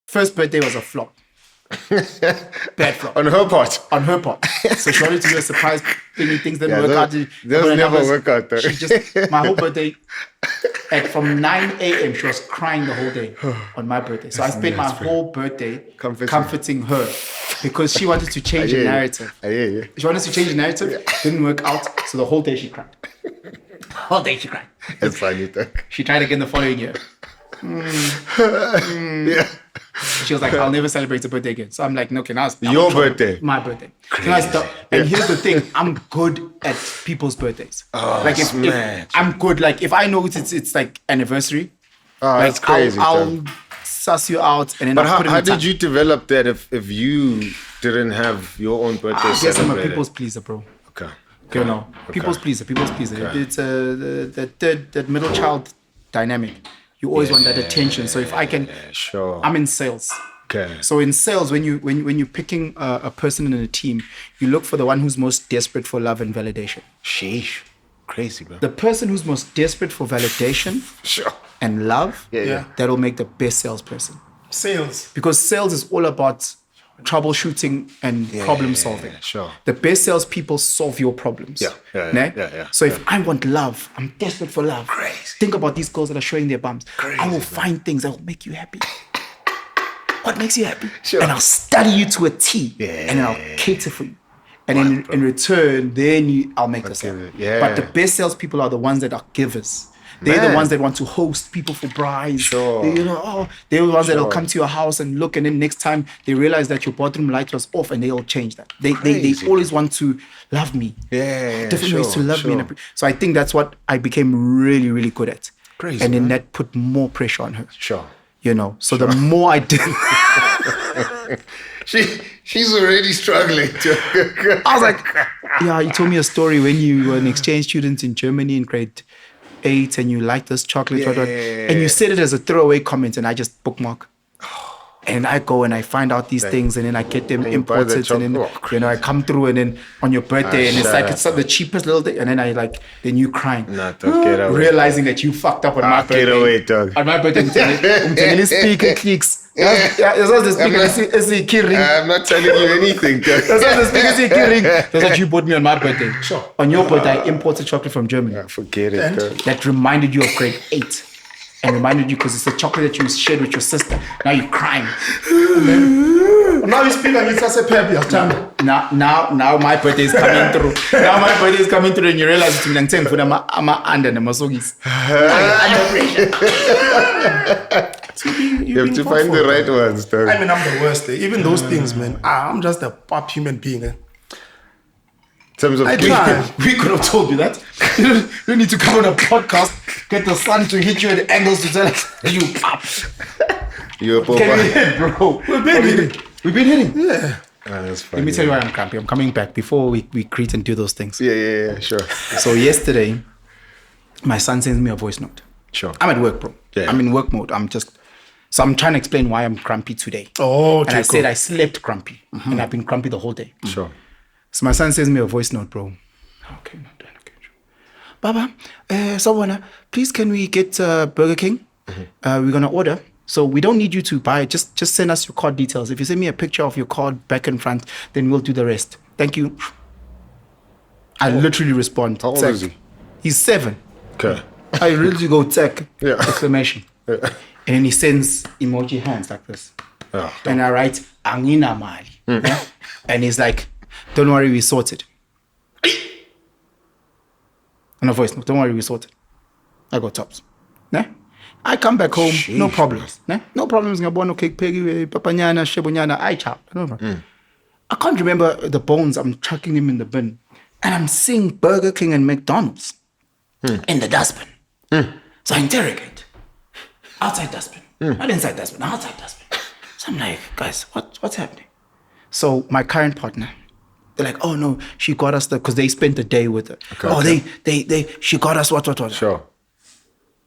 First birthday was a flop. Bad flop. On her part. On her part. So she wanted to do a surprise thing. Things didn't work out. Those never work out though. She just, my whole birthday, from 9 a.m. she was crying the whole day on my birthday. So I spent my whole birthday comforting her because she wanted to change the narrative. She wanted to change the narrative. Didn't work out. So the whole day she cried. Whole day she cried. It's funny though. She tried again the following year. Yeah. She was like, I'll never celebrate a birthday again. So I'm like, no, okay, now your birthday. My birthday. And here's the thing, I'm good at people's birthdays. Oh, like if I'm good, like if I know it's like anniversary, like that's crazy. I'll suss you out and then but I'll put it in how the did you develop that if you didn't have your own birthday I guess I'm a celebrated? people's pleaser, bro. Okay. You know, people's pleaser. Okay. It's that middle child dynamic. You always want that attention. So if I can, I'm in sales. Okay. So in sales, when you're picking a person in a team, you look for the one who's most desperate for love and validation. Sheesh. Crazy, bro. The person who's most desperate for validation and love, that'll make the best salesperson. Sales. Because sales is all about troubleshooting and problem solving. The best salespeople solve your problems. So if I want love, I'm desperate for love. Crazy. Think about these girls that are showing their bums. Crazy, I will find things that will make you happy. What makes you happy? And I'll study you to a T. And then I'll cater for you. And then in return, I'll make the sale. But the best salespeople are the ones that are givers. They're the ones that want to host people for brides. They're the ones that'll come to your house and look, and then next time they realize that your bathroom light was off, and they'll change that. They always want to love me. Different ways to love me. So I think that's what I became really, really good at. Crazy, and then that put more pressure on her. You know, so the more I did, she's already struggling. I was like, yeah, you told me a story when you were an exchange student in Germany in grade 8 and you liked this chocolate, and you said it as a throwaway comment, and I just bookmark. And I go and I find out these things, and then I get them imported, and then I come through, and then on your birthday, and it's the cheapest little thing, and then then you crying, realizing that you fucked up on my birthday. Get away, dog. On my birthday, I'm speaker clicks. I'm not telling you anything. That's what the speaker is hearing. That's what you bought me on my birthday. On your birthday, I imported chocolate from Germany. Forget it. That reminded you of grade 8. And reminded you because it's the chocolate that you shared with your sister. Now you're crying. Now you speak and it's a peppy. Now my birthday is coming through. And you realize it's I'm under the masogis. Under pressure. You have to find the right ones, dog. I mean, I'm the worst. Even those things, man. I'm just a pop human being. In terms of we could have told you that. You don't need to come on a podcast, get the sun to hit you at angles to tell us you pop. You're a pop. Can we hit, bro? We've been hitting. Yeah. That's funny. Let me tell you why I'm crampy. I'm coming back before we create and do those things. Yeah, sure. So yesterday, my son sends me a voice note. Sure. I'm at work, bro. Yeah. I'm in work mode. I'm trying to explain why I'm grumpy today. Oh, okay, and I said I slept grumpy. And I've been grumpy the whole day. Sure. So my son sends me a voice note, bro. Okay, no, done. Okay. Baba, Sawona, please can we get Burger King? We're gonna order. So we don't need you to buy. Just send us your card details. If you send me a picture of your card back and front, then we'll do the rest. Thank you. I literally respond. How old is he? He's 7. Okay. I really go tech exclamation. Yeah. And then he sends emoji hands like this. And I write Angina Mali. Yeah? And he's like, don't worry, we sorted. And a voice note, don't worry, we sorted. I go tops. Nah? I come back home, no problems. Nah? No problems. Papanyana, Shebonyana, I chop. I can't remember the bones. I'm chucking them in the bin. And I'm seeing Burger King and McDonald's in the dustbin. So I interrogate. Outside dustbin. Not inside dustbin, outside dustbin. So I'm like, guys, what's happening? So my current partner, they're like, oh no, she got us because they spent the day with her. She got us what. Sure.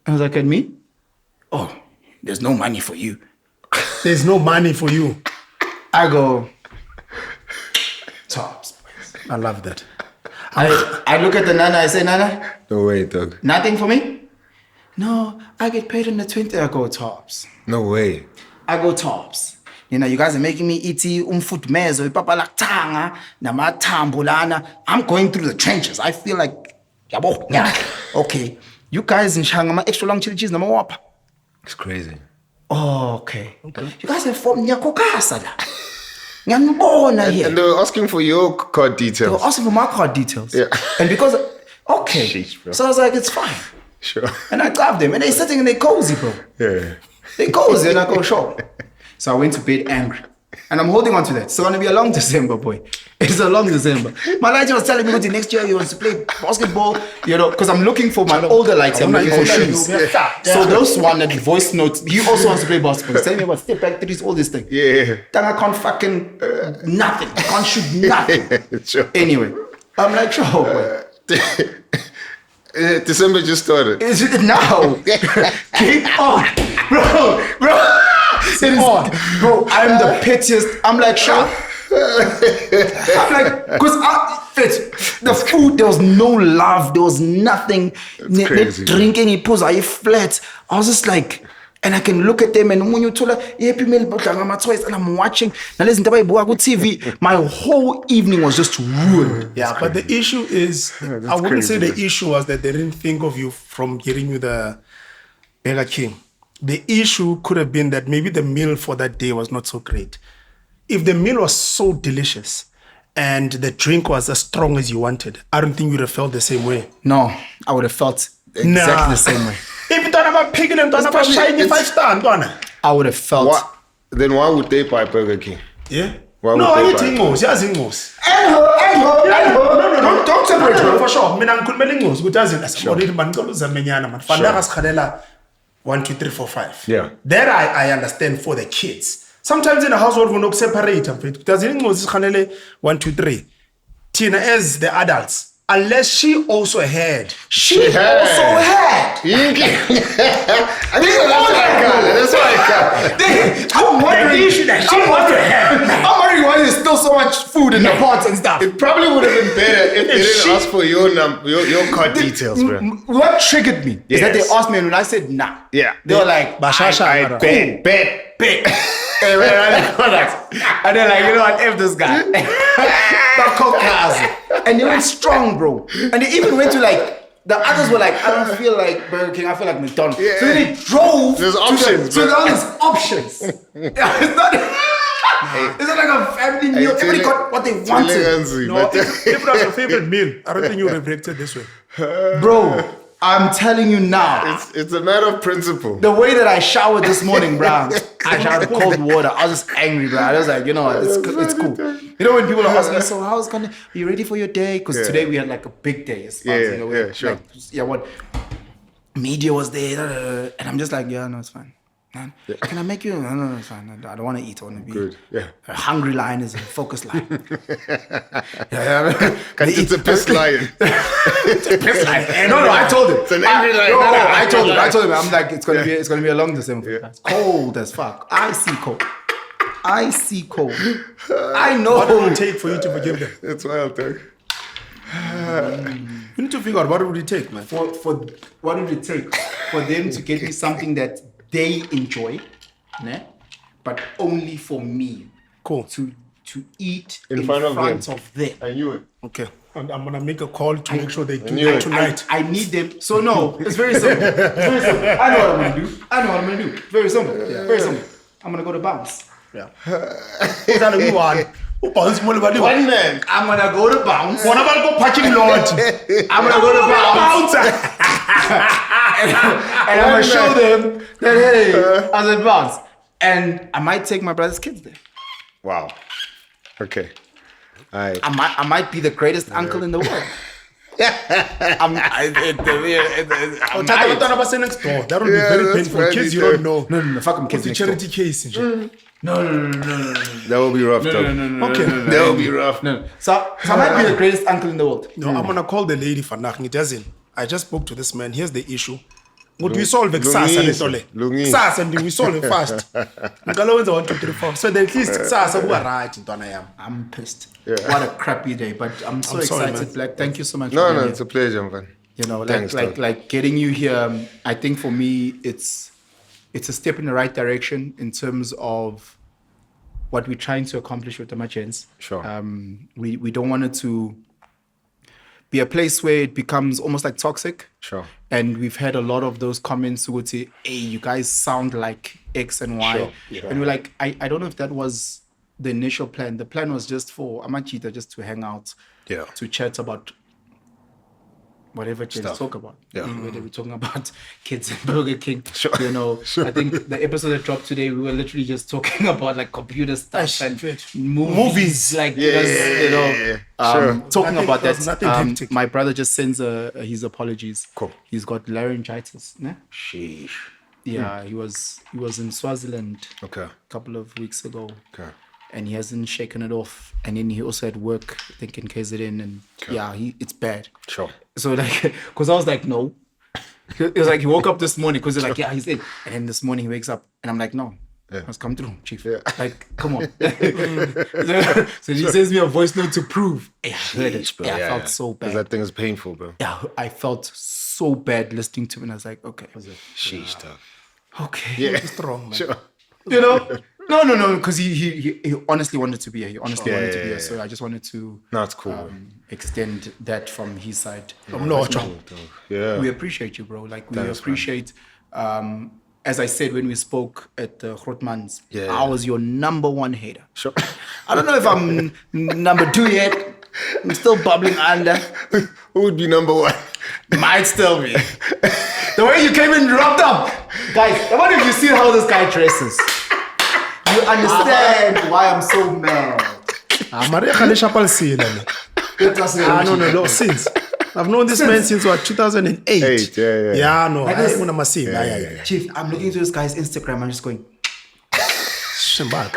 I was like, and me? Oh, there's no money for you. There's no money for you. I go, tops. I love that. I look at the Nana, I say, Nana? No way, dog. Nothing for me? No, I get paid on the 20th. I go, tops. No way. I go tops. You know, you guys are making me eat umfutmezo, ipapa laktanga, namathambo lana. I'm going through the trenches. I feel like, yabo, yeah. Okay. You guys in Shangama extra long chili cheese, namawapa. It's crazy. Oh, okay. You guys are from Nyakokasa la. Nyanbona here. And they were asking for your card They details. were asking for my card details. Yeah. And because, okay. Sheesh, bro. So I was like, it's fine. Sure. And I grabbed them and they sitting and they cozy, bro. Yeah. They cozy and I go, sure. So I went to bed angry. And I'm holding on to that. It's going to be a long December, boy. It's a long December. My lighter was telling me that next year he wants to play basketball, you know, because I'm looking for my older lighter. I'm looking for shoes. So those one that voice notes, he also wants to play basketball. He's telling me about step back threes, all this thing. Yeah. Then I can't fucking nothing. I can't shoot nothing. Sure. Anyway, I'm like, sure, boy. December just started. Is it now? Keep on. Bro. It is on. Bro, I'm the pettiest. I'm like, sure. I'm like, because the food, there was no love, there was nothing. Crazy. Drinking, he pulls I flat. I was just like, and I can look at them and when you told her, and I'm watching, now listen to my TV, my whole evening was just ruined. Yeah, but the issue is, I wouldn't crazy, say the man. issue was that they didn't think of you from getting you the Burger King. The issue could have been that maybe the meal for that day was not so great. If the meal was so delicious and the drink was as strong as you wanted, I don't think you would have felt the same way. No, I would have felt exactly the same way. If you thought about picking them, thought about shiny 5-star, I would have felt. Then why would they buy Burger King? yeah. Why No, would I they need buy? ingos. Yes, ingos. No, don't separate No, her. for sure. Mina ngikhulumela ingos ukuthi azi already man ngicela uzamenyana man. Fanele sikhalela 1 2 3 4 5. Yeah. That I understand for the kids. Sometimes in a household we don't separate mfethu. Does ingos sikhalela 1 2 3. Tina as the adults unless she also had. She also had. I think that's why I got. I'm wondering why there's still so much food in the pots and stuff. It probably would have been better if they didn't ask for your card details, bro. What triggered me is that they Yes. asked me, and when I said nah, Yeah. they were like, I bet. and they're like, you know what, F this guy. And they went strong, bro. And they even went to like, the others were like, I don't feel like Burger King, I feel like McDonald's. Yeah. So they drove. There's to options, So bro. all these options. It's not like a family meal. Everybody got what they wanted. No, if it was your favorite meal, I don't think you would have reacted this way. Bro, I'm telling you now. It's a matter of principle. The way that I showered this morning, bro, I showered with cold water. I was just angry, bro. I was like, you know what, it's cool. You know when people are asking, so how's gonna? Are you ready for your day? Because today we had like a big day. You know, we had, sure. Like, yeah, what? Media was there, and I'm just like, yeah, no, it's fine. Man, can I make you? No, it's fine. I don't want to eat. I want to be Good, yeah. A hungry lion is a focused lion. It's a piss lion. No, I told him. It's an angry lion. No, not an I angry told him. lion. I told him. I'm like, it's gonna be a long December. Yeah. It's cold as fuck. I see cold. I know. What would it take for you to forgive them? That's wild, dog. You need to figure out what would it take, man. For what did it take for them to get me something that they enjoy, né? But only for me. Cool. To eat In front of them. I knew it. Okay. And I'm gonna make a call to make sure they do knew that it. tonight. I need them. So no, it's very simple. I know what I'm gonna do. Very simple. Very simple. I'm gonna go to bounce. Yeah. Who's that we want? Who bounce more about One man. I'm gonna go to bounce. One about go patching lord. I'm gonna go to bounce. And I'm gonna show them that hey, I was at bounce. And I might take my brother's kids there. Wow. Okay. I might be the greatest uncle in the world. Next door. That would be Yeah, very that's painful. funny, Kids you too. don't know. No, fuck them kids It's a next door. charity case. No. That will be rough, dog. Okay. That will be rough. No. So I might be the greatest uncle in the world. No, I'm gonna call the lady for nothing. It doesn't. I just spoke to this man. Here's the issue. Would we solve it? Sasa letole. Lungisa. Sasa and we solve it fast. Ngalo wenza 1 2 3 4. So then at least Sasa kuba right ntwana yami. I'm pissed. Yeah. What a crappy day, but I'm so I'm sorry, excited, man. Black. Thank you so much. No, for being it's here. a pleasure, man. You know, Thanks, dog. like getting you here. I think for me, it's it's a step in the right direction in terms of what we're trying to accomplish with AMAGENTS. Sure. We don't want it to be a place where it becomes almost like toxic. Sure. And we've had a lot of those comments who would say, hey, you guys sound like X and Y. Sure. Yeah. And we're like, I don't know if that was the initial plan. The plan was just for Amachita just to hang out, to chat about whatever kids talk about. Yeah. Whether we're talking about kids and Burger King. Sure. You know, I think the episode that dropped today, we were literally just talking about like computer stuff and movies. Like, talking Nothing- about there's that. nothing hectic. My brother just sends his apologies. Cool. He's got laryngitis. Ne? Sheesh. Yeah, he was in Swaziland Okay. a couple of weeks ago. Okay. And he hasn't shaken it off. And then he also had work, I think, in KZN. And it's bad. Sure. So like, because I was like, no. It was like he woke up this morning because like, he's in. And then this morning he wakes up and I'm like, no. Yeah. Let's come through, chief. Like, come on. So he sends me a voice note to prove. I heard it. Bro. I felt so bad. Because that thing is painful, bro. Yeah, I felt so bad listening to him. And I was like, okay. Sheesh, dog. Okay. Yeah. Strong, man. Sure. You know? No, because he honestly wanted to be here. He honestly wanted to be Yeah. here. So I just wanted to No, it's cool. bro. extend that from his side. Mlotshwa. Yeah. We appreciate you, bro. Like, we Thanks, appreciate, as I said when we spoke at the Grootmans, Yeah. I was your number one hater. Sure. I don't know if I'm number 2 yet. I'm still bubbling under. Who would be number one? Might still be. The way you came in dropped up. Guys, I wonder if you see how this guy dresses. You understand why I'm so mad. Maria Khalisha Palsila. No. Since I've known this man since what 2008. Yeah. Yeah, no. Like this- I want to see. Yeah. Chief, I'm looking into this guy's Instagram. I'm just going, Shimbag.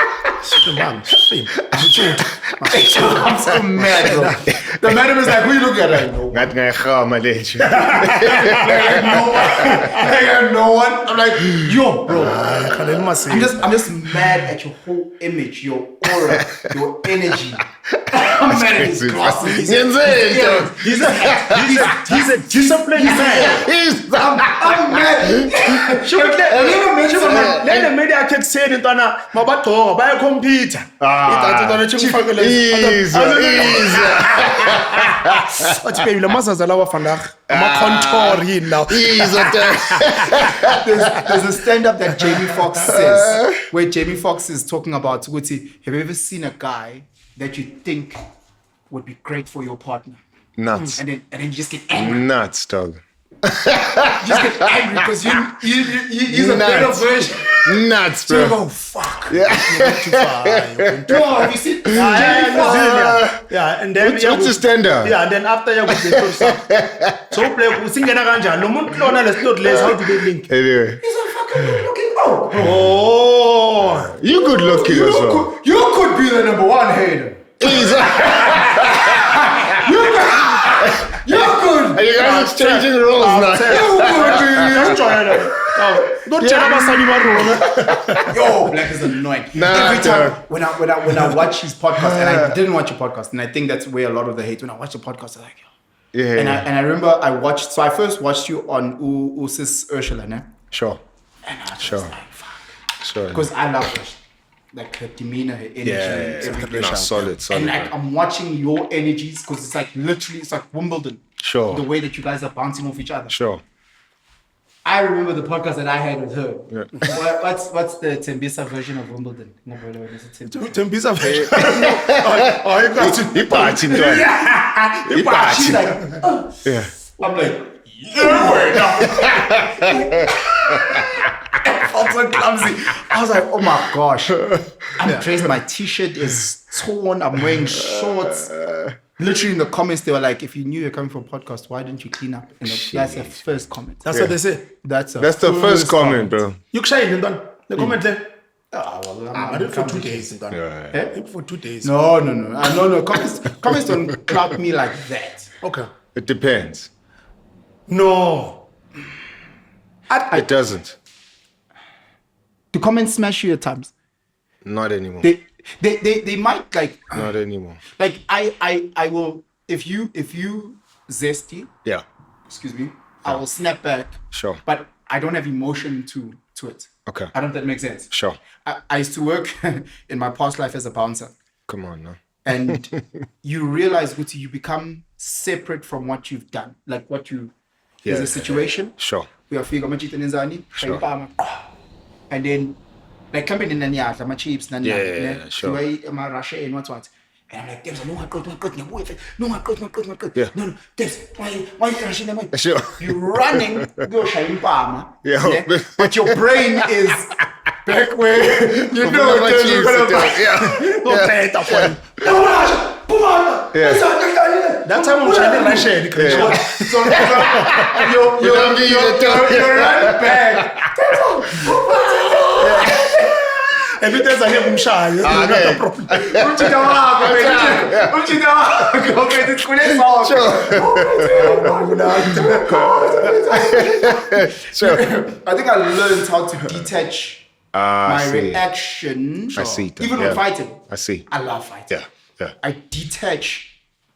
I'm so mad, bro. The madam is like, who you looking at? I know. Ngathi ngayahama leje. No one. I'm like, yo, bro. Khalil Masi. I'm just mad at your whole image, your aura, your energy. I'm mad at his glasses. Ngenzeni, dog? He's a disciplined man. I'm mad. Sure, let the media keep saying it on a mabato, buy a computer. What's baby? The masses allow vandaag. I'm a contour here now. There's a stand-up that Jamie Foxx says, where Jamie Foxx is talking about, Guti, have you ever seen a guy that you think would be great for your partner? Nuts. And then you just get angry. Nuts, dog. You just get angry because he's a better Nuts. version. Nuts, So you bro. go, fuck. Too far. No, have you seen Jamie Foxx? Yeah, and then What's the standard? Yeah, and then after you go to so play usingena kanjani lo muntu lona lesinote less how do they link? Anyway. He's a fucking good-looking. Oh, Oh, You good looking as well. you could be the number one hater. You could. You guys exchanging roles now. just join it. Don't tell abasani ba rona. Yo, Blaque is annoying. Nah, Every time dog. when I watch his podcast, and I didn't watch your podcast, and I think that's where a lot of the hate. When I watch the podcast, I'm like, yo. Yeah. And I remember I watched. So I first watched you on Usis Ursula, ne? Sure. And I was Sure. just like, fuck, Sure. because I love her, like her demeanor, her energy, everything. No, solid. And like I'm watching your energies because it's like literally it's like Wimbledon. Sure. The way that you guys are bouncing off each other. Sure. I remember the podcast that I had with her. Yeah. What's the Tembisa version of Wimbledon? No, what is it? Tembisa version. Oh, you got to He party, dog. He party. She's like, Yeah. I'm like, I felt so clumsy. I was like, oh my gosh. I'm dressed, my t-shirt is torn, I'm wearing shorts. Literally in the comments, they were like, if you knew you're coming for a podcast, why didn't you clean up? And that's the first comment. That's what they say. That's the first comment, bro. You shine Don. The comment there. Well, I did for 2 days, Don. Yeah. For 2 days. No. Comments don't clout me like that. Okay. It depends. No. It doesn't. Do comments smash you at times? Not anymore. They might like Not anymore. like I will if you zesty, Yeah. excuse me, I will snap back. Sure. But I don't have emotion to it. Okay. I don't know if that makes sense. Sure. I used to work in my past life as a bouncer. Come on now. And you realize, Guti, you become separate from what you've done. Like what you, there's a situation. Sure. We are figuring Sure. and then like company in my chips, sure. my Russia and what. And I'm like, Debs, no, Yeah. No, Debs, why you rushing them? Sure. You're running, go shine palma. Yeah. But your brain is back where you know what it you is. used to do. Yeah. That time I'm trying to rush it. So you're running back. Every time I hear Umshaya, Sure. I think I learned how to detach my see. reaction. I see. Even when fighting. I see. I love fighting. Yeah. I detach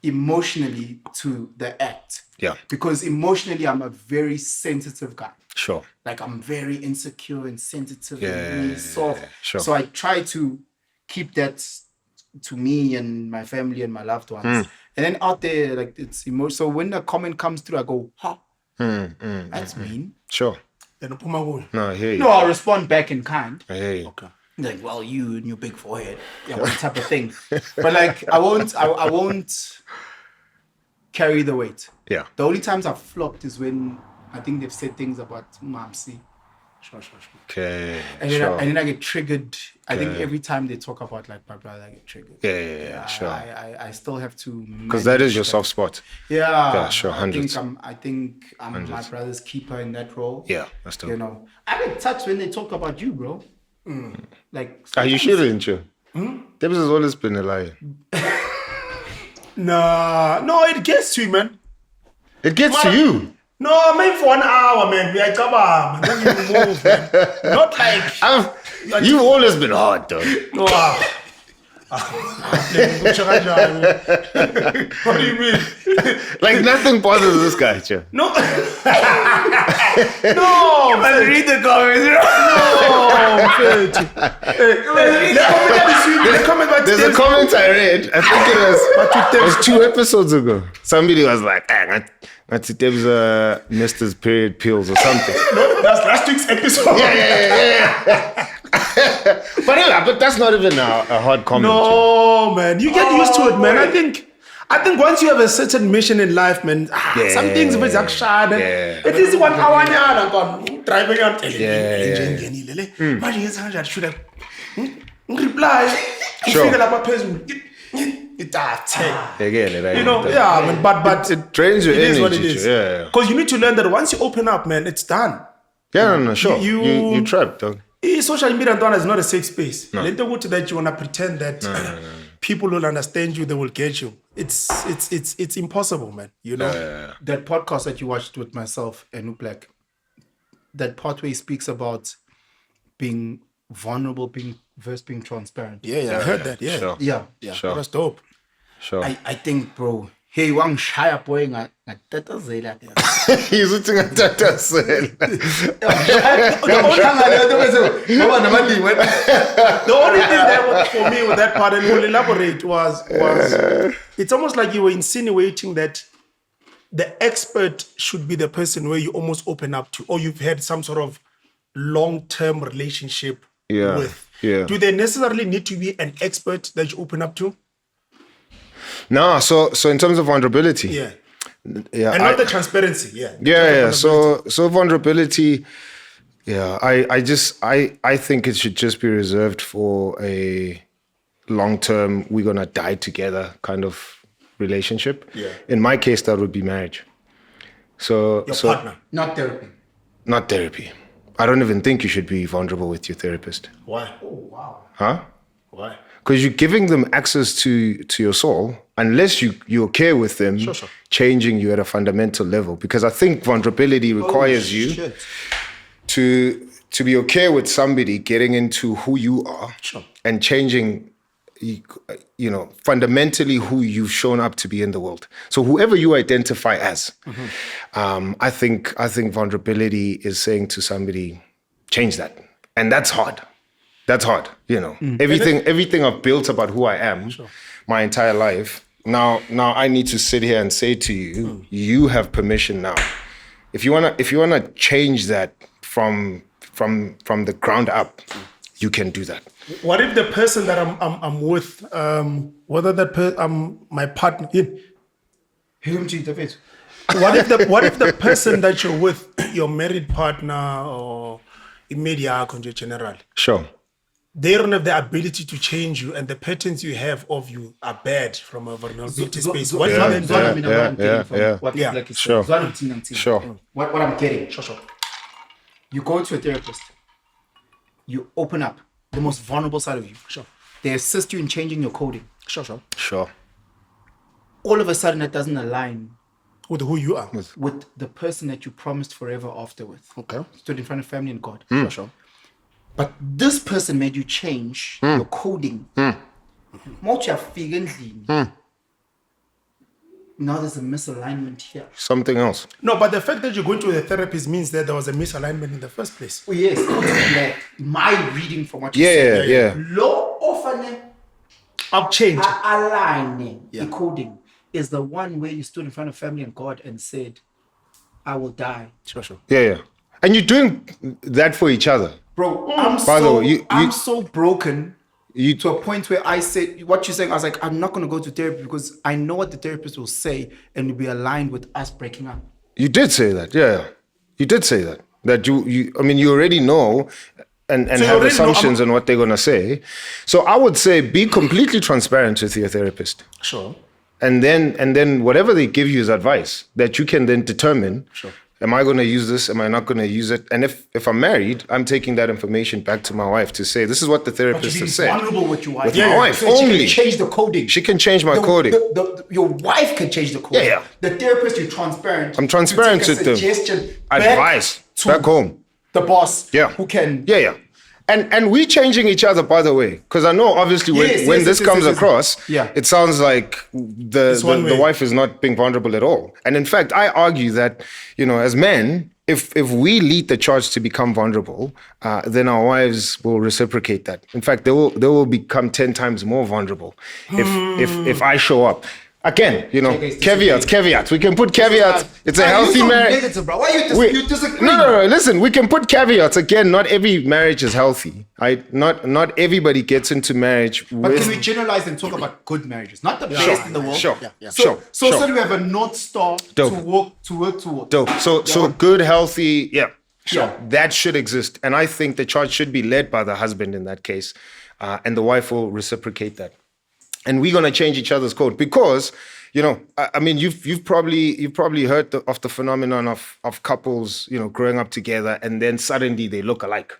emotionally to the act. Yeah. Because emotionally, I'm a very sensitive guy. Sure. Like I'm very insecure and sensitive and Yeah, really soft. sure. So I try to keep that to me and my family and my loved ones. And then out there, like it's emotional. So when a comment comes through, I go, "Ha, that's mean." Sure. then No, I hear you. No, I'll respond back in kind. I hear you. okay. Like, well, you and your big forehead, yeah, one type of thing. But like, I won't carry the weight. Yeah. The only times I've flopped is when I think they've said things about Mamsi. Sure. Okay. And Sure. then I get triggered. I think every time they talk about like my brother, I get triggered. Yeah. Sure. I still have to, Because that is your soft spot. Yeah, sure, hundreds. I think I'm my brother's keeper in that role. Yeah, that's dope. You know, I get touched when they talk about you, bro. Like, Are you shouldn't you? Debs has always been a liar. No, it gets to you, man. It gets to you. No, maybe for 1 hour, man. We are come on, then you move, man. Not like You've always been hard, though. no. What do you mean? Like nothing bothers this guy, Joe. No, no, man. read the comments. There's a comment I read. I think it was 2 episodes ago. Somebody was like, Debs missed his period pills or something. No, that's last week's episode. Yeah. But that's not even a hard comment. No, man. You get used to it, man. I think once you have a certain mission in life, man, some things if it's action. It is 1 hour driving out. Should have reply. Sure. You know, yeah, man, but it drains your it energy. is what it is. Yeah. Because you need to learn that once you open up, man, it's done. Yeah, no, sure. You- You trapped, dog. Social media is not a safe space. No. Let them go to that you wanna pretend that people will understand you, they will get you. It's impossible, man. You know. That podcast that you watched with myself and Blaque, that part where he speaks about being vulnerable, being transparent. Yeah, I heard that. Yeah, Sure. Yeah. Sure. that's dope. Sure. I think, bro, hey, wang shaya boy ngatatazela. He's looking at that. The only thing that was for me with that part, and we'll elaborate, was it's almost like you were insinuating that the expert should be the person where you almost open up to, or you've had some sort of long-term relationship with. Yeah. Do they necessarily need to be an expert that you open up to? No, so in terms of vulnerability. Yeah. Yeah. And not the transparency. Yeah. Yeah. So vulnerability. Yeah. I think it should just be reserved for a long-term, we're gonna die together kind of relationship. Yeah. In my case, that would be marriage. So Your partner. Not therapy. not therapy. I don't even think you should be vulnerable with your therapist. Why? Oh, wow. Huh? Why? Because you're giving them access to your soul, unless you're okay with them Sure. changing you at a fundamental level. Because I think vulnerability requires you to be okay with somebody getting into who you are and changing, fundamentally who you've shown up to be in the world. So whoever you identify as, I think vulnerability is saying to somebody, change that And that's hard. That's hard, you know. Everything I've built about who I am my entire life. Now I need to sit here and say to you, you have permission now. If you wanna change that from the ground up, you can do that. What if the person that I'm with, whether that my partner, what if the person that you're with, your married partner or immediate general, Sure. they don't have the ability to change you, and the patterns you have of you are bad from a vulnerability space. What Sure. What I'm getting. Sure. You go to a therapist. You open up the most vulnerable side of you. Sure. They assist you in changing your coding. Sure. All of a sudden, that doesn't align with who you are. with the person that you promised forever after with. Okay. Stood in front of family and God. Sure. But this person made you change your coding. Mlotshwa. Now there's a misalignment here. Something else. No, but the fact that you're going to a therapist means that there was a misalignment in the first place. Oh, yes. Like my reading from what you Yeah. said. Law often I've changed. aligning the coding is the one where you stood in front of family and God and said, I will die. Sure. Yeah. And you're doing that for each other. Bro, By the way, I'm so broken to a point where I said, what you're saying, I was like, I'm not going to go to therapy because I know what the therapist will say and will be aligned with us breaking up. You did say that, yeah. You did say that. That you already know and So you have already know, assumptions on what they're going to say. So I would say be completely transparent with your therapist. Sure. And then whatever they give you is advice that you can then determine. Sure. Am I going to use this? Am I not going to use it? And if I'm married, I'm taking that information back to my wife to say, this is what the therapist has said. Vulnerable with your wife. With my wife, so only. She can change the coding. She can change my coding. Your wife can change the coding. Yeah. The therapist, you're transparent. I'm transparent to with take a them. suggestion Advice back home. The boss. Yeah. Who can. Yeah. And we changing each other, by the way, because I know obviously when this comes across, it sounds like the wife is not being vulnerable at all. And in fact, I argue that, as men, if we lead the charge to become vulnerable, then our wives will reciprocate that. In fact, they will become 10 times more vulnerable if I show up. Again, caveats. We can put caveats. It's a healthy marriage. Why you disagree? No. Listen, we can put caveats. Again, not every marriage is healthy. Not everybody gets into marriage. But can we generalize and talk about good marriages, not the best in the world? Sure. So we have a North Star to work towards. Dope. So good, healthy. Yeah. Sure. That should exist, and I think the charge should be led by the husband in that case, and the wife will reciprocate that. And we're gonna change each other's code because, you've probably heard of the phenomenon of couples, growing up together and then suddenly they look alike,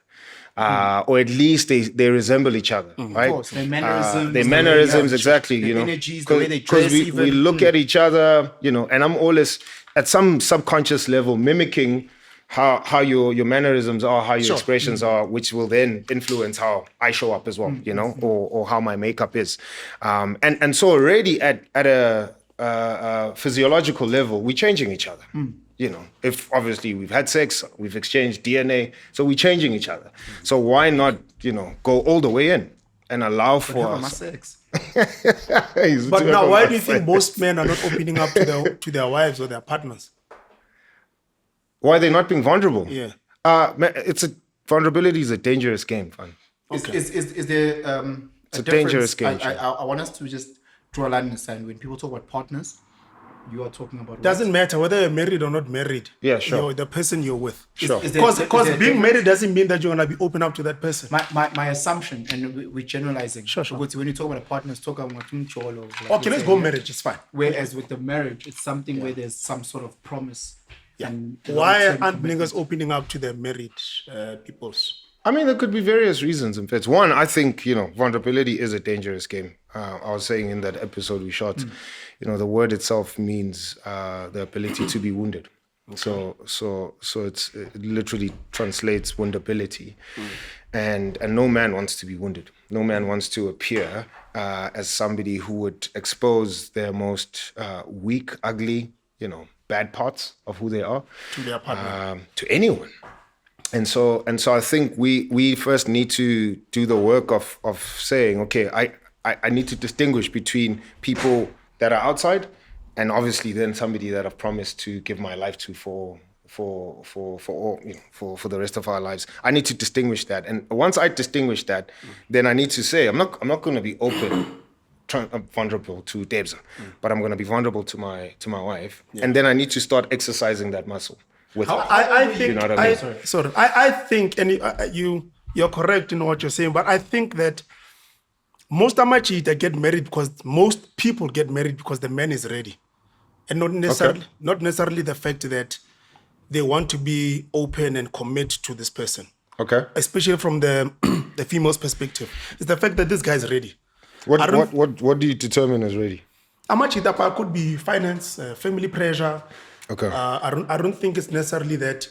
or at least they resemble each other, right? Of course, their mannerisms, exactly. The energies, the way they dress, we look at each other, and I'm always at some subconscious level mimicking how your mannerisms are, how your expressions are, which will then influence how I show up as well, or how my makeup is. And so already at a physiological level, we're changing each other. If obviously we've had sex, we've exchanged DNA, so we're changing each other. So why not, go all the way in and allow for us. But now, why do you think most men are not opening up to their wives or their partners? Why they're not being vulnerable? Yeah. Vulnerability is a dangerous game, fun. Okay. Is there it's a dangerous game. I want us to just draw a line in the sand. When people talk about partners, you are talking about doesn't matter whether you're married or not married. Yeah, sure. The person you're with. Sure. Because being married doesn't mean that you're gonna be open up to that person. My assumption, and we're generalizing. Sure. When you talk about a partner, talk about okay, let's go marriage. It's fine. Whereas with the marriage, it's something where there's some sort of promise. Yeah. Why aren't niggas opening up to their married peoples? I mean, there could be various reasons. In fact, one, I think, vulnerability is a dangerous game. I was saying in that episode we shot, the word itself means the ability to be wounded. Okay. So it literally translates woundability. And no man wants to be wounded. No man wants to appear as somebody who would expose their most weak, ugly, bad parts of who they are to their partner, to anyone. And so I think we first need to do the work of saying, okay, I need to distinguish between people that are outside and obviously then somebody that I've promised to give my life to for all, for the rest of our lives. I need to distinguish that. And once I distinguish that, then I need to say, I'm not going to be open, vulnerable to Debza, but I'm going to be vulnerable to my wife. Yeah. And then I need to start exercising that muscle. I think, you know what I mean? I think, and you're correct in what you're saying, but I think that most Amachita get married because most people get married because the man is ready, and not necessarily the fact that they want to be open and commit to this person. Okay. Especially from the female's perspective, it's the fact that this guy is ready. What do you determine as ready? Amachita could be finance, family pressure. Okay. I don't think it's necessarily that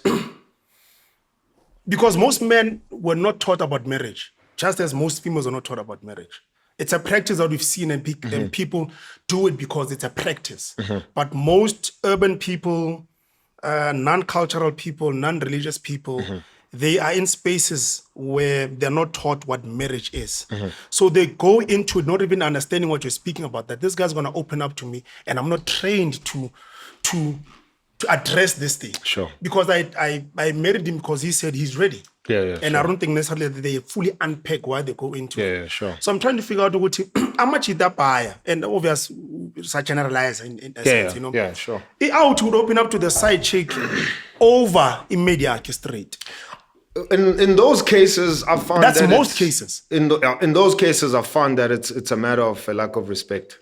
because most men were not taught about marriage, just as most females are not taught about marriage. It's a practice that we've seen and people do it because it's a practice. But most urban people, non-cultural people, non-religious people, they are in spaces where they're not taught what marriage is. So they go into it not even understanding what you're speaking about, that this guy's going to open up to me and I'm not trained to address this thing. Sure. Because I married him because he said he's ready. Yeah, and sure. I don't think necessarily that they fully unpack why they go into it. Yeah, sure. So I'm trying to figure out how much is that buyer, and obvious such generalize in a sense, you know. Yeah, sure. The out would open up to the side chick over immediate straight. In those cases, I found that's that most cases. In those cases, I found that it's a matter of a lack of respect.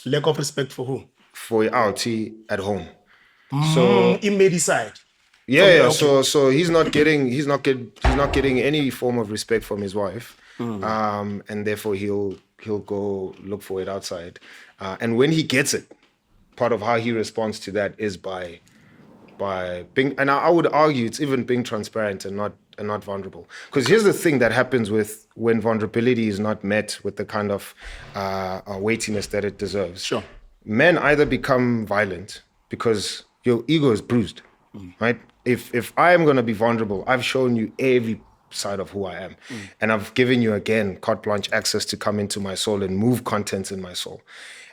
Lack of respect for who? For out at home. So immediate side. Yeah. Okay. So he's not getting any form of respect from his wife, and therefore he'll go look for it outside. And when he gets it, part of how he responds to that is by being. And I would argue it's even being transparent and not vulnerable. Because here's the thing that happens when vulnerability is not met with the kind of weightiness that it deserves. Sure. Men either become violent because your ego is bruised, right? If I am going to be vulnerable, I've shown you every side of who I am. And I've given you, again, carte blanche access to come into my soul and move contents in my soul.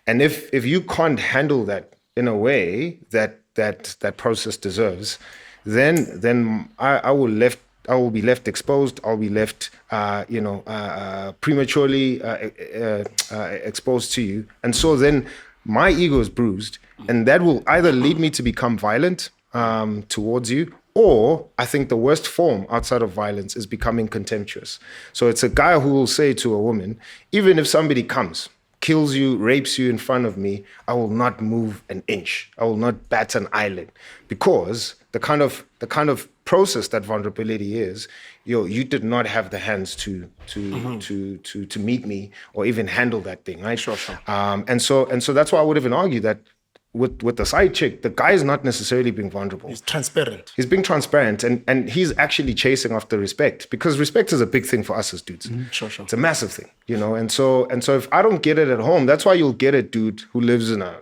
And if you can't handle that in a way that process deserves, then I will be left exposed. I'll be left, prematurely exposed to you. And so then my ego is bruised, and that will either lead me to become violent towards you, or I think the worst form outside of violence is becoming contemptuous. So it's a guy who will say to a woman, even if somebody comes, kills you, rapes you in front of me, I will not move an inch. I will not bat an eyelid, because the kind of process that vulnerability is, you did not have the hands to meet me or even handle that thing, right? Sure. And so that's why I would even argue that with the side chick, the guy is not necessarily being vulnerable. He's transparent. He's being transparent, and he's actually chasing after respect, because respect is a big thing for us as dudes. Sure. It's a massive thing, And so if I don't get it at home, that's why you'll get a dude who lives in a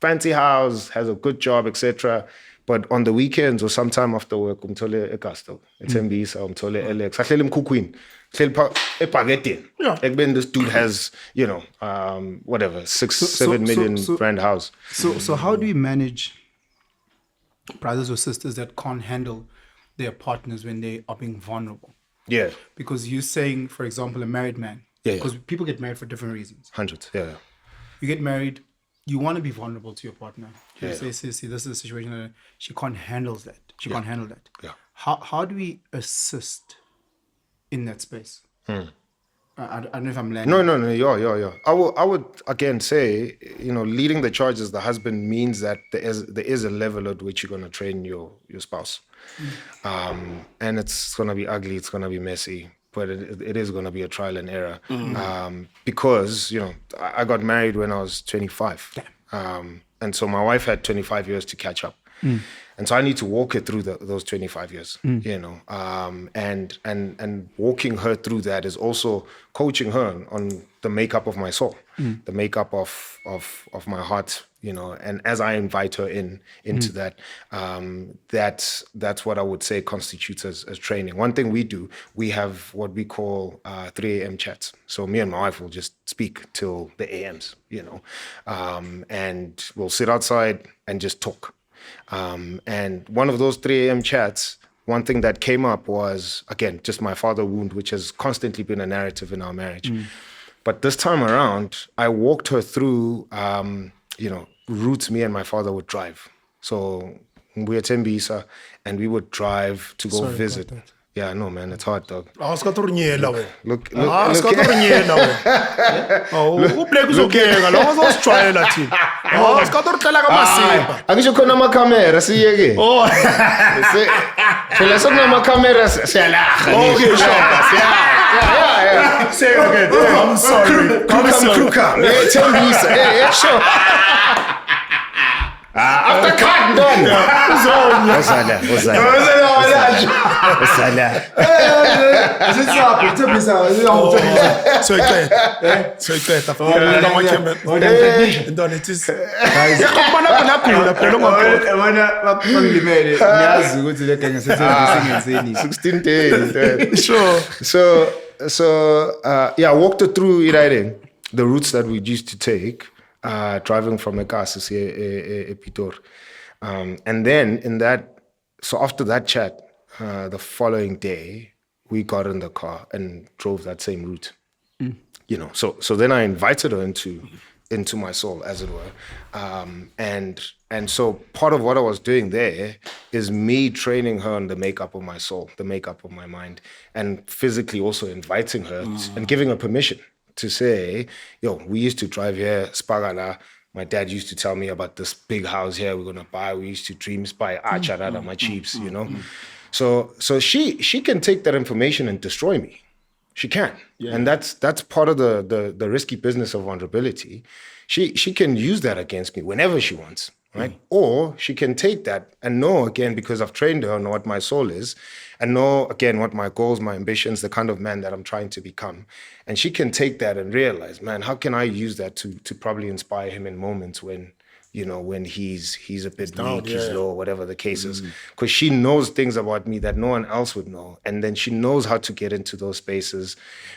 fancy house, has a good job, etc. But on the weekends or sometime after work, umthole eCastle, eThembisa, umthole Alex, ahlele emkhukhwini, hleli ePaketeni. Yeah. Ekubeni this dude has, whatever, 6-7 million rand house. So how do you manage brothers or sisters that can't handle their partners when they are being vulnerable? Yeah. Because you're saying, for example, a married man. Yeah. Because people get married for different reasons. Hundreds. Yeah. You get married, you want to be vulnerable to your partner. You Yeah. say, "Sissy, this is a situation that she can't handle that. She can't handle that." Yeah. How do we assist in that space? I don't know if I'm landing. No. Yeah. I would again say, leading the charge as the husband means that there is a level at which you're going to train your spouse, and it's going to be ugly. It's going to be messy. But it is going to be a trial and error, because I got married when I was 25, and so my wife had 25 years to catch up, and so I need to walk her through those 25 years, and walking her through that is also coaching her on the makeup of my soul, the makeup of my heart, you know, and as I invite her into that, that's what I would say constitutes as training. One thing we do, we have what we call 3 a.m. chats. So me and my wife will just speak till the AMs, you know, and we'll sit outside and just talk. And one of those 3 a.m. chats, one thing that came up was, again, just my father wound, which has constantly been a narrative in our marriage. But this time around, I walked her through, routes me and my father would drive. So we were Tembisa, and we would drive to go visit. Yeah, no, man, it's hard, dog. Look, look, look. Angisho khona ama-camera siyeke. Oh. Phela sekunama-camera siyalaha. Okay, sure. Yeah. Say it again. I'm sorry. Crew come. Yeah, Tembisa. Yeah, sure. After cut, done. What's I walked her through the routes that we used to take. Driving from Ekasi to Pitor. And then after that chat, the following day, we got in the car and drove that same route. You know, so then I invited her into my soul, as it were. And so part of what I was doing there is me training her on the makeup of my soul, the makeup of my mind, and physically also inviting her and giving her permission to say, yo, we used to drive here, Spagala. My dad used to tell me about this big house here we're gonna buy. We used to dream spy Acharada, my chiefs, you know. So she can take that information and destroy me. She can. Yeah. And that's part of the risky business of vulnerability. She can use that against me whenever she wants. Right? Or she can take that and know, again, because I've trained her on what my soul is, and know, again, what my goals, my ambitions, the kind of man that I'm trying to become. And she can take that and realize, man, how can I use that to probably inspire him in moments when, you know, when he's a bit weak, he's low, whatever the case is. Because she knows things about me that no one else would know. And then she knows how to get into those spaces,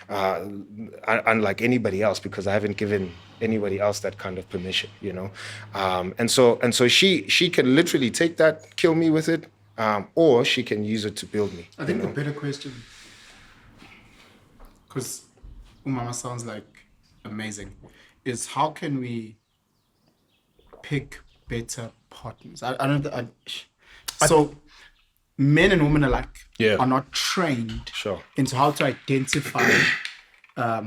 unlike anybody else, because I haven't given anybody else that kind of permission, you know. And so she can literally take that, kill me with it, or she can use it to build me. I think the better question, because Umama sounds like amazing, is how can we pick better partners? So men and women alike are not trained into how to identify a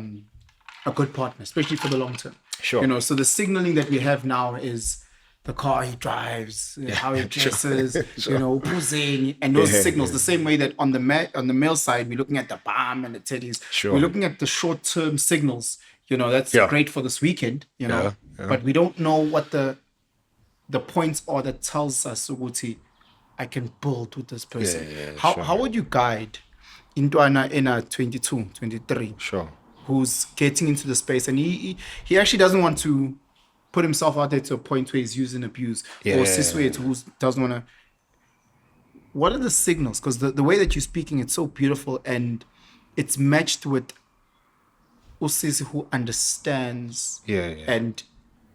good partner, especially for the long term. Sure. You know, so the signaling that we have now is the car he drives, how he dresses, you know, and those signals. The same way that on the male side, we're looking at the bum and the titties. Sure. We're looking at the short-term signals. You know, that's great for this weekend. You know, but we don't know what the points are that tells us, Uguti, I can build with this person. How would you guide into in a 22, 23? Sure. Who's getting into the space, and he actually doesn't want to put himself out there to a point where he's using abuse, or Sisway who doesn't want to. What are the signals? Because the way that you're speaking, it's so beautiful, and it's matched with Usisi who understands and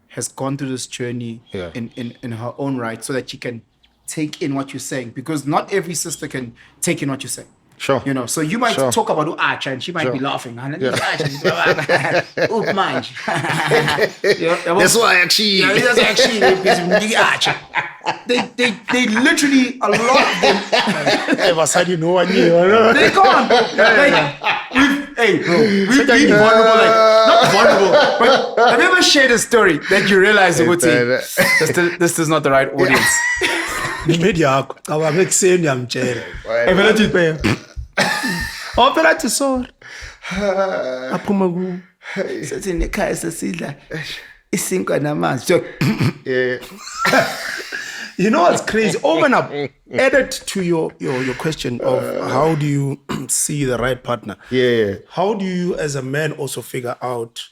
has gone through this journey in her own right, so that she can take in what you're saying, because not every sister can take in what you're saying. Sure. You know, so you might talk about Archer and she might be laughing. That's why actually. Archer. They literally, a lot of them. They can't. We've been vulnerable, not vulnerable, but have you ever shared a story that you realize, this is not the right audience? Phela tisol aphuma ku sethi nekhaya sesidla isinkwa namanzi. You know what's crazy? Open up. Added to your question of how do you see the right partner? Yeah. How do you, as a man, also figure out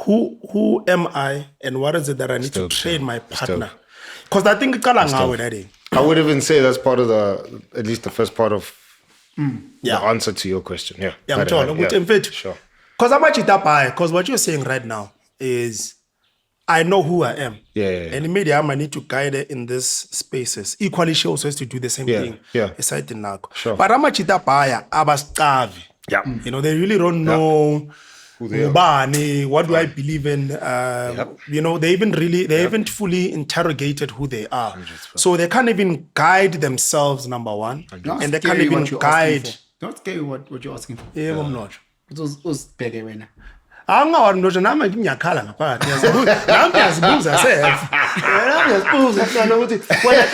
who am I and what is it that I need Dope, to train yeah. my It's partner? dope. Because I think that I would even say that's part of at least the first part of Yeah. the answer to your question. Yeah. Yeah, Right, I'm right, in fact, Sure. because I'm actually that by, because what you're saying right now is I know who I am. Yeah. And maybe I might need to guide her in these spaces. Equally, she also has to do the same thing. Yeah. Aside in Nako. Sure. But I'm actually that by Yeah. You know, they really don't know Who they are. Ubani, what do I believe in? You know, they haven't fully interrogated who they are. 100%. So they can't even guide themselves, number one. Not And they scary can't even what you're asking guide. for. Not scary what you're asking for. Yeah, Mlotshwa. Uzibheke wena. Angawazi nje nami ngiyakhala ngaphakathi ngiyazibuza self yena ngiyazibuza sana ukuthi wena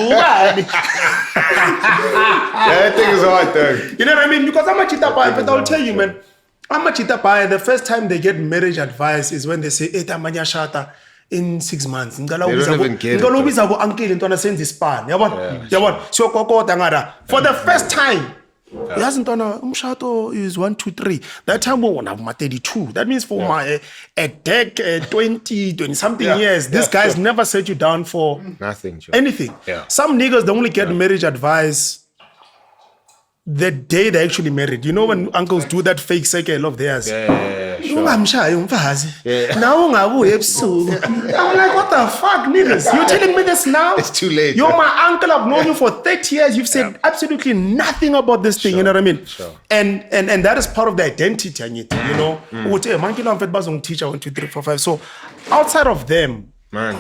ubani That thing is hard, though. you know what I mean, because I'm a cheetah buyer, but I'll tell you, man, I'm a cheetah buyer. The first time they get marriage advice is when they say etamanya shata in 6 months. They don't even get it, though. Ngalobiza go uncle intwana senza span yabona so kokota ngara for the first time. Yazi ntwana umshado is 1 2 3. That time we won my 32. That means for my a decade 20 something years, this guy's never set you down for Nothing, Joe. anything. Yeah. Some niggas they only get marriage advice the day they actually married. You know when uncles do that fake cycle of theirs. Sure. Ungamshayi umfazi. Now ungabuye ebusuku. I'm like, what the fuck, niggas? You're telling me this now? It's too late. You're my uncle. I've known you for 30 years. You've said absolutely nothing about this thing. You know what I mean? Sure. And that is part of the identity, Anyita, you know? Ukuthi, man, kila mfethu bazongiteacher 1 2 3 4 5. So outside of them, Man.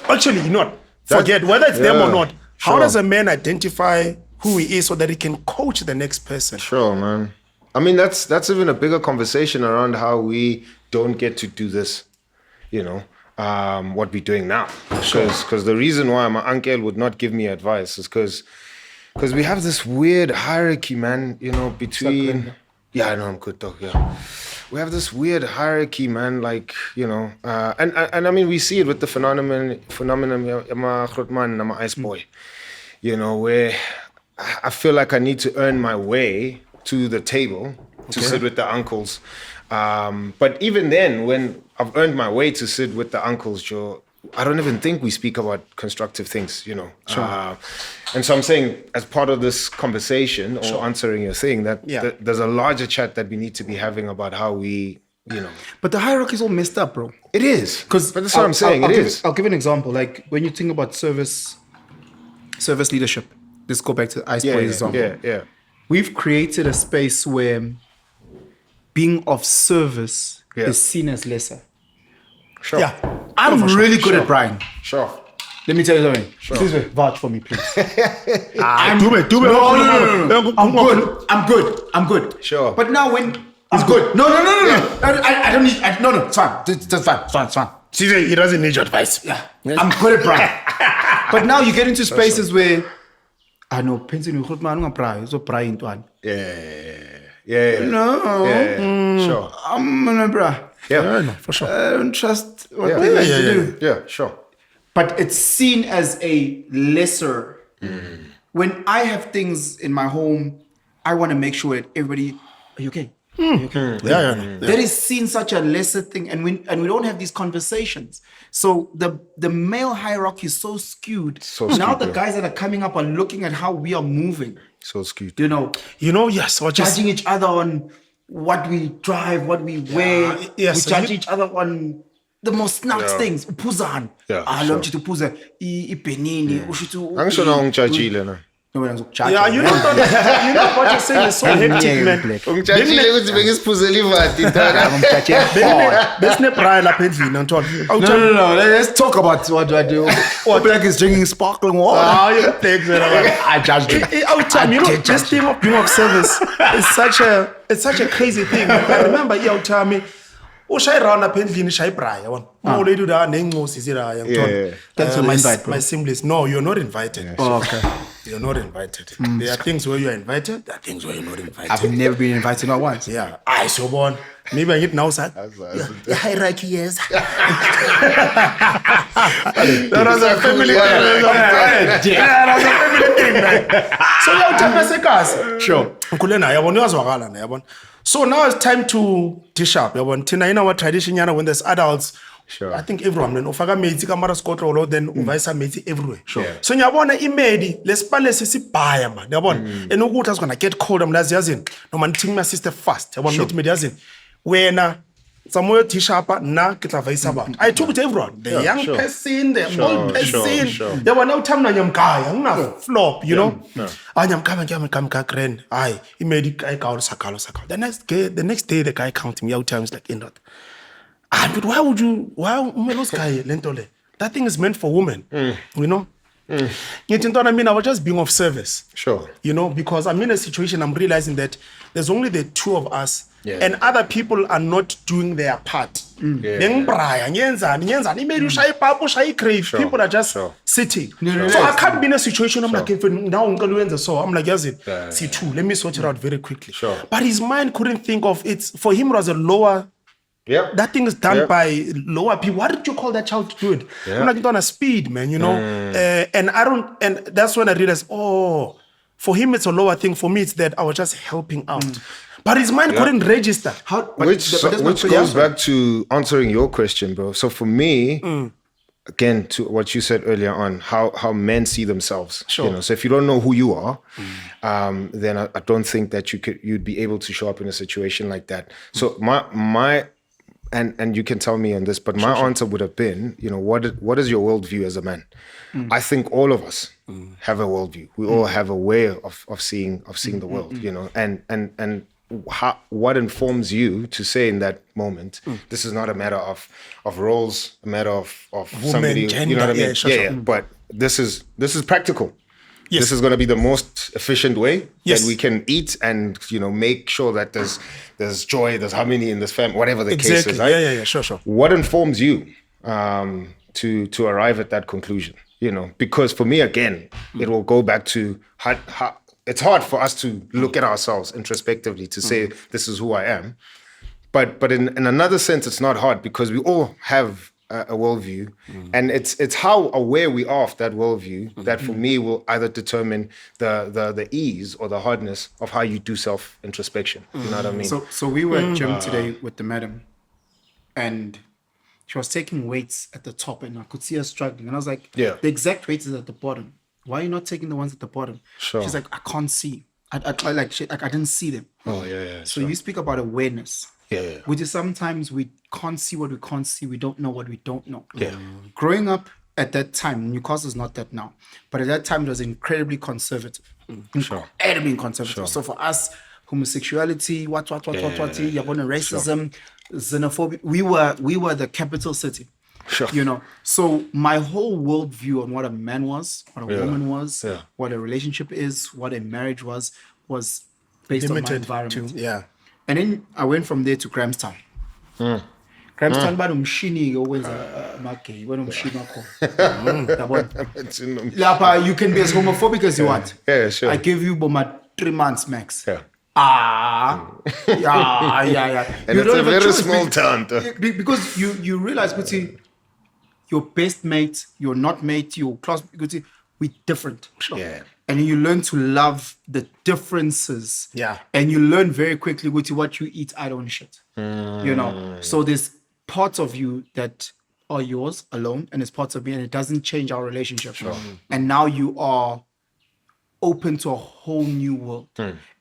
actually, you know what? Forget whether it's them or not. How Sure. does a man identify who he is so that he can coach the next person? Sure, man. I mean, that's even a bigger conversation around how we don't get to do this, you know, what we're doing now. Because the reason why my uncle would not give me advice is because we have this weird hierarchy, man, you know, between... Yeah, I know, I'm good, dog, yeah. We have this weird hierarchy, man, like, you know, and I mean, we see it with the phenomenon, my grootman and my ice boy, you know, where I feel like I need to earn my way to the table to sit with the uncles. But even then, when I've earned my way to sit with the uncles, Joe, I don't even think we speak about constructive things, you know. Sure. And so I'm saying, as part of this conversation or answering your thing, that there's a larger chat that we need to be having about how we, you know. But the hierarchy is all messed up, bro. It is. But that's what I'm saying. I'll give an example. Like when you think about service leadership. Let's go back to the Ice Boys example. Yeah. We've created a space where being of service is seen as lesser. Sure. Yeah. I'm really good at Brian. Sure. Let me tell you something. Please vouch for me, please. Do it. No. I'm good. Sure. But now when it's good. No. I don't need. No. It's fine. It's fine. See, he doesn't need your advice. Yeah. I'm good at Brian. But now you get into spaces where I know Penson you man ungaprayi so Brian one. Yeah. No. Yeah. Sure. I'm gonna bra. Yeah. For sure. I don't trust what they like to do. Yeah, sure. But it's seen as a lesser. When I have things in my home, I want to make sure that everybody, are you okay? Yeah. That is seen such a lesser thing, and we don't have these conversations. So the male hierarchy is so skewed. Now the guys that are coming up are looking at how we are moving. So skewed. You know, yes. Or just judging each other on what we drive, what we wear. yes, We judge each other on the most nuts things. Upuzan. Yeah, Lo mchithi uphuza ipenini. Ushithi Angisho na ungijajile na. yeah, you know what you're saying is so hectic, man. Ungijajile ukuthi bengisiphuzela ivati ntana. Besine Brian lapha endlini Anton. No. Let's talk about what do I do. Blaque is drinking sparkling water. You think I judged him. You know, this thing of being of service is such a crazy thing. I remember Tami. Ushaya around lapha endlini shaya ibraya yabona. Uma lady da nencosi zira Anton. That's your invite, bro. My siblings. No, you're not invited. Okay. You're not invited. There are things where you're invited, there are things where you're not invited. I've never been invited, not once. Yeah. I so born. Maybe I get now, sir. The hierarchy, yes. That was a family thing. So uyawuthatha sekasi. Sure. Ngikhulena yabona uyazwakala na yabona. So now it's time to dish up yabona. Thina in our tradition yana when there's adults. Sure. I think everyone then ufaka methi kamara skotlolo then uvayisa methi everywhere. Sure. So ngiyabona imedi lesipale sisibhaya man yabona. And ukutha is gonna get cold amlazi yazini. Noma nithini my sister fast. Yabona methi medi yazini. Wena Samuel Tishapa na kitavayisa abantu. I took it to everyone. The young person, the old person. Yabona now time na nyamkaya ngina flop, you know. Nyamkaya grand. Aye, imedi guy sakalo. The next day the guy counting me out times like in that. But why umelos guy lentole? That thing is meant for women, you know. I was just being of service. Sure. You know, because I'm in a situation, I'm realizing that there's only the two of us, and other people are not doing their part. People are just sitting. So I can't be in a situation, I'm like, now I'm going to so I'm like, yes, see two, let me sort it out very quickly. Sure. But his mind couldn't think of it. For him, it was a lower. Yeah. That thing is done by lower people. What did you call that child to do it? I'm like, on a speed, man, you know? And that's when I realized, for him, it's a lower thing. For me, it's that I was just helping out. But his mind couldn't register. Which goes back to answering your question, bro. So for me, again, to what you said earlier on, how men see themselves. Sure. You know, so if you don't know who you are, then I don't think that you'd be able to show up in a situation like that. So my and you can tell me on this, but my answer would have been, you know, what is your worldview as a man? I think all of us have a worldview. We all have a way of seeing the world, you know, and what informs you to say in that moment, this is not a matter of roles, a matter of woman, somebody, gender, you know what I mean? sure. But this is practical. Yes. This is going to be the most efficient way Yes. that we can eat and, you know, make sure that there's joy, there's harmony in this family, whatever the case Exactly. is. Right? Yeah, sure. What informs you to arrive at that conclusion? You know, because for me, again, it will go back to how it's hard for us to look at ourselves introspectively to say this is who I am. But in another sense, it's not hard because we all have a worldview, and it's how aware we are of that worldview that for me will either determine the ease or the hardness of how you do self introspection. You know what I mean? So we were at gym today with the madam, and she was taking weights at the top, and I could see her struggling. And I was like, Yeah. the exact weights is at the bottom. Why are you not taking the ones at the bottom? Sure. She's like, I can't see. I like shit. Like I didn't see them. Oh yeah. So you speak about awareness. Yeah. Which is sometimes we can't see what we can't see. We don't know what we don't know. Yeah. Growing up at that time, Newcastle is not that now, but at that time it was incredibly conservative. Sure. Incredibly conservative. So for us, homosexuality, what, racism, xenophobia, we were the capital city. Sure. You know, so my whole worldview on what a man was, what a woman was, what a relationship is, what a marriage was based on my environment. And then I went from there to Grahamstown. Grahamstown banomshini owenza amagay, banomshini wakho. Lapha you can be as homophobic as you want. Yeah, sure. I give you 3 months max. Yeah. Yeah. And it's a very small town. Because you realize, Guti, your best mate, your not mate, your class, Guti, we're different. Yeah. And you learn to love the differences. Yeah. And you learn very quickly, Guti, what you eat, I don't shit. You know? So there's parts of you that are yours alone, and there's parts of me, and it doesn't change our relationship. And now you are open to a whole new world,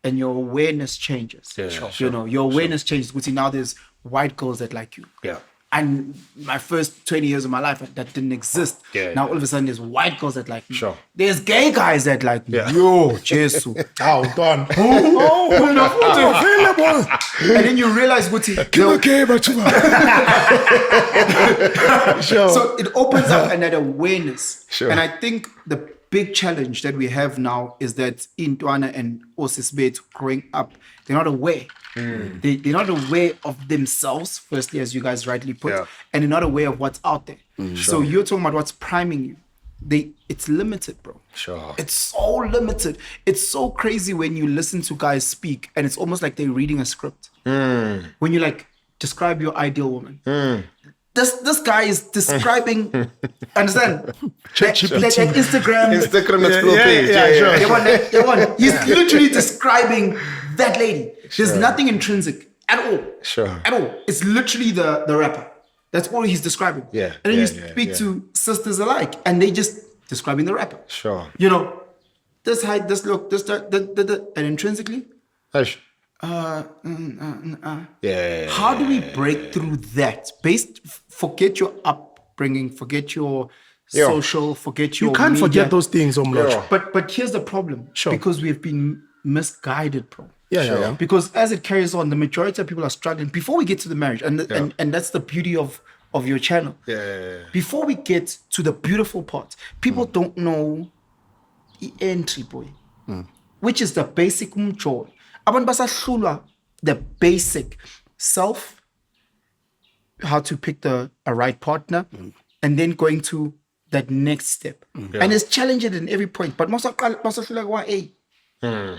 and your awareness changes. You know, your awareness changes. Guti, now there's white girls that like you. Yeah. And my first 20 years of my life, that didn't exist. Now all of a sudden, there's white girls that like me. There's gay guys that like me. Yo, Jesus. Done. And then you realize, Guti, so it opens up another awareness. And I think the big challenge that we have now is that Intwana and Osisbet growing up, they're not aware. They're not aware of themselves, firstly, as you guys rightly put, and they're not aware of what's out there. So you're talking about what's priming you. It's limited, bro. It's so limited. It's so crazy when you listen to guys speak, and it's almost like they're reading a script. When you like describe your ideal woman, This guy is describing, understand? That Instagram explore page. Yeah. They want. He's literally describing that lady. There's nothing intrinsic at all. Sure. At all. It's literally the rapper. That's all he's describing. Yeah. And then you speak to sisters alike, and they just describing the rapper. Sure. You know, this height, this look, this that, and intrinsically. Hush. How Yeah. do we break through that? Forget your upbringing, forget your social, forget your You can't media. forget those things, Mlotshwa. But here's the problem. Sure. Because we've been misguided, bro. Yeah. Because as it carries on, the majority of people are struggling before we get to the marriage. And that's the beauty of your channel. Yeah. Before we get to the beautiful part, people don't know the entry, boy. Which is the basic umjoy. Abantu basahlulwa the basic self, how to pick a right partner, and then going to that next step. And it's challenging in every point. But most like, why, hey,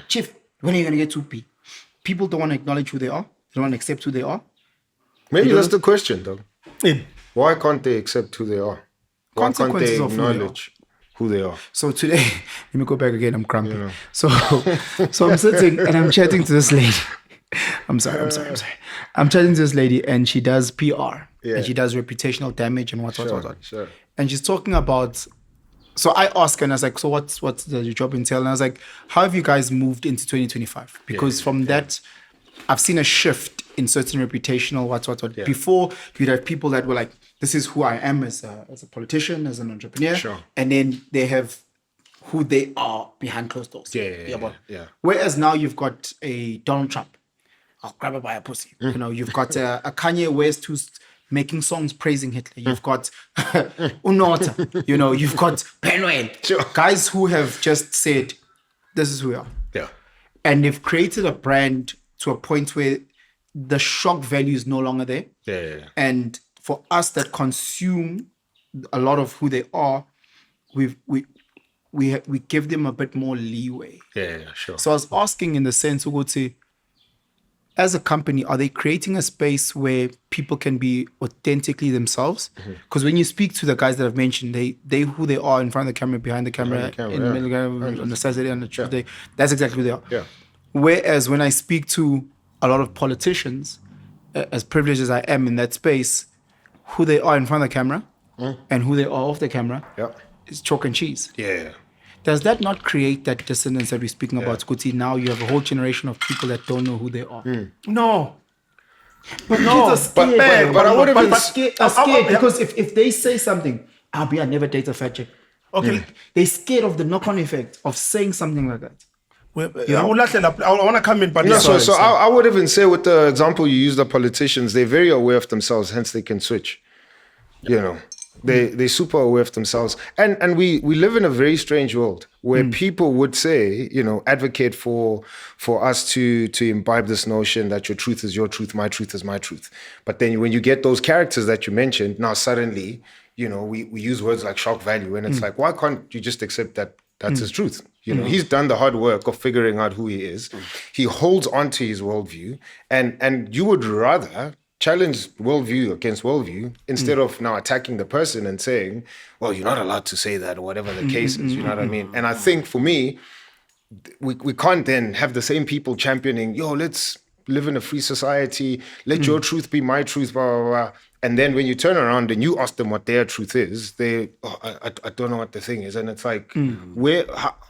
Chief, when are you going to get to B? People don't want to acknowledge who they are. They don't want to accept who they are. Maybe that's the question, though. Yeah. Why can't they accept who they are? Why can't they Consequences of who they are. acknowledge who they are? So today, let me go back again. I'm grumpy. So I'm sitting and I'm chatting to this lady. I'm sorry. I'm chatting to this lady, and she does PR. Yeah. And she does reputational damage and what. Sure. And she's talking about. So I asked her, and I was like, "So what's the job entail?" And I was like, "How have you guys moved into 2025?" Because from that, I've seen a shift in certain reputational what. Yeah. Before, you'd have people that were like, "This is who I am as a politician, as an entrepreneur," Sure. and then they have who they are behind closed doors. Yeah. Whereas now you've got a Donald Trump, I'll grab her by a pussy. You know, you've got a Kanye West who's making songs praising Hitler. You've got Unota. You know, you've got Penwell. Sure. Guys who have just said, "This is who we are," Yeah. and they've created a brand to a point where the shock value is no longer there. Yeah. And for us that consume a lot of who they are, we give them a bit more leeway. Yeah, sure. So I was asking in the sense, Ugozi, as a company, are they creating a space where people can be authentically themselves? Because when you speak to the guys that I've mentioned, they who they are in front of the camera, behind the camera, in the middle of the camera, on the Saturday, on the Tuesday, that's exactly who they are. Yeah. Whereas when I speak to a lot of politicians, as privileged as I am in that space, who they are in front of the camera and who they are off the camera is chalk and cheese. Yeah. Does that not create that dissonance that we're speaking about, Skuti? Now you have a whole generation of people that don't know who they are. No. But kids are scared. but I would have been scared because if they say something, I never date a fat chick. Okay. They're scared of the knock-on effect of saying something like that. I want to come in, but No, so I would even say with the example you use, the politicians, they're very aware of themselves, hence they can switch. You know, they're super aware of themselves. And we live in a very strange world where people would say, you know, advocate for us to imbibe this notion that your truth is your truth, my truth is my truth. But then when you get those characters that you mentioned, now suddenly, you know, we use words like shock value, and it's like, why can't you just accept that that's his truth? You know, he's done the hard work of figuring out who he is. He holds on to his worldview, and you would rather challenge worldview against worldview instead of now attacking the person and saying, well, you're not allowed to say that, or whatever the case is, you know what I mean? And I think for me, we can't then have the same people championing, let's live in a free society, let your truth be my truth, blah, blah, blah. And then when you turn around and you ask them what their truth is, I don't know what the thing is. And it's like,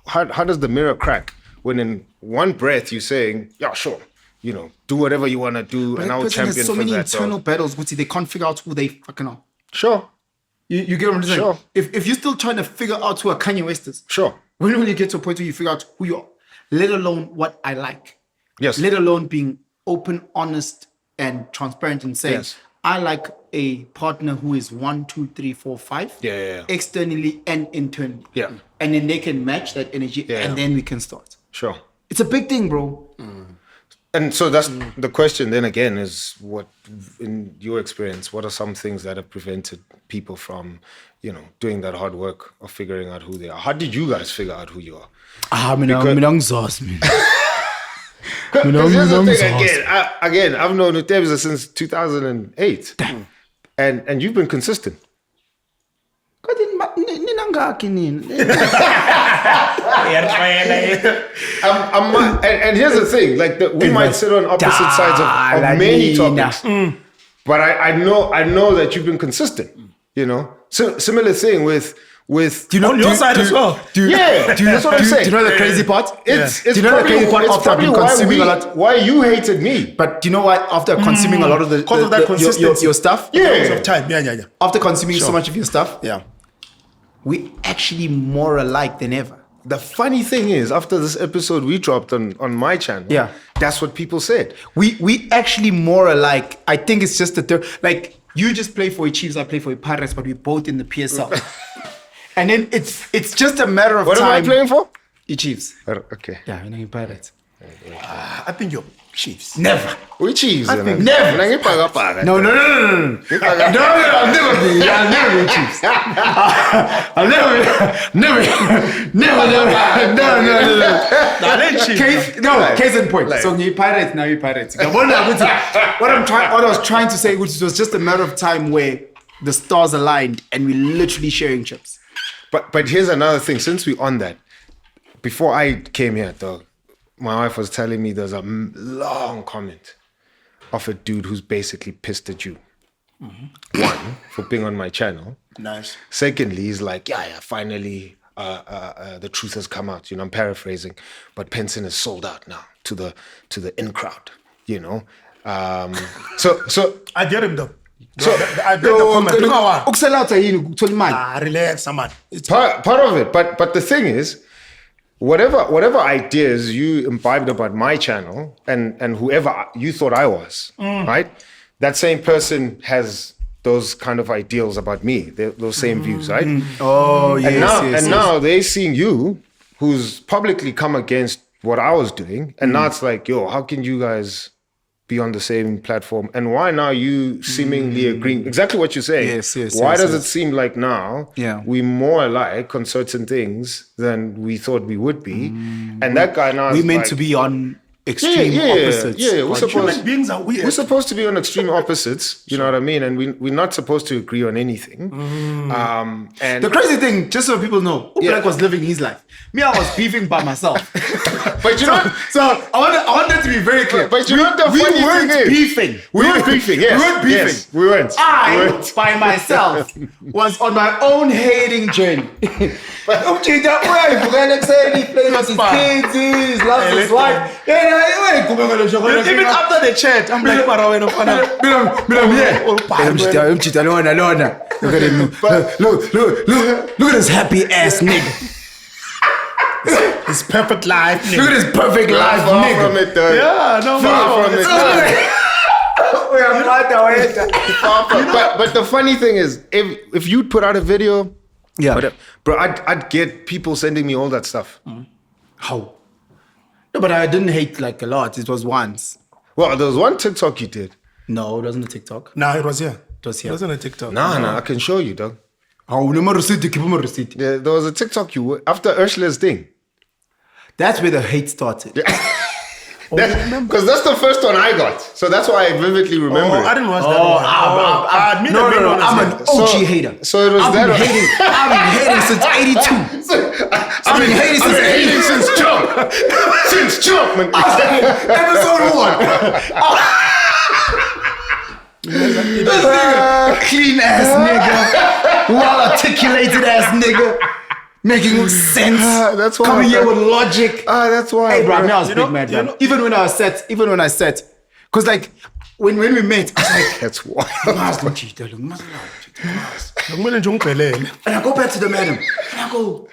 how does the mirror crack when in one breath you're saying, yeah, sure, you know, do whatever you want to do, and I'll champion there's so for many that. internal battles, Gucci, they can't figure out who they fucking are. Sure. You get what I'm saying? Sure. If you're still trying to figure out who a Kanye West is, Sure. when will you get to a point where you figure out who you are? Let alone what I like. Yes. Let alone being open, honest, and transparent and saying, Yes. I like a partner who is 1, 2, 3, 4, 5. Yeah. Externally and internally. Yeah. And then they can match that energy, and then we can start. Sure. It's a big thing, bro. And so that's the question then again is, what, in your experience, what are some things that have prevented people from, you know, doing that hard work of figuring out who they are? How did you guys figure out who you are? Mina ngizos, man. Because here's the thing again, I've known Utebza since 2008. and you've been consistent. And here's the thing, like we might sit on opposite sides of many topics, but I know that you've been consistent. You know, so similar thing with on your side as well. That's what I'm saying. Do you know the crazy part? It's do you know the crazy part? it's After I've probably been consuming a lot. why you hated me. But do you know what? After consuming a lot of Because of that consistency. your stuff, Because of time. Yeah. after consuming so much of your stuff, Yeah. we actually more alike than ever. The funny thing is, after this episode we dropped on my channel, Yeah. that's what people said. We actually more alike. I think it's just like you just play for your Chiefs, I play for your Pirates, but we both in the PSL. And then it's just a matter of What time. am I playing for? Your Chiefs. Okay. Yeah, you know your Pirates. I think you're Chiefs. Never. We Chiefs. I think never. No, I'll never be Chiefs. I'll never. No. Case in point. So you Pirates, now you Pirates. What I was trying to say, which was just a matter of time where the stars aligned and we literally sharing chips. But here's another thing. Since we're on that, before I came here, dog, my wife was telling me there's a long comment of a dude who's basically pissed at you. One, for being on my channel. Nice. Secondly, he's like, finally, the truth has come out. You know, I'm paraphrasing, but Penson is sold out now to the in crowd. You know, so I get him though. So I get the comment. Relax, man. It's part of it. But the thing is, whatever ideas you imbibed about my channel and whoever you thought I was, right? That same person has those kind of ideals about me, those same views, right? Oh, yes. Now they're seeing you, who's publicly come against what I was doing, and now it's like, yo, how can you guys be on the same platform? And why now you seemingly agreeing exactly what you're saying? Yes. Why does it seem like now we more alike on certain things than we thought we would be? And that guy now we is meant like, to be on extreme opposites. human beings are weird. We're supposed to be on extreme opposites, you know what I mean? And we're not supposed to agree on anything. And the crazy thing, just so people know, Blaque was living his life. Me, I was beefing by myself. but you know, so I want that to be very clear. but you know what the we funny weren't thing is? beefing. We weren't beefing, yes. We weren't beefing. Yes, we weren't. I, by myself, was on my own hating journey. But he plays with his kids, he loves his wife. Even after the chat, I'm like, Look at this happy ass nigga. his perfect life. Look at his perfect life, Far nigga. from it, though. Yeah, no, Far from it. Far from But the funny thing is, if you'd put out a video, Yeah. bro, I'd get people sending me all that stuff. How? No, but I didn't hate like a lot. It was once. Well, there was one TikTok you did. No, it wasn't a TikTok. No, it was here. It was here. It wasn't a TikTok. Nah, I can show you, dog. Oh, no more receipt. Keep more receipt. There was a TikTok you after Ursula's thing. That's where the hate started. Because that's the first one I got. So that's why I vividly remember it. I didn't watch that one. I'm an OG hater. So it was I've that been one. hating since '82. I've been hating since '82. Since Jump. Since Jump, man. Episode 1. This nigga, clean ass nigga, well articulated ass nigga, making sense. That's why. Coming here with logic. That's why. Hey, bro, I was You big know- mad, you man. know- Even when I set, because like when we met, I was like, That's why. and I go back to the madam and I go,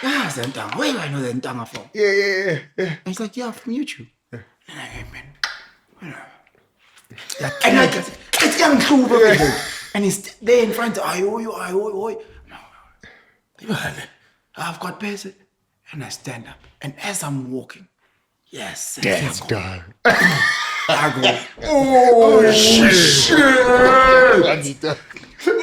Zentanga, where do I know the Zentanga from? Yeah. And he's like, yeah, from YouTube. And I hey, man. And like, it's young Kluber. And he's there in front of, oi. I've got Penson. And I stand up. And as I'm walking, yes. Damn, dog. I go, oh, shit.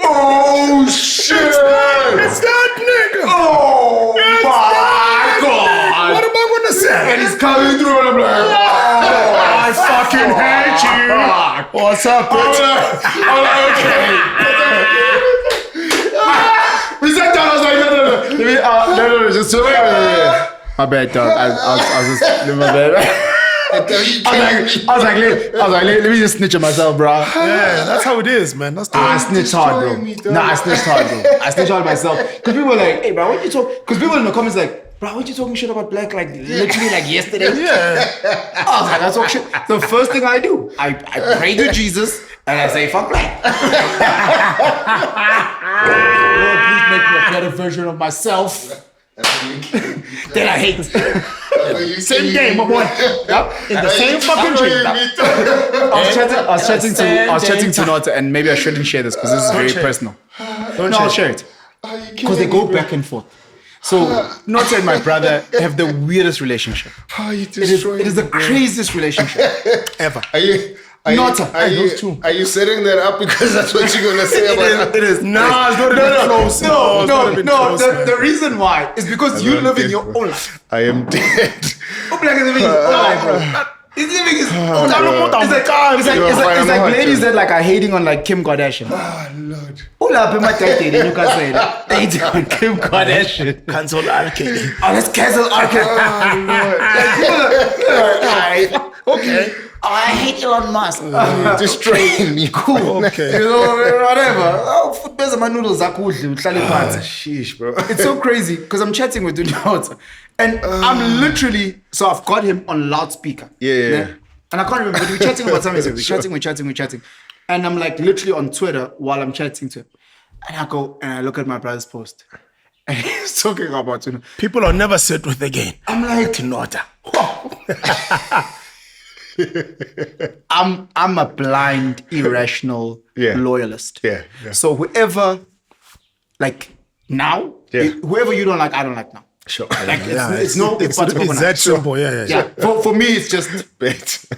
Oh, shit. It's that nigga. Oh, my God. What am I gonna say? And he's coming through and I'm like, oh, I fucking hate you. What's up, bitch? We sat down. I was like, no, just wait. My bad, dog. I was just my bad. I was like, let me just snitch on myself, bro. Yeah, that's how it is, man. That's the I snitched hard, bro. I snitched hard, bro. I snitched hard myself. Because people were like, hey, bro, what you talk? Because people in the comments like, bro, what you talking shit about Blaque? Like, literally, like yesterday. Yeah. I was like, I talk shit. The first thing I do, I pray to Jesus and I say, fuck Blaque. Lord, please make me a better version of myself. Then I hate. Same game, my boy. Yep. In the same fucking dream. I was chatting to Nota, and maybe I shouldn't share this because this is very personal. I'll share it. Because they go back and forth. So Nota and my brother have the weirdest relationship. It is the craziest relationship ever. Are you setting that up because that's what you're gonna say about it? Is no, it's not even close. No. The reason why is because you live in your own life. I am dead. Blaque is living his own life, bro. He's living his own life. It's like ladies that like are hating on like Kim Kardashian. Oh Lord. Pull up in my title, then you can say that. Hating on Kim Kardashian. Cancel R.K. Oh, let's cancel R.K. Okay. Oh, I hate Elon Musk. Destroying me. Cool. Okay. You know, whatever. Oh, food my noodles are cool. Sheesh, bro. It's so crazy because I'm chatting with Nota. And I'm literally, so I've got him on loudspeaker. Yeah. And I can't remember, but we're chatting about something. We're chatting. And I'm like literally on Twitter while I'm chatting to him. And I go and I look at my brother's post. And he's talking about, people are never set with again. I'm like, Nota. I'm a blind, irrational loyalist. Yeah. So whoever, like now, whoever you don't like, I don't like now. Sure. Like it's that simple. Yeah. For me, it's just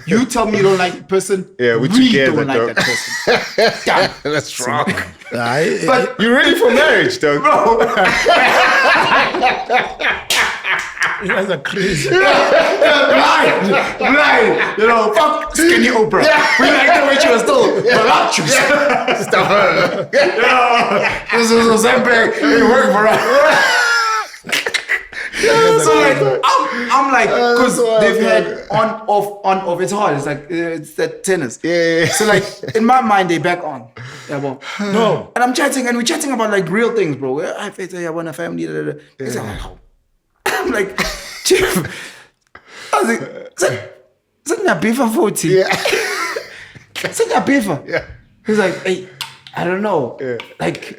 you tell me you don't like the person. Yeah, we don't like that person. Damn. That's wrong. But you're ready for marriage, dog. Bro. You guys are crazy. Blind. You know, fuck skinny Oprah. We like the way she was still voluptuous. Stop her. This is the same thing. It worked for us. So like, I'm like, because they've had on off. It's hard. It's like it's that tennis. Yeah. So like in my mind, they back on. Yeah, bro. No. And I'm chatting, and we're chatting about like real things, bro. I want a family. It's like, I'm like, Chief. I was like, is it not beef for 40? Yeah. Is it not beef? Yeah. He's like, hey, I don't know. Yeah. Like,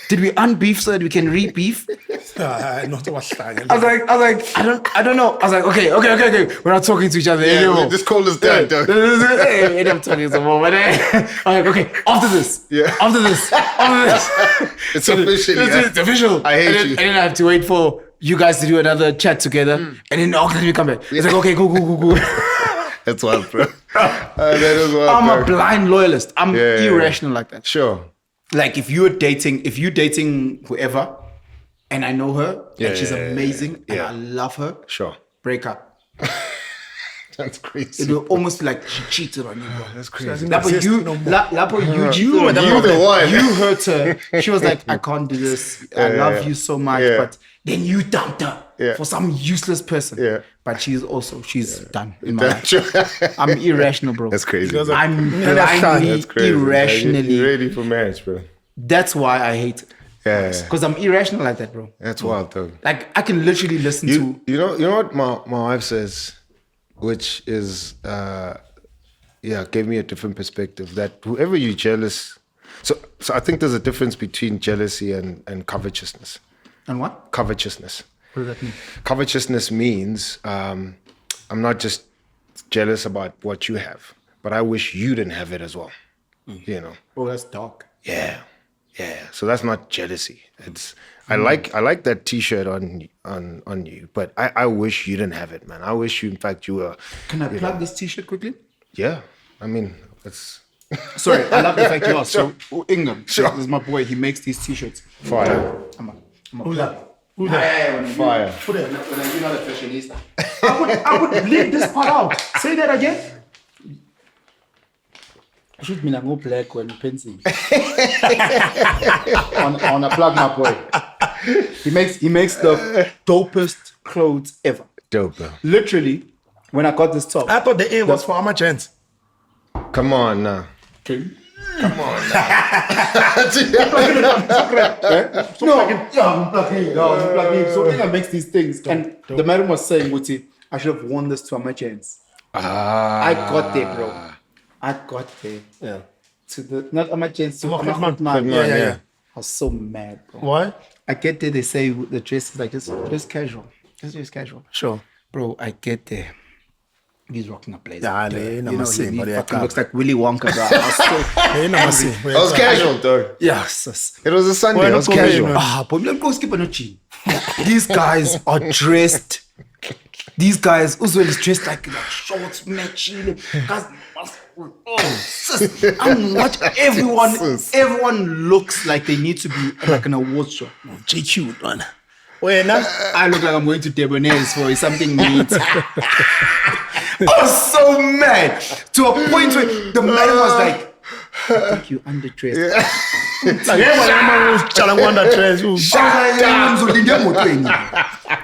did we unbeef so that we can re-beef? I was like, I don't know. I was like, okay. We're not talking to each other anymore. This call is done, dog. Hey, I'm talking some more. But I'm like, okay, after this. It's official. It's official. I hate you. And then I have to wait for you guys to do another chat together. And then let me come back. It's like, okay, cool. That's wild, bro. That is wild, I'm bro. a blind loyalist. I'm irrational like that. Sure. Like if you're dating whoever, and I know her, and she's amazing, and I love her. Sure. Break up. That's crazy. It will almost be like she cheated on you, bro. That's crazy. You hurt her. She was like, I can't do this. I love you so much, but then you dumped her for some useless person. Yeah. But she's done in my life. I'm irrational, bro. That's crazy. I'm blindly, irrationally. You're ready for marriage, bro. That's why I hate it. Yeah. Because I'm irrational like that, bro. That's wild, though. Like I can literally listen to. You know what my wife says, which is gave me a different perspective. That whoever you're jealous, so I think there's a difference between jealousy and covetousness. And what? Covetousness. What does that mean? Covetousness means I'm not just jealous about what you have, but I wish you didn't have it as well. You know. Oh, that's dark. Yeah. So that's not jealousy. It's I like that T-shirt on you, but I wish you didn't have it, man. I wish you, in fact, you were. Can I plug this T-shirt quickly? Yeah, I mean it's. Sorry, I love the fact you asked. Sure. So Ingham, this is my boy. He makes these T-shirts. Fire. Who's that? Fire. Put it. You're not a fashionista. I would leave this part out. Say that again. I should mean I go Blaque when Penson. on a plug my boy. He makes the dopest clothes ever. Dope, bro. Literally, when I got this top. I thought the A was for AMAGENTS. Come on now. Okay. Come on now. So Inga makes these things. And the madam was saying, Muti, I should have worn this to AMAGENTS. I got there, bro. I got there. Yeah. To the not AMAGENTS, to Goodman. Yeah. Yeah. I was so mad, bro. Why? I get there, they say the dress is like just casual. Just casual. Sure. Bro, I get there. He's rocking a blazer. Yeah, he same, but fucking looks like Willy Wonka, bro. I was so I was casual, though. yes. It was a Sunday. I was casual. But let me go skip a nochi. These guys are dressed. These guys, Uzwel is dressed like shorts, matchy. Guys, I'm watching everyone looks like they need to be like an awards show. JQ, man. When I look like I'm going to Debonair's for something neat. I was so mad to a point where the man was like, I think you underdressed.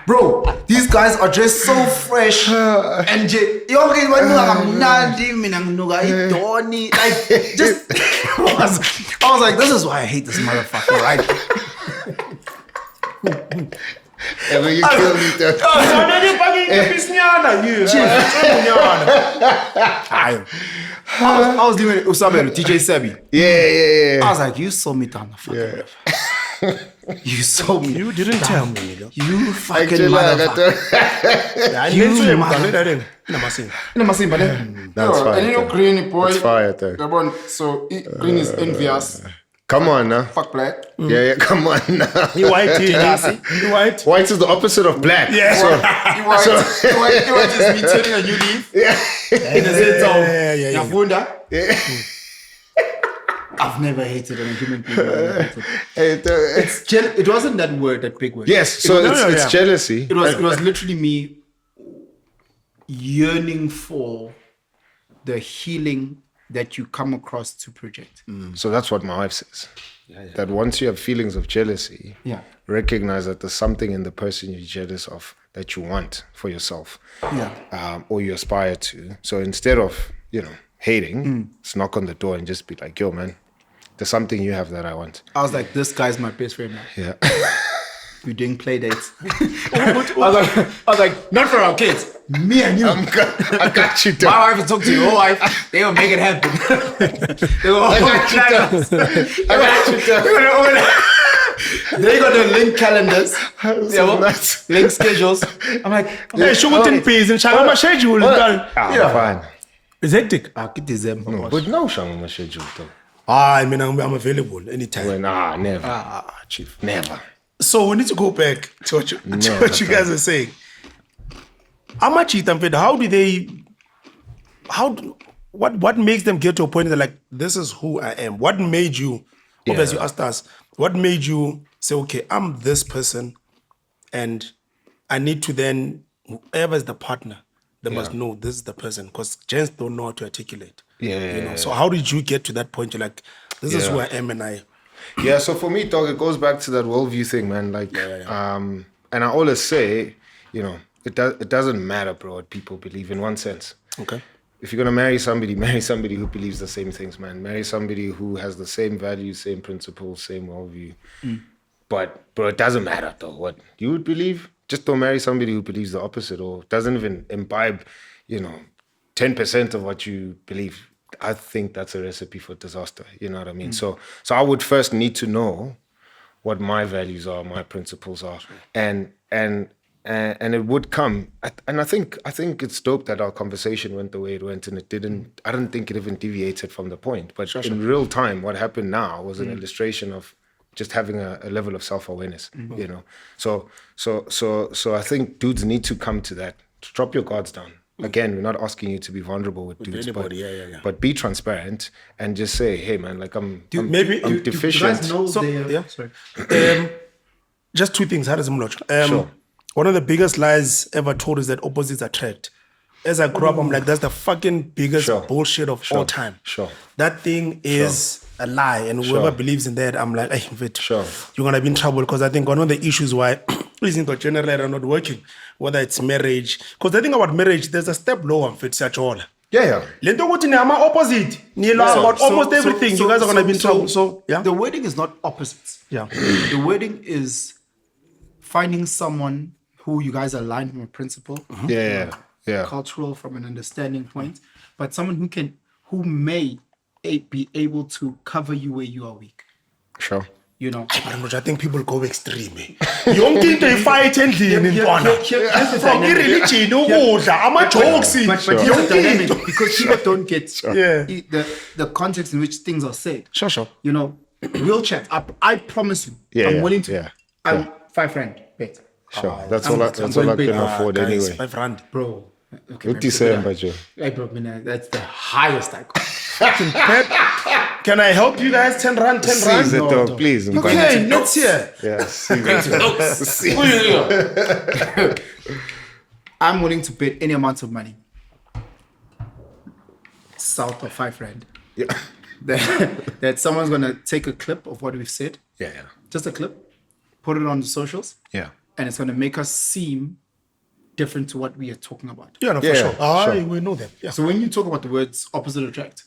Bro, these guys are dressed so fresh and like just I was like, this is why I hate this motherfucker, right? Yeah, but you killed me, though. I was doing it with Usama, DJ Sebi. Yeah. I was like, you saw me down the fucking river. You saw me. You didn't tell me, nigga. You fucking motherfucker. That's fine. And you know, green boy. It's fire, though. So green is envious. Come on now. Fuck black. Yeah, come on now. You white, you white. White is the opposite of black. Yeah. You white is me turning a new leaf. Yeah. Yeah. I've never hated a human being. It wasn't that word, that big word. Yes, so it's jealousy. It was literally me yearning for the healing that you come across to project. So that's what my wife says. That once you have feelings of jealousy, recognize that there's something in the person you're jealous of that you want for yourself, or you aspire to. So instead of hating, just knock on the door and just be like, yo, man, there's something you have that I want. I was like, this guy's my best friend now. Yeah. We're doing play dates. I was like, not for our kids. Me and you. I got you, dog. My wife will talk to your wife. They will make it happen. I got you, dog. They got the link calendars. Nuts. Link schedules. I'm like, Hey, shooting peas and shagama schedule. Fine. It's hectic. I'll get December. But no shang my schedule, though. I mean, I'm available anytime. Never. Chief. Never. So we need to go back to what you guys are saying. What makes them get to a point that like, this is who I am? What made you, as you asked us, what made you say, okay, I'm this person and I need to then, whoever is the partner, they must know this is the person, because gents don't know how to articulate. So how did you get to that point? You're like, this is who I am and I... Yeah, so for me, dog, it goes back to that worldview thing, man. Like, and I always say, it doesn't matter, bro, what people believe in one sense. Okay. If you're gonna marry somebody who believes the same things, man. Marry somebody who has the same values, same principles, same worldview. But, bro, it doesn't matter, though, what you would believe. Just don't marry somebody who believes the opposite or doesn't even imbibe, 10% of what you believe. I think that's a recipe for disaster. You know what I mean? So I would first need to know what my values are, my principles are, and it would come. And I think it's dope that our conversation went the way it went, and it didn't. I don't think it even deviated from the point. But in real time, what happened now was an illustration of just having a level of self-awareness. So I think dudes need to come to that. To drop your guards down. Again, we're not asking you to be vulnerable with dudes, anybody, but be transparent and just say, "Hey, man, like I'm deficient." Do you guys know sorry. Just two things. How does Mlotshwa? Sure. One of the biggest lies ever told is that opposites attract. as I grew up, I'm like, that's the fucking biggest Sure. bullshit of all time. Sure. That thing is a lie. And whoever believes in that, I'm like, hey, wait, Sure. you're going to be in trouble. Because I think one of the issues why reasons that generally are not working, whether it's marriage. Because the thing about marriage, there's a step lower. It's such all. Yeah. Lento ukuthi niyama opposite. Niyelwa about almost everything. You guys are going to be in trouble. So yeah. the wording is not opposites. Yeah. The wording is finding someone who you guys are aligned from a principle, Yeah. cultural, from an understanding point, but someone who may be able to cover you where you are weak. Sure. You know. I think people go extreme. Yonke into ifight endlini ntwana. From ireligion ukudla ama-jokes. But here's the dynamic, because people don't get Yeah. the context in which things are said. Sure. You know, real chat. I promise you, Yeah, I'm willing to. yeah. I'm $5 bet. Sure. That's all I can afford anyway. $5. Bro. Okay, What December, Joe? Hey, bro, that's the highest I got. Can I help you guys? 10 rand, 10 rand? Seize it, dog, please. Okay, let's hear. Yeah, seize it. I'm willing to bet any amount of money south of £5 Yeah. that someone's gonna take a clip of what we've said, Yeah. just a clip, put it on the socials, Yeah. and it's gonna make us seem different to what we are talking about. Yeah, no, for Yeah, sure. sure. We know them. Yeah. So when you talk about the words opposite attract,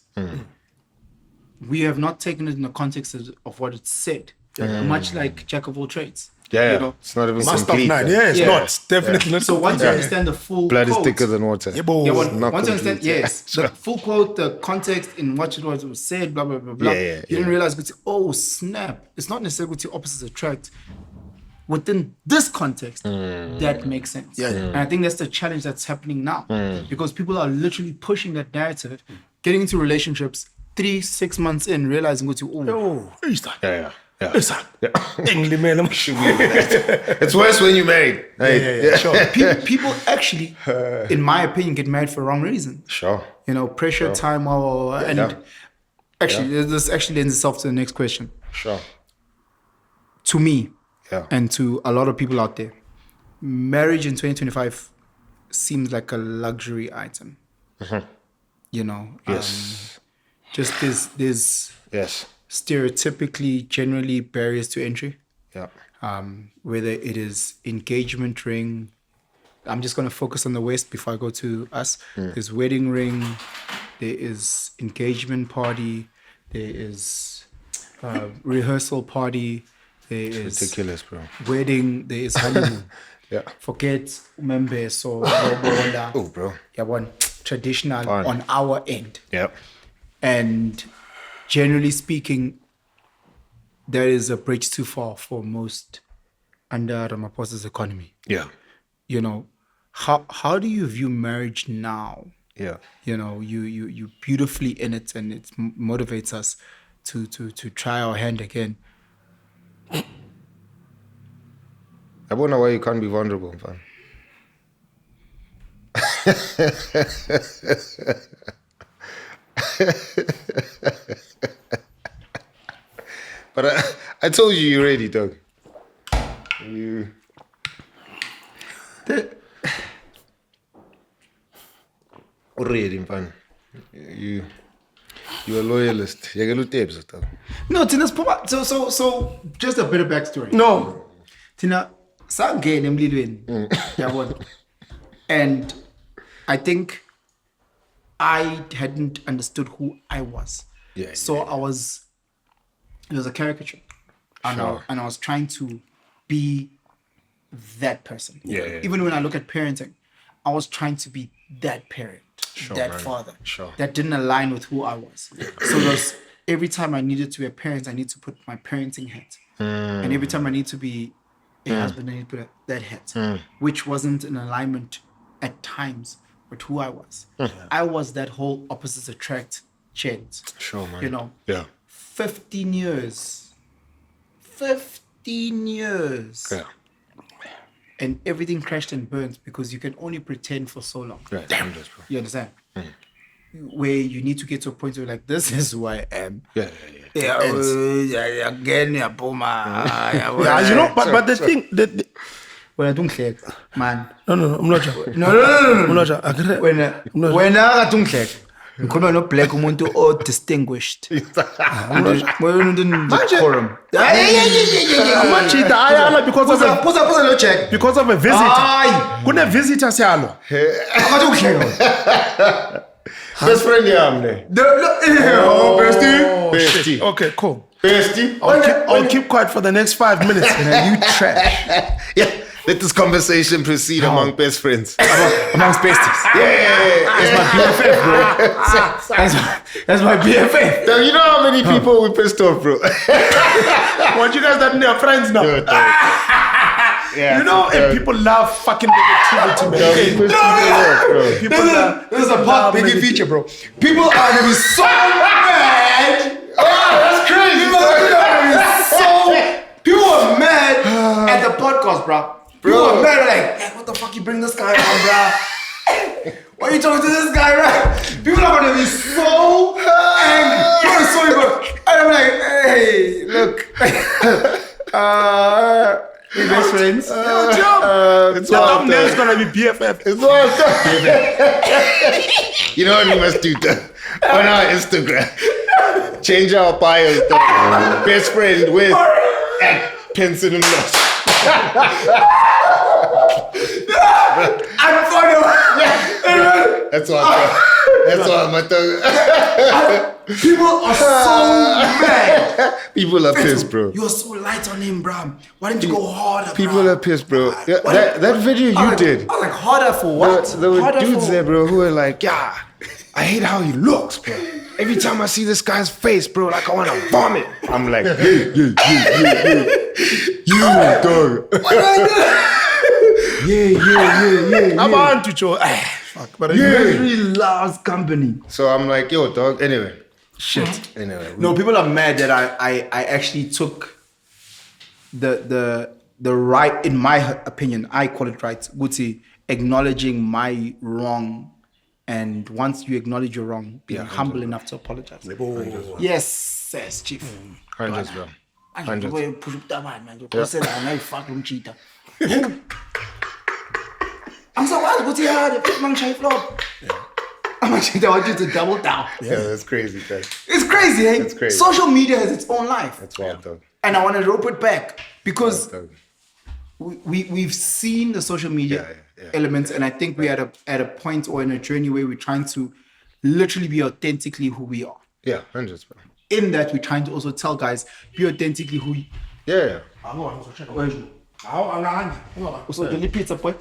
we have not taken it in the context of what it said. Much like jack of all trades. Yeah. You know? It's not even Master of complete. nine. Yeah, it's Yeah. not. Definitely not. So once you understand the full Blood is quote, thicker than water. Yeah, but yeah, not once you understand, complete. yes, the full quote, the context in what it was said, blah blah blah blah. Yeah, you didn't realize, oh snap! It's not necessarily to opposites attract. Within this context, that makes sense. Yeah. And I think that's the challenge that's happening now, because people are literally pushing that narrative, getting into relationships 3-6 months in, realizing what Oh, is that? Yeah. Is that? It's worse when you're married. Yeah, sure. people actually, in my opinion, get married for the wrong reason. Sure. You know, pressure, time, and actually, this actually lends itself to the next question. Sure. To me, Yeah. and to a lot of people out there, marriage in 2025 seems like a luxury item. You know, Yes. just there's Yes. stereotypically, generally barriers to entry. Yeah. Whether it is engagement ring, I'm just going to focus on the West before I go to us. There's wedding ring, there is engagement party, there is rehearsal party, there is Ridiculous, bro. wedding, there is honeymoon. Yeah. Forget umembe, so Oh, bro. traditional Fine. on our end. Yeah. And generally speaking, there is a bridge too far for most under Ramaphosa's economy. Yeah. You know, how do you view marriage now? Yeah. You know, you beautifully in it, and it motivates us to try our hand again. I wonder why you can't be vulnerable, man. But I told you you're ready, dog. You. Already, man. You're a loyalist. You're a tapes, dog. No, Tina, so just a bit of backstory. No. Tina, sangene emlilweni. Yabona. And I think I hadn't understood who I was. Yeah, So it was a caricature. And, Sure. I was trying to be that person. Yeah. Even when I look at parenting, I was trying to be that parent, that man. father. Sure. That didn't align with who I was. So there's every time I needed to be a parent, I need to put my parenting hat. And every time I need to be a husband, I need to put that hat, which wasn't in alignment at times with who I was. I was that whole opposites attract gent. Sure, man. You know, Yeah. 15 years. 15 years. Yeah. And everything crashed and burnt because you can only pretend for so long. Yeah. Damn. Bro. You understand? Where you need to get to a point where like, this is who I am. Yeah. Yeah, again, yeah, Boma. Yeah, you know, but the thing, Wena tungihleka, man. No, Mlotshwa. No. Mlotshwa, akere. Wena akathi ungihleka. Ngikhuluma no-Blaque umuntu o-distinguished. Decorum. Amajita ayala because of a Phuza lo Jack. because of a visitor. Hayi. Kune visitor siyalo. Akathi ungihleka. Best friend yami le. Oh, Bestie. Okay, cool. Bestie. I'll keep quiet for the next 5 minutes. You trash. Yeah. Let this conversation proceed among best friends. Amongst besties. Yeah. That's my BFF, bro. That's my BFF. Now, you know how many people we pissed off, bro? Want you guys that are friends now? Yeah, You know, and people love fucking negativity, man. People love. This is a pop biggie feature, bro. People are gonna be so mad. Oh, that's crazy. People are mad at the podcast, bro. People are mad like, hey, what the fuck you bring this guy on, bro? Why are you talking to this guy, bro? People are gonna be so angry. People are so angry. And I'm like, hey, look. We're best friends. It's The all thumbnail's gonna be BFF. It's all You know what we must do though? On our Instagram. Change our bios though. Best friend with Penson and Mlotshwa. I'm funny. That's all. That's all I'm talking. People are so mad. People are pissed, bro. You're so light on him, bro. Why didn't you go harder, People bro? are pissed, bro. Yeah, that video you did. I was like, harder for what? There were Harder dudes for- there, bro, who were like, yeah, I hate how he looks, bro. Every time I see this guy's face, bro, like I want to vomit. I'm like, yeah. You, dog. Yeah. I'm on to Joe. Fuck, but He really loves company. So I'm like, yo, dog. Anyway. Shit. Anyway. No, people are mad that I actually took the right, in my opinion, I call it right, Guti, acknowledging my wrong. And once you acknowledge you're wrong, be humble enough to apologize. Yes, Chief. 100, bro. 100. I'm so wild, Guti, the man shy flop. I want you to double down. Yeah, that's crazy, guys. It's crazy, eh? It's crazy. Social media has its own life. That's wild, dog. And I want to rope it back because Dog. we've seen the social media Yeah. elements, and I think we're at a point or in a journey where we're trying to literally be authentically who we are. Yeah, 100, bro. In that, we're trying to also tell guys, be authentically who you Yeah. So the pizza boy.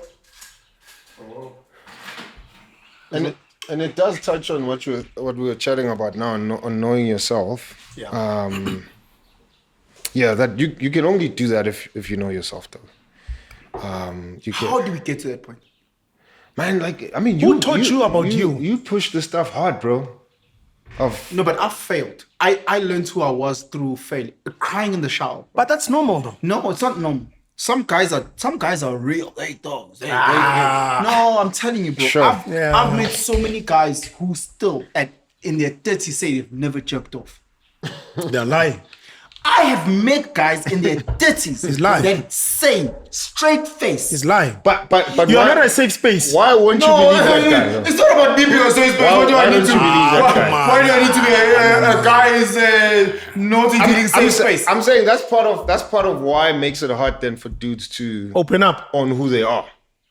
And it does touch on what we were chatting about now, on knowing yourself. Yeah. That you can only do that if you know yourself, though. You can, How do we get to that point? man, like, I mean, Who taught you about you? You push the stuff hard, bro. No, but I failed. I learned who I was through failure. Crying in the shower. But that's normal, though. No, it's not normal. Some guys are real. Hey, dogs. Hey. No, I'm telling you, bro. Sure. I've met so many guys who still in their 30s say they've never jerked off. They're lying. I have met guys in their 30s He's lying. that say straight face. He's lying. But You're why, not a safe space. why won't you believe that guy? though? It's not about me being a safe space. Why do I need to don't you believe that guy? Why do I need to be a guy is not eating safe space? I'm saying that's part of why it makes it hard then for dudes to Open up. on who they are.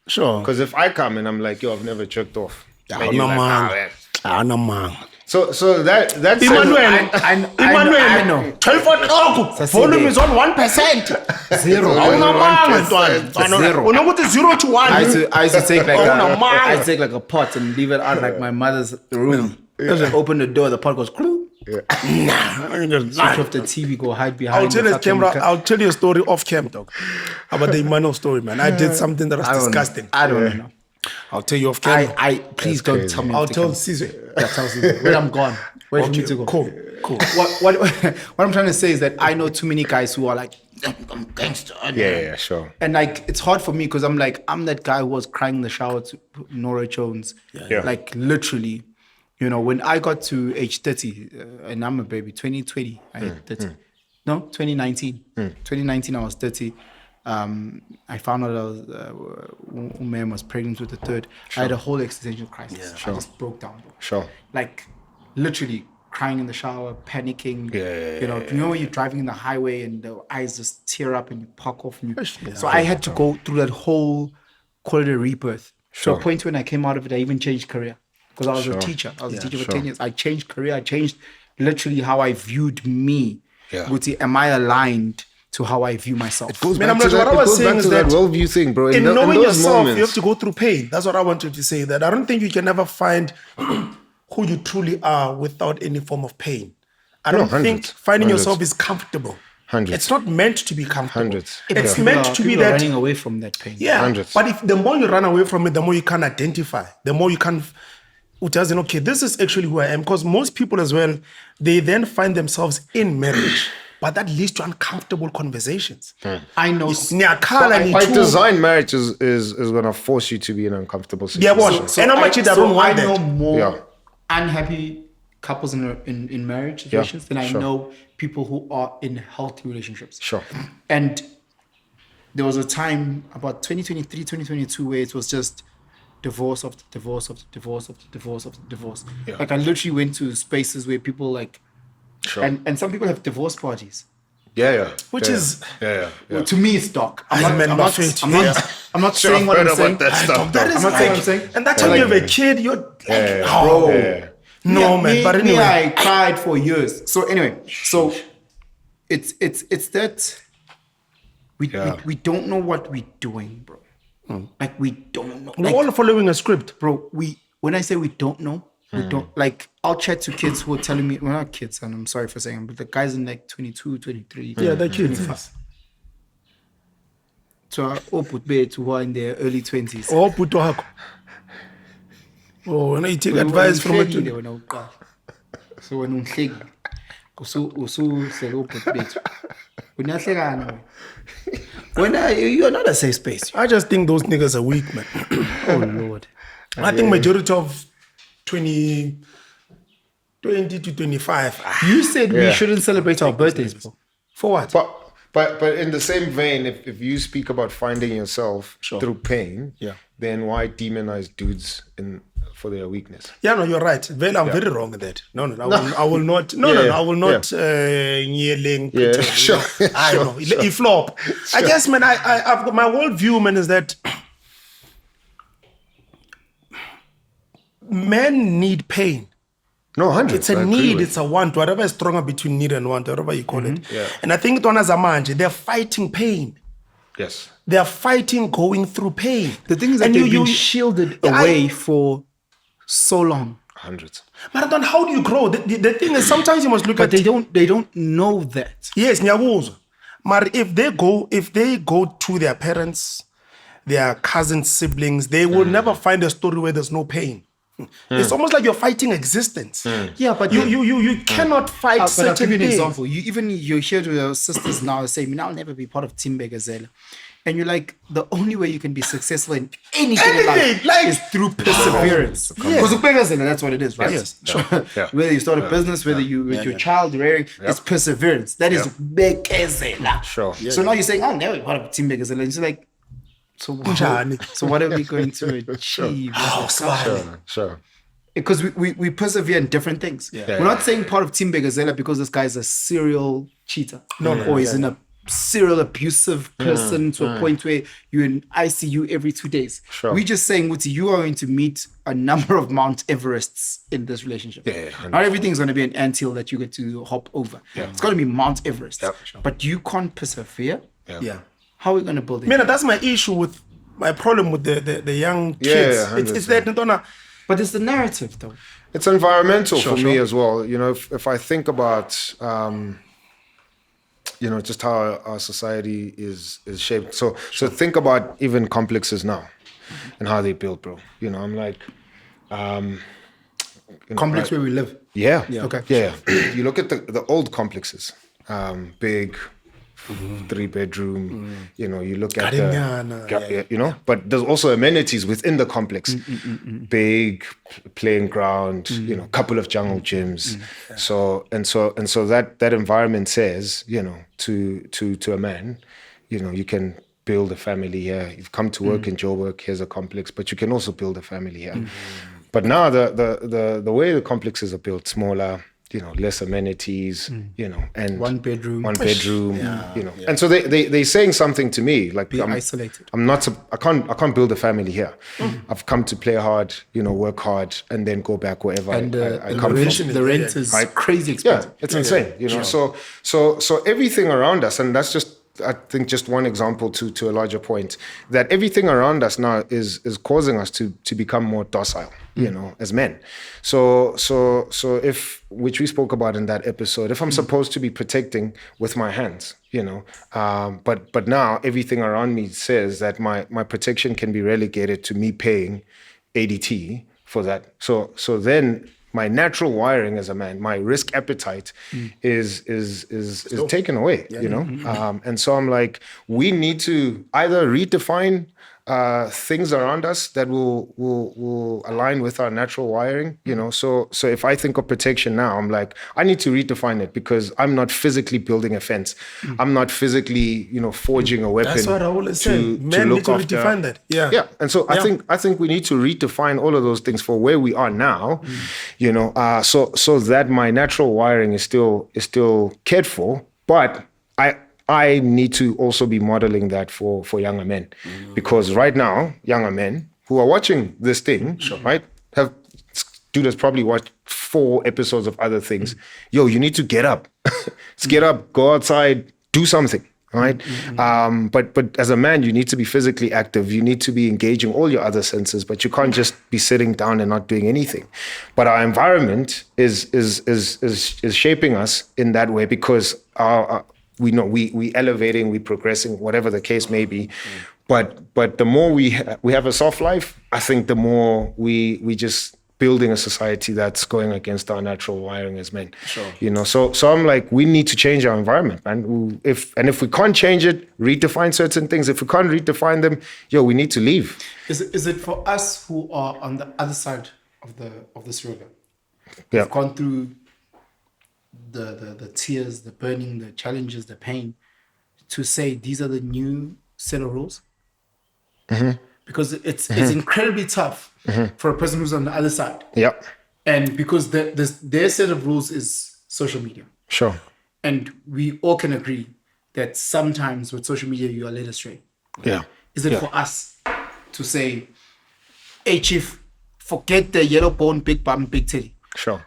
Sure. Because if I come and I'm like, yo, I've never jerked off. Yeah, and you're no, like, man. "Ah, No, man. So that's Emmanuel. I know. 12 o'clock. Volume is on 1%. Zero. Zero. When I go to 0 to 1. I used to take like Oh, no, man. I used to take like a pot and leave it out like my mother's room. Open the door, the pot goes. Switch off the TV, go hide behind. I'll tell the you fucking camera. I'll tell you a story off cam, dog. About the Emmanuel story, man. I did something that was disgusting. I don't know. I'll tell you off cam. Please don't tell me. I'll off the tell camera. Caesar. Yeah, tell Caesar. When I'm gone. Where for me to go? Cool. What I'm trying to say is that I know too many guys who are like, I'm gangster. Yeah, sure. And like, it's hard for me because I'm that guy who was crying in the shower to Nora Jones. Yeah. Like literally, when I got to age 30, and I'm a baby, 2020, I hit 30. No, 2019. 2019, I was 30. I found out Umem was pregnant with the third. I had a whole existential crisis. I just broke down, bro. Sure. Like literally crying in the shower, panicking. Yeah. You know when you're driving in the highway and the eyes just tear up and you park off. And so I had to go through that whole quality rebirth. To a point when I came out of it, I even changed career because I was a teacher. I was a teacher for 10 years. I changed career. I changed literally how I viewed me. Yeah. Am I aligned to how I view myself? It goes Man, back to what I was saying is that that worldview thing, bro. in those knowing yourself, moments, you have to go through pain. That's what I wanted to say. That I don't think you can ever find who you truly are without any form of pain. I don't think finding yourself is comfortable. It's not meant to be comfortable. It's meant to be that running away from that pain. Yeah. Hundreds. But if the more you run away from it, the more you can identify, the more you can okay, this is actually who I am. Because most people as well, they then find themselves in marriage. But that leads to uncomfortable conversations. I know. By design, marriage is going to force you to be in an uncomfortable situation. Yeah, well, and how much I don't want I know that. more unhappy couples in marriage situations than I know people who are in healthy relationships. Sure. And there was a time about 2023, 2022 where it was just divorce after divorce after divorce after divorce after divorce. Yeah. Like I literally went to spaces where people like, and some people have divorce parties. Which is Well, to me, it's dark. I'm not Sure, saying what I'm saying. that stuff, that is I'm not saying what I'm saying. And that time you have a kid, you're like, bro. No, man. But anyway, I cried for years. So anyway, it's that we don't know what we're doing, bro. Like we don't know. we're all following a script. Bro, when I say we don't know, we don't, like, I'll chat to kids who are telling me, well, not kids, and I'm sorry for saying, but the guys in like 22, 23. Yeah, they're kids. 25. So, put bed who are in their early 20s. Oh, put to when you take advice from it. So when you you're not a safe space. I just think those niggas are weak, man. Oh Lord. I think majority of 20 to 25. You said we shouldn't celebrate our birthdays, bro. For what? But in the same vein, if you speak about finding yourself through pain, then why demonize dudes for their weakness? Yeah, no, you're right. Well, I'm very wrong with that. No, I will not. No, I will not. Yelling. Sure. I know. You flop. I guess, man. I've got my worldview, man, is that men need pain. No, 100. It's a need, it's a want, whatever is stronger between need and want, whatever you call it. Yeah. And I think Dona Zamanje, they're fighting pain. Yes. They're fighting going through pain. The thing is that they've been shielded away for so long. 100. Marathon, how do you grow? The thing is, sometimes you must look at. They don't know that. Yes, Nyabuzo. But if they go to their parents, their cousins, siblings, they will never find a story where there's no pain. It's almost like you're fighting existence. Yeah, but you cannot fight but I'll certain give you an things. example. You're here to your sisters now saying, I'll never be part of Team Begazela. And you're like, the only way you can be successful in anything in life is through perseverance. Because Begazela, that's what it is, right? Yes. Sure. Whether you start a business, whether you with your child rearing, it's perseverance. That is Begazela. Sure. So now you're saying, I'll never be part of Team Begazela. And you're like, so what are we going to achieve? Sure. Because we persevere in different things. We're not saying part of Team Begazela because this guy's a serial cheater. Or he's in a serial abusive person to a point where you're in ICU every 2 days. Sure. We're just saying, Wuti, you are going to meet a number of Mount Everests in this relationship. Not everything's going to be an anthill that you get to hop over. It's going to be Mount Everest. But you can't persevere. How are we going to build it? Man, that's my issue with my problem with the young kids. It's that, but it's the narrative, though. It's environmental for me as well. You know, if I think about, just how our society is shaped. So think about even complexes now and how they built, bro. You know, I'm like... complex where we live. Yeah. Okay. Yeah. You look at the old complexes, big... 3-bedroom, you look at but there's also amenities within the complex, big playing ground, couple of jungle gyms. So that environment says, to a man, you can build a family here. You've come to work in Joburg. Here's a complex, but you can also build a family here. But now the way the complexes are built, smaller, less amenities, and One bedroom. And so they're saying something to me, like Be isolated. I can't build a family here. I've come to play hard, work hard, and then go back wherever And I come from. the rent is crazy Yeah, expensive. it's insane, So everything around us, and that's just, I think, just one example to a larger point, that everything around us now is causing us to become more docile, as men. So if, which we spoke about in that episode, if I'm supposed to be protecting with my hands, but now everything around me says that my protection can be relegated to me paying ADT for that. So then my natural wiring as a man, my risk appetite is taken away, and so I'm like, we need to either redefine things around us that will align with our natural wiring, So if I think of protection now, I'm like, I need to redefine it, because I'm not physically building a fence. I'm not physically, forging a weapon. That's what Raul is saying. Men need to redefine that. Yeah. Yeah. And so I think we need to redefine all of those things for where we are now, so that my natural wiring is still cared for, but I need to also be modeling that for younger men, because right now, younger men who are watching this thing, right, dude has probably watched 4 episodes of other things. Yo, you need to get up. Let's get up, go outside, do something, right? But as a man, you need to be physically active. You need to be engaging all your other senses, but you can't just be sitting down and not doing anything. But our environment is shaping us in that way, because we know we elevating, we progressing, whatever the case may be. But the more we have a soft life, I think the more we just building a society that's going against our natural wiring as men. Sure. So I'm like, we need to change our environment, man. If we can't change it, redefine certain things. If we can't redefine them, we need to leave. Is it for us who are on the other side of this river? Yeah. We've gone through the tears, the burning, the challenges, the pain, to say these are the new set of rules? Because it's incredibly tough for a person who's on the other side. Yep. And because their set of rules is social media. Sure. And we all can agree that sometimes with social media, you are led astray. Yeah. Is it for us to say, hey, chief, forget the yellow bone, big bum, big titty. Sure.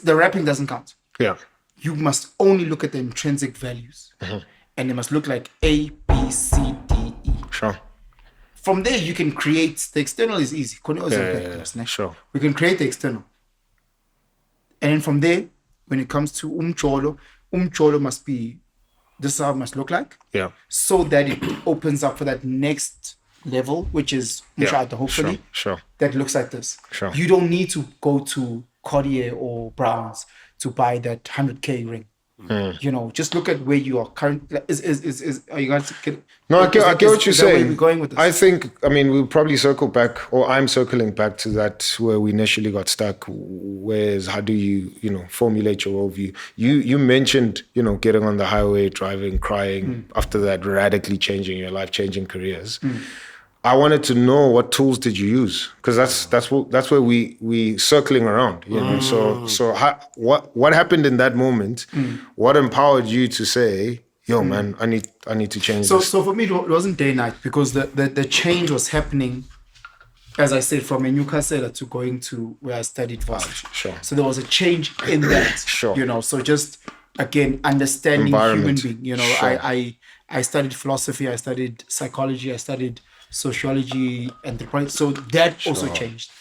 The rapping doesn't count. Yeah. You must only look at the intrinsic values. And they must look like A, B, C, D, E. Sure. From there, you can create, the external is easy. Sure. We can create the external. And then from there, when it comes to umcholo must be, this is how it must look like. Yeah. So that it opens up for that next level, which is umshado, hopefully. Sure. That looks like this. Sure. You don't need to go to Cartier or Browns to buy that 100K ring. Just look at where you are currently. Are you guys? No, I get what you're saying. Where we're going with this? I think, we'll probably circle back, or I'm circling back to that where we initially got stuck. Whereas, how do you, formulate your worldview? You mentioned, getting on the highway, driving, crying. After that, radically changing your life, changing careers. I wanted to know, what tools did you use? Because that's where we circling around, So what happened in that moment? What empowered you to say, yo, man, I need to change this? So for me, it wasn't day night, because the change was happening, as I said, from a Newcastle to going to where I studied first. Sure. So there was a change in that. Sure. So just again understanding human being. Sure. I studied philosophy, I studied psychology, I studied sociology, anthropology. So that also changed.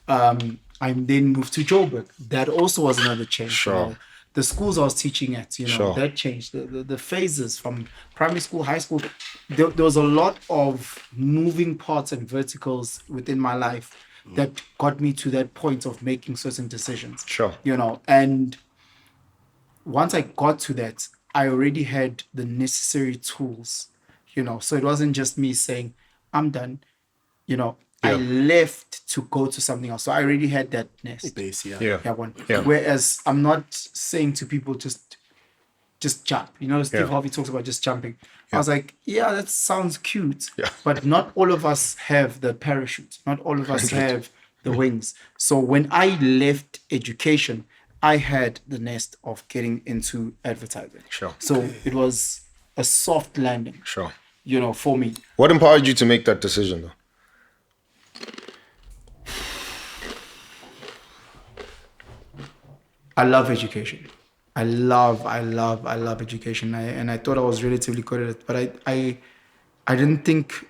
I then moved to Joburg. That also was another change. Sure. The schools I was teaching at, Sure. that changed. The phases from primary school, high school, there was a lot of moving parts and verticals within my life that got me to that point of making certain decisions. Sure. And once I got to that, I already had the necessary tools, so it wasn't just me saying, I'm done. I left to go to something else. So I already had that nest. Base, Yeah. Whereas I'm not saying to people just just jump. You know, Steve Harvey talks about just jumping. I was like, yeah, that sounds cute. Yeah. But not all of us have the parachute. Not all of us have the wings. So when I left education, I had the nest of getting into advertising. Sure. So it was a soft landing. Sure. You know, for me. What empowered you to make that decision, though? I love education. I love education. And I thought I was relatively good at it, but I didn't think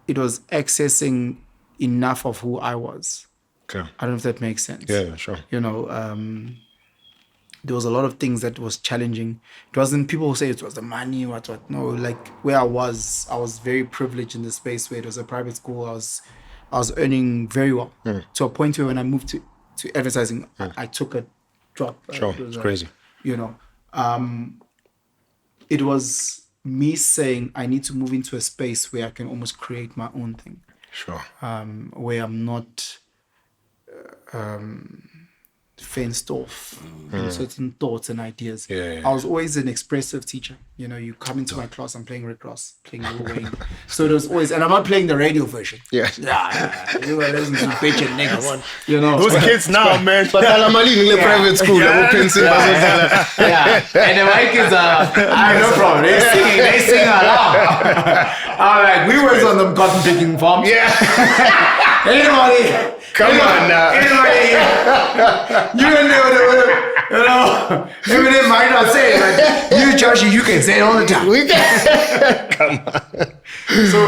it was accessing enough of who I was. Okay. I don't know if that makes sense. Yeah, sure. You know, there was a lot of things that was challenging. It wasn't, people say it was the money, what. No, like where I was very privileged in the space where it was a private school. I was earning very well to a point where when I moved to advertising, I took a drop. Sure, it's crazy. You know, it was me saying I need to move into a space where I can almost create my own thing. Sure. Where I'm not fenced off in certain thoughts and ideas. Yeah. I was always an expressive teacher. You know, you come into my class, I'm playing Rick Ross, playing Lil Wayne. So it was always, and I'm not playing the radio version. Yeah. You were listening to bitch and niggas. You know, Those kids now, man. But I'm in private school. Penson, yeah. And the white kids are, I have no problem. They sing along. All right, we was on them cotton picking farms. Yeah. Anybody? Come on now. Anybody? You don't know, you know. Eminem might not say it, but you, Joshi, you can say it all the time. Come on. So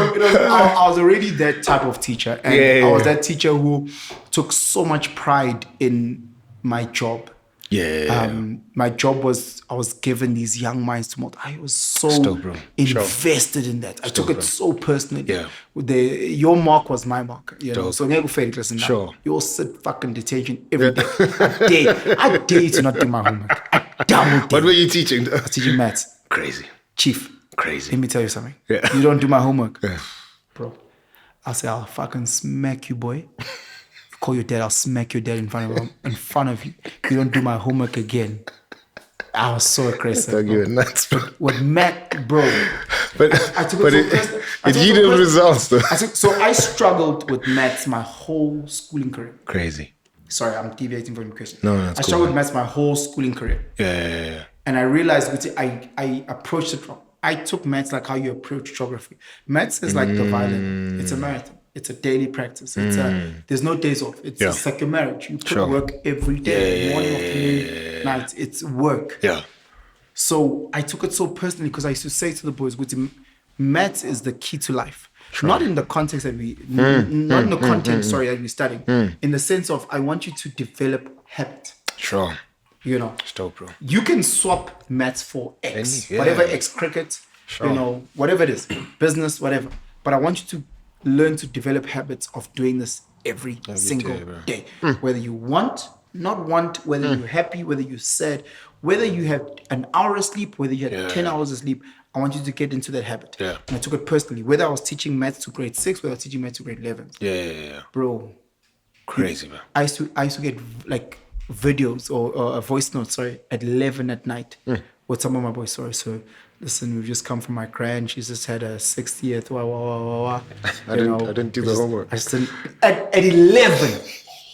I was already that type of teacher, and I was that teacher who took so much pride in my job. My job was, I was given these young minds to mold. I was so invested in that. I took it so personally. Yeah. Your mark was my mark. You know? Dope. So never fail, listen. Sure. You all sit fucking detention every day. I dare you to not do my homework. I double dare. What were you teaching? I was teaching maths. Crazy. Chief. Crazy. Let me tell you something. Yeah. You don't do my homework. Yeah. Bro, I'll say, I'll fucking smack you, boy. Call your dad, I'll smack your dad in front of you. You don't do my homework again. I was so aggressive. Don't give it nuts. With Matt, bro. But it yielded results, though. So I struggled with maths my whole schooling career. Crazy. Sorry, I'm deviating from your question. No, I struggled with maths my whole schooling career. Yeah. And I realized I approached it wrong. I took maths like how you approach geography. Maths is like the violin. It's a marathon. It's a daily practice. There's no days off. It's like a marriage. You put work every day, morning, afternoon, night. It's work. Yeah. So I took it so personally because I used to say to the boys, maths is the key to life. Sure. Not in the context that not in the content, that we're studying. In the sense of, I want you to develop habit. Sure. You know, dope, bro. You can swap maths for X, whatever X cricket, you know, whatever it is, business, whatever. But I want you to learn to develop habits of doing this every single day. Whether you not want, whether you're happy, whether you're sad, whether you have an hour of sleep, whether you had 10 hours of sleep, I want you to get into that habit. Yeah. And I took it personally, whether I was teaching maths to grade 6, whether I was teaching maths to grade 11. Yeah. Bro. Crazy, man. I used to get like videos or voice notes, at 11 at night with some of my boys. So listen, we've just come from my grand. She's just had a 60th. I didn't do the homework. I just didn't. At 11,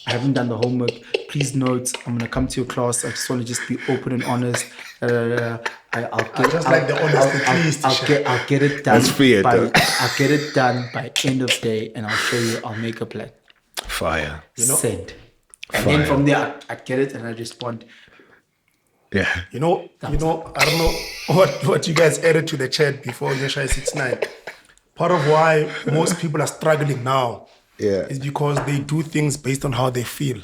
I haven't done the homework. Please note, I'm gonna come to your class. I just want to just be open and honest. I'll get it done. That's free, I'll get it done by end of day, and I'll show you. I'll make a plan. Fire. Send. And then from there, I get it and I respond. Yeah. You know, I don't know what you guys added to the chat before Yeshai 69. Part of why most people are struggling now is because they do things based on how they feel.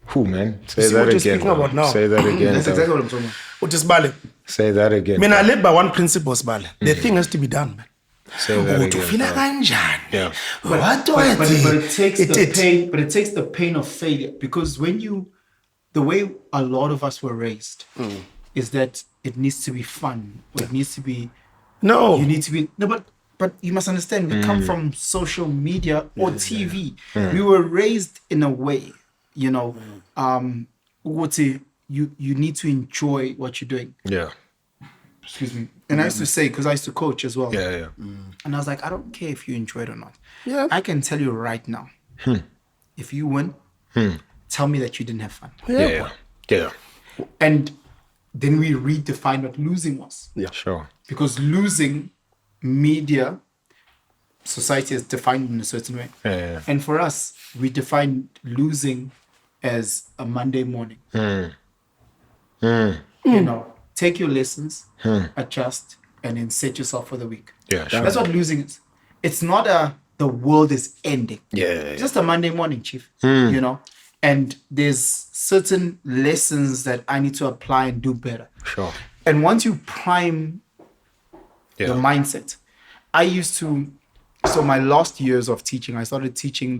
Who, man? Say that again. About now. Say that again. That's exactly what I'm talking about. What is Bale? Say that again. I live by one principle, Bale. The thing has to be done, man. Say that again. Yeah. But it takes the pain of failure, because the way a lot of us were raised is that it needs to be fun. It needs to be but you must understand, we come from social media or TV. We were raised in a way, you know, you need to enjoy what you're doing. Yeah. excuse me. And I used to say, because I used to coach as well. Yeah. And I was like, I don't care if you enjoy it or not. Yeah. I can tell you right now, if you win, tell me that you didn't have fun. Yeah. And then we redefined what losing was. Yeah. Sure. Because losing, media, society has defined in a certain way. Yeah. And for us, we defined losing as a Monday morning. You know, take your lessons, adjust, and then set yourself for the week. Yeah, sure. That's what losing is. It's not the world is ending. Yeah. It's just a Monday morning, chief. You know? And there's certain lessons that I need to apply and do better. Sure. And once you prime Yeah. the mindset, I used to, so my last years of teaching, I started teaching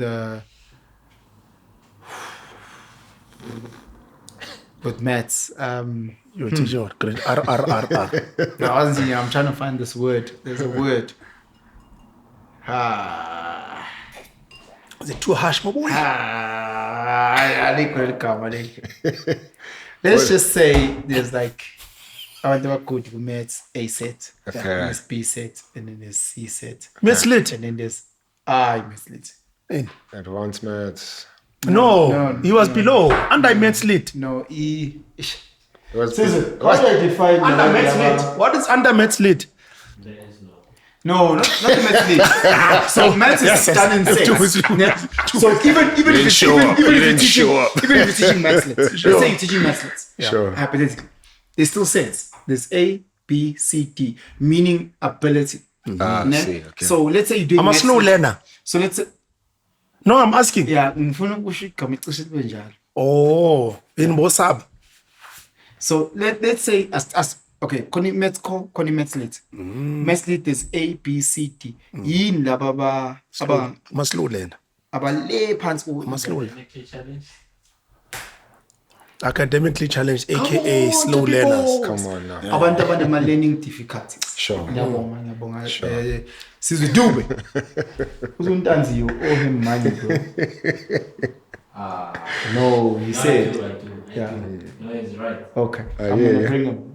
with maths. You're a teacher what? Grade R. No, I wasn't teaching, I'm trying to find this word. There's a word. Is it too harsh, my boy? I think we'll come. Let's just say there's like, I want to go to maths A set, Okay. there's B set, and then there's C set, Mislit. and then there's I mislit. Advanced maths. No, he was below. Under Mislit. No, E. It was How do I define Under Mislit. What is under Mislit? No, not the maths lead. So maths is done in sets. Yeah. So even if you're teaching maths lit, let's say you're teaching maths lit. Sure. Hypothetically, there's still sets. There's A, B, C, D, meaning ability. Ne? see, okay. So let's say you're doing I'm a maths slow lit. learner. So let's say, No, I'm asking. yeah, ngifuna ukushikamisa njalo. Oh, in Bosab. So let's say as okay, koni maths lit. Maths lit is A, B, C, D. Yini laba I'm a slow learner. abale phansi I'm a slow learner. Academically challenged, aka slow learners. Come on now. abantu abanama learning difficulties. Sure. Ngiyabonga. Sizwe Dube. Uzuntanziyo him money bro. No, he said. I do. Yeah. No, he's right. Okay. I'm yeah, gonna yeah. bring him.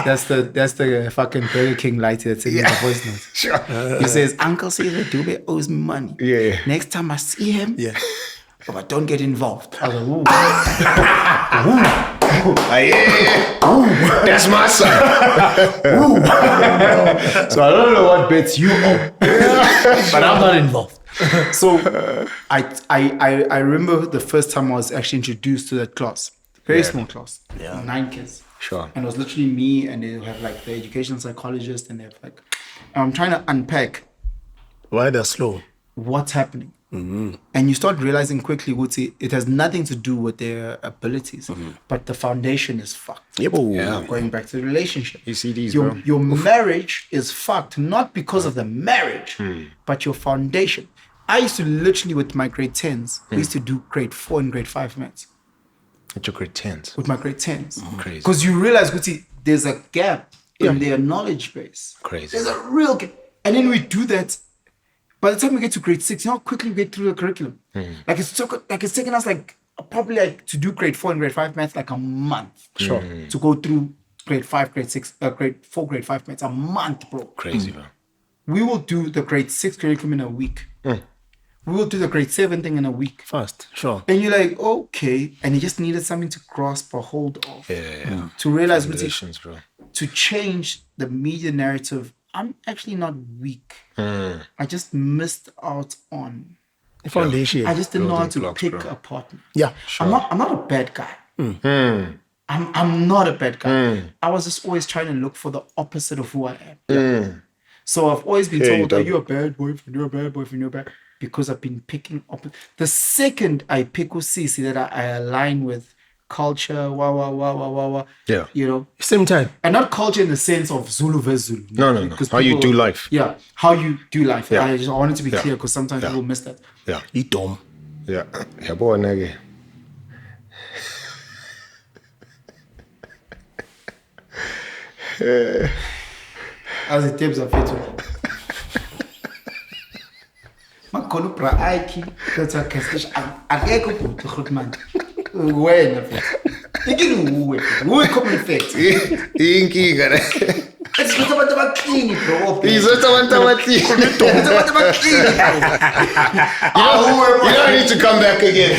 That's the fucking Burger King lighter that's in the voice note. Sure. He says, Uncle Caesar Dube owes me money. Yeah. Next time I see him, Yeah. but don't get involved. I was like, ooh. That's my son. So I don't know what bets you owe, but I'm not involved. So I remember the first time I was actually introduced to that class. Very small class. 9 kids. Sure. And it was literally me, and they have like the education psychologist, and they have like, I'm trying to unpack Why they're slow? what's happening. And you start realizing quickly, Wuti, it has nothing to do with their abilities, but the foundation is fucked. Yeah. Going back to the relationship. ECDs, your, bro. your marriage is fucked, not because of the marriage, but your foundation. I used to literally, with my grade 10s, we used to do grade 4 and grade 5 maths At your grade 10s. with my grade 10s. Crazy. Because you realize, Wuti, there's a gap in their knowledge base. Crazy. There's a real gap. And then we do that. By the time we get to grade 6, you know how quickly we get through the curriculum. Like it's taking us like probably like to do grade 4 and grade 5 maths like a month. Sure. To go through grade 5, grade 6, grade 4, grade 5 maths a month, bro. Crazy, bro. We will do the grade 6 curriculum in a week. We will do the grade 7 thing in a week. Fast, sure. And you're like, okay. And you just needed something to grasp a hold of. Yeah. To realize, Wuti, Foundations, bro. to change the media narrative, I'm actually not weak. I just missed out on. The foundation. I just didn't know how Building to blocks, pick bro. a partner. Yeah. I'm not a bad guy. I'm not a bad guy. I was just always trying to look for the opposite of who I am. So I've always been Yeah, you told that don't. you're a bad boyfriend, you're a bad boyfriend, you're a bad, because I've been picking up. The second I pick Usisi that I align with culture, Yeah. you know, Same time. and not culture in the sense of Zulu versus Zulu. No. Because How you people- do life. Yeah, how you do life. Yeah. I wanted to be Yeah. clear because sometimes Yeah. people miss that. Yeah. He dumb. Yeah. Yeah, boy, nigga. As the tapes are fit. Makhona ubra Ike kuthiwa Castish akekho ubhuti groot man. Wena futhi. Who common fact? Inkinga. It's not about the clean, bro. He's not about clean. You don't need to come back again.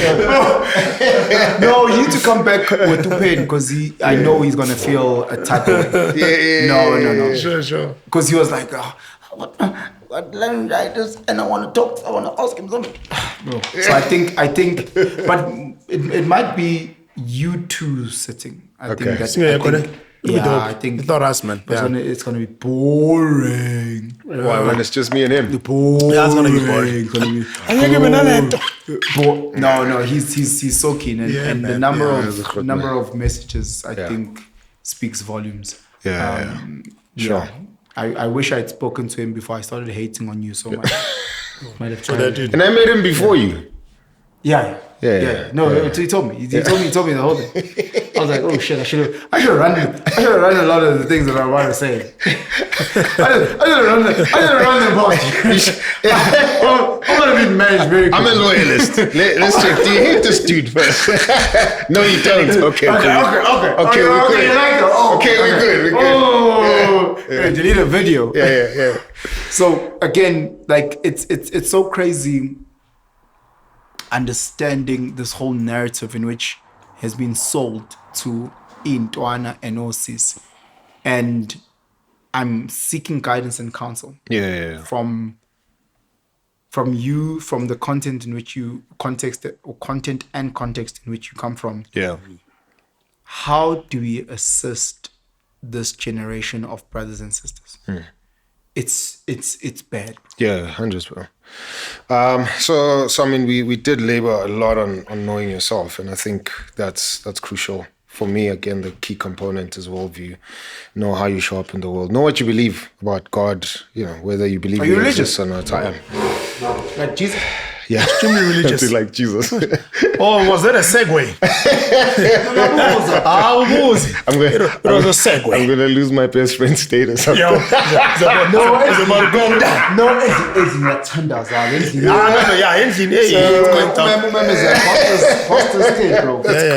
No, you need to come back with Tupen because I know he's gonna feel a type of way. No. Sure. Because he was like, what laryngitis, and I want to ask him something. Bro. So I think, but it might be you two sitting. I think that's I think it's not us, man. It's gonna be boring. Why? When it's just me and him. Boring. Yeah, it's gonna be boring. No, he's so keen, and the number of messages I think speaks volumes. Sure. I wish I had spoken to him before I started hating on you so much. Might have tried. And I met him before you. Yeah. No, he told me. He told me the whole thing. I was like, oh shit, I should have run a lot of the things that I want to say. I should have run them past you. I'm gonna be managed very quickly. I'm a loyalist. Let's check. Do you hate this dude first? No, you don't. Okay, we're good. Oh, delete a video. Yeah. So again, like it's so crazy understanding this whole narrative in which has been sold to Intwana and Osis, and I'm seeking guidance and counsel. From you, from the content in which you context in which you come from. Yeah. How do we assist this generation of brothers and sisters? It's bad. Yeah, 100%. So I mean, we did labor a lot on knowing yourself, and I think that's crucial. For me, again, the key component is worldview. Know how you show up in the world. Know what you believe about God, whether you believe he exists or not. I am. Like Jesus? Yeah. Extremely religious. Like Jesus. Oh, was that a segue? It was a segue. I'm going to lose my best friend status. It's about to go down. No, it's not tenders.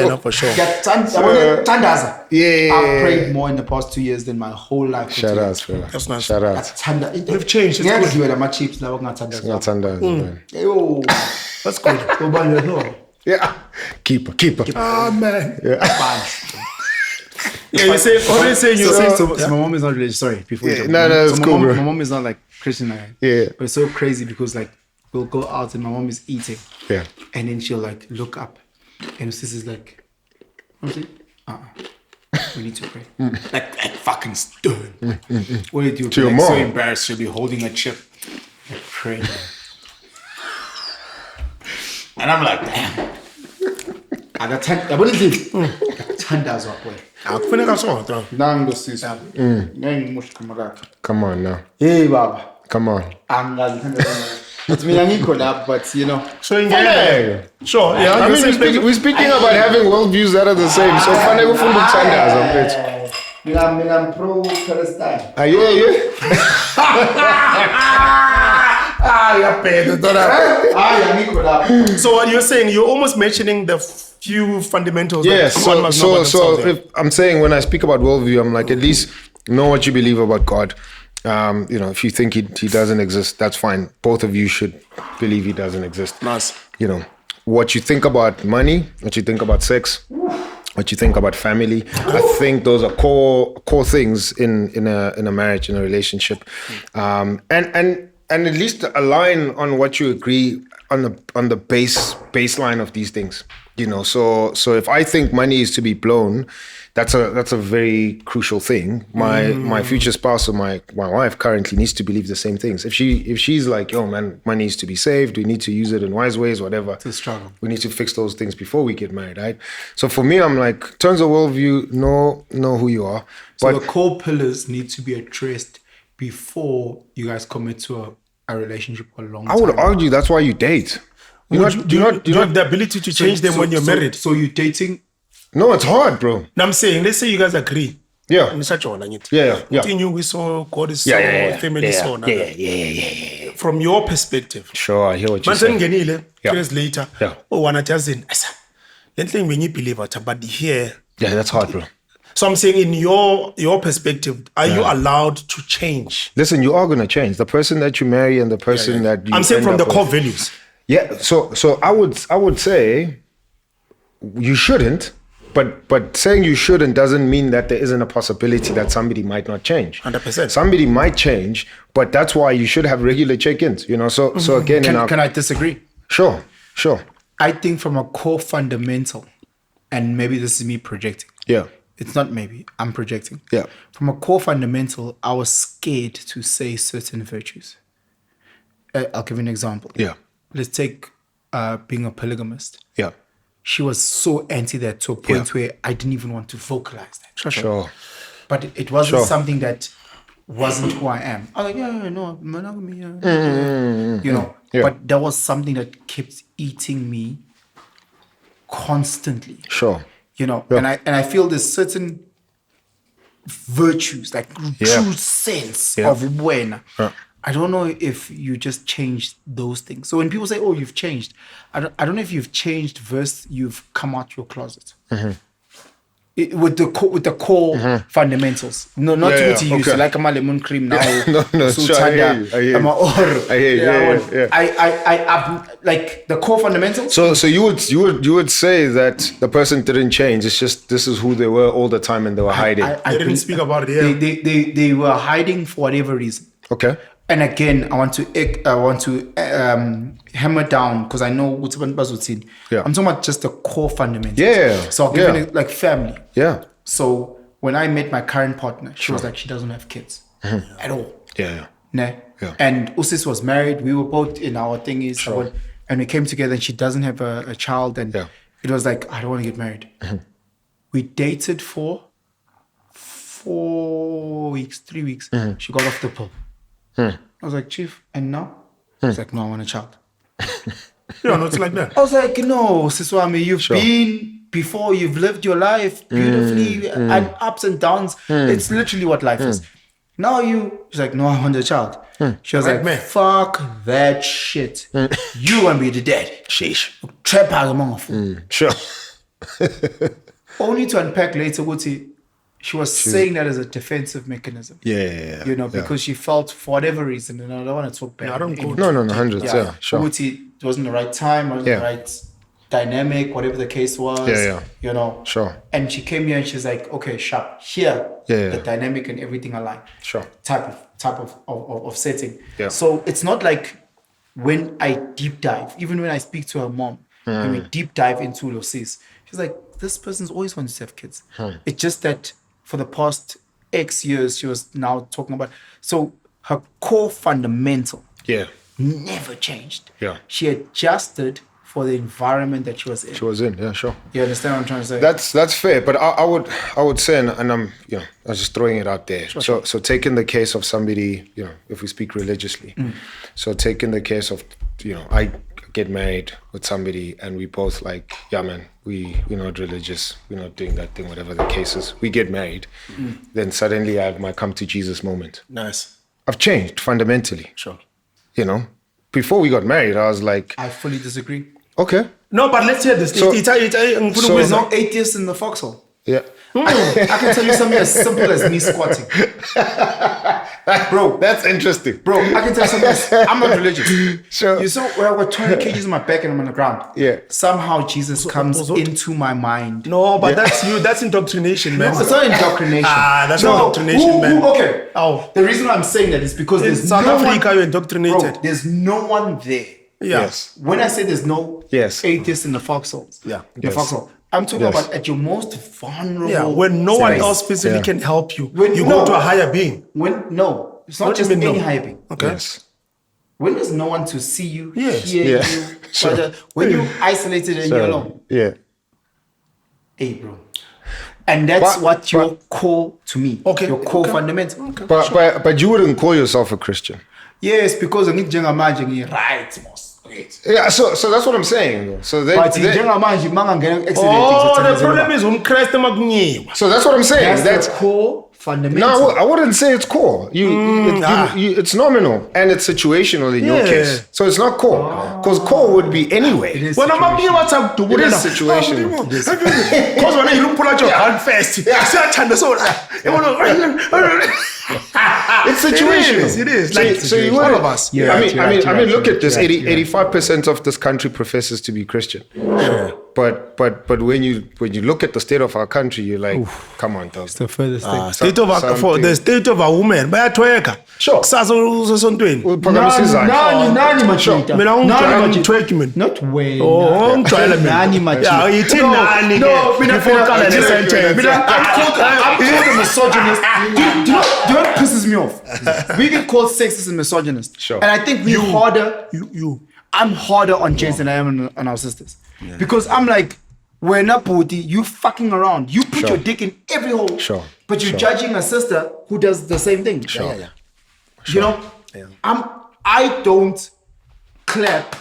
No, for sure. I've prayed more in the past 2 years than my whole life. Shout out, bro. That's nice. Shout out. We've changed. It's good. That's good. Yeah. Keeper. Oh, man. Yeah. You say, so my mom is not religious. Sorry, before you jump. No, it's cool, bro. My mom is not like Christian. Yeah. But it's so crazy because like we'll go out and my mom is eating. Yeah. And then she'll like look up, and sis is like, we need to pray. Like fucking stern. What do you do? To your like, mom. So embarrassed, she'll be holding a chip, like praying. And I'm like, damn. I got 10. What is it? 10,000 up way. Come on now. Hey, Baba. Come on. It's me and Nico lab, but So in sure. Yeah. I mean, we're speaking about having worldviews that are the same. So fun ever from the Chandas. I'm pro Palestine. So what you're saying, you're almost mentioning the few fundamentals. Yes. So if I'm saying when I speak about worldview, I'm like, at least know what you believe about God. If you think he doesn't exist, that's fine. Both of you should believe he doesn't exist. Nice. What you think about money, what you think about sex, what you think about family. I think those are core things in a marriage, in a relationship, and at least align on what you agree on the baseline of these things. So if I think money is to be blown, that's a very crucial thing. My future spouse or my wife currently needs to believe the same things. If she's like, yo man, money needs to be saved, we need to use it in wise ways, whatever. It's a struggle. We need to fix those things before we get married, right? So for me, I'm like, in terms of worldview, know who you are. So but the core pillars need to be addressed before you guys commit to a relationship for a long time. I would argue that's why you date. do you have the ability to change them when you're married? So you're dating. No, it's hard, bro. Now I'm saying, let's say you guys agree. Yeah. Yeah. We saw God is so, family is so. Yeah. From your perspective. Sure, I hear what you're saying. Years later. Yeah. Oh, one at us in. Then when you believe it, but here Yeah, that's hard, bro. So I'm saying, in your perspective, are you allowed to change? Listen, you are gonna change. The person that you marry and the person that you I'm saying end from the up core with. values. Yeah, so I would say you shouldn't, but saying you shouldn't doesn't mean that there isn't a possibility that somebody might not change. 100%. Somebody might change, but that's why you should have regular check-ins. You know, so again, Can I disagree? sure. I think from a core fundamental, and maybe this is me projecting. Yeah. It's not maybe, I'm projecting. Yeah. From a core fundamental, I was scared to say certain virtues. I'll give you an example. Yeah. Let's take being a polygamist. Yeah. She was so anti that to a point Yeah. where I didn't even want to vocalize that. Sure. But it wasn't Sure. something that wasn't who I am. I was like, yeah, no, monogamy. You know, Yeah. but that was something that kept eating me constantly. Sure. You know, Yeah. and I feel there's certain virtues, like Yeah. true sense Yeah. of when. Yeah. I don't know if you just changed those things. So when people say, "Oh, you've changed," I don't know if you've changed versus you've come out your closet. Mm-hmm. With the core fundamentals. No, not Yeah, to yeah, use okay. like a lemon cream now. No, so sure, I hear you, I hear you. I hear you, yeah. I like the core fundamentals. So you would say that the person didn't change. It's just this is who they were all the time and they were hiding. They didn't speak about it. Yeah. They were hiding for whatever reason. Okay. And again, I want to hammer down because I know what's bazutini. Yeah. I'm talking about just the core fundamentals. Yeah. So I'll give Yeah. you like family. Yeah. So when I met my current partner, she was like, she doesn't have kids at all. Yeah. Ne? Yeah. And Usis was married. We were both in our thingies. Sure. And we came together and she doesn't have a child. And Yeah. it was like, I don't want to get married. We dated for 3 weeks. She got off the pill. I was like, Chief, and now? She's like, no, I want a child. Yeah, no, it's like that. I was like, no, Siswami, you've been before, you've lived your life beautifully and ups and downs. It's literally what life is. Now she's like, no, I want a child. She was Right, like, man. fuck that shit. You want to be the daddy. Sheesh. Trap out among a fool. Sure. Only to unpack later, Wuti, she was saying that as a defensive mechanism. Yeah. You know, because she felt for whatever reason, and I don't want to talk bad. I don't go No, hundreds. Yeah. Sure. Wuti, it wasn't the right time, wasn't Yeah. the right dynamic, whatever the case was. Yeah. You know. Sure. And she came here and she's like, okay, sharp. Here, Yeah. the dynamic and everything aligned. Sure. Type of setting. Yeah. So it's not like when I deep dive, even when I speak to her mom, and we deep dive into Losis, she's like, this person's always wanted to have kids. It's just that for the past X years, she was now talking about. So her core fundamental Yeah. never changed. Yeah. She adjusted for the environment that she was in. She was in. Yeah. Sure. You understand what I'm trying to say? That's fair, but I would say, and I'm I was just throwing it out there. So taking the case of somebody, if we speak religiously, so taking the case of I get married with somebody and we both like, yeah man, we're not religious, we're not doing that thing, whatever the case is. We get married, then suddenly I have my come to Jesus moment. Nice. I've changed fundamentally. Sure. Before we got married, I was like, I fully disagree. okay, No, but let's hear this. There's no atheists in the foxhole. yeah. I can tell you something as simple as me squatting. Bro, That's interesting. Bro, I can tell you something else. I'm not religious. Sure. You saw where I got 20 kgs on my back and I'm on the ground. Yeah. Somehow Jesus comes into my mind. No, but that's you. That's indoctrination, man. No, it's not indoctrination. That's not indoctrination, man. Okay. Oh. The reason I'm saying that is because In there's South no Africa, one, you're indoctrinated. Bro, there's no one there. Yeah. Yes. When I say there's no Yes. atheists in the foxholes. Yeah. In the Yes. foxhole. I'm talking Yes. about at your most vulnerable. Yeah, when no one space. else physically Yeah. can help you, When- you no. go to a higher being. It's not What do just you mean any no? higher being. Okay. Yes. When there's no one to see you, Yes. hear Yeah. you, Sure. when you're isolated and you're alone, Yeah. hey, bro. And that's But- what your core to me. Okay, Your core okay. fundamental. But you wouldn't call yourself a Christian. Yes, because I'm njengamanje right, most. Yeah, so that's what I'm saying. So But then, njengamanje mangangena Oh, the problem is when Christ makunyiwa. so that's what I'm saying. that's That's the core fundamental. No, I wouldn't say it's core. It's nominal and it's situational in your case. So it's not core. Because core would be anyway. When I'm up here, what's up? It is situational. Because when you pull out your hand first, it's situational. It is. So you all of us. Yeah, I mean, look at this. 85% of this country professes to be Christian. Sure. But when you look at the state of our country, you're like, come on, dog. It's the furthest thing. The state of a woman. Bayatweka. Sure. Not when. Oh, Nani machi. Yeah, you think Nani. No, I'm called a misogynist. Do you know what pisses me off? We get called sexist and misogynist. Sure. And I think I'm harder on James than I am on our sisters. Yeah. Because I'm like, we're not booty, you fucking around. You put your dick in every hole. Sure. But you're judging a sister who does the same thing. Sure. You know? Yeah. I don't clap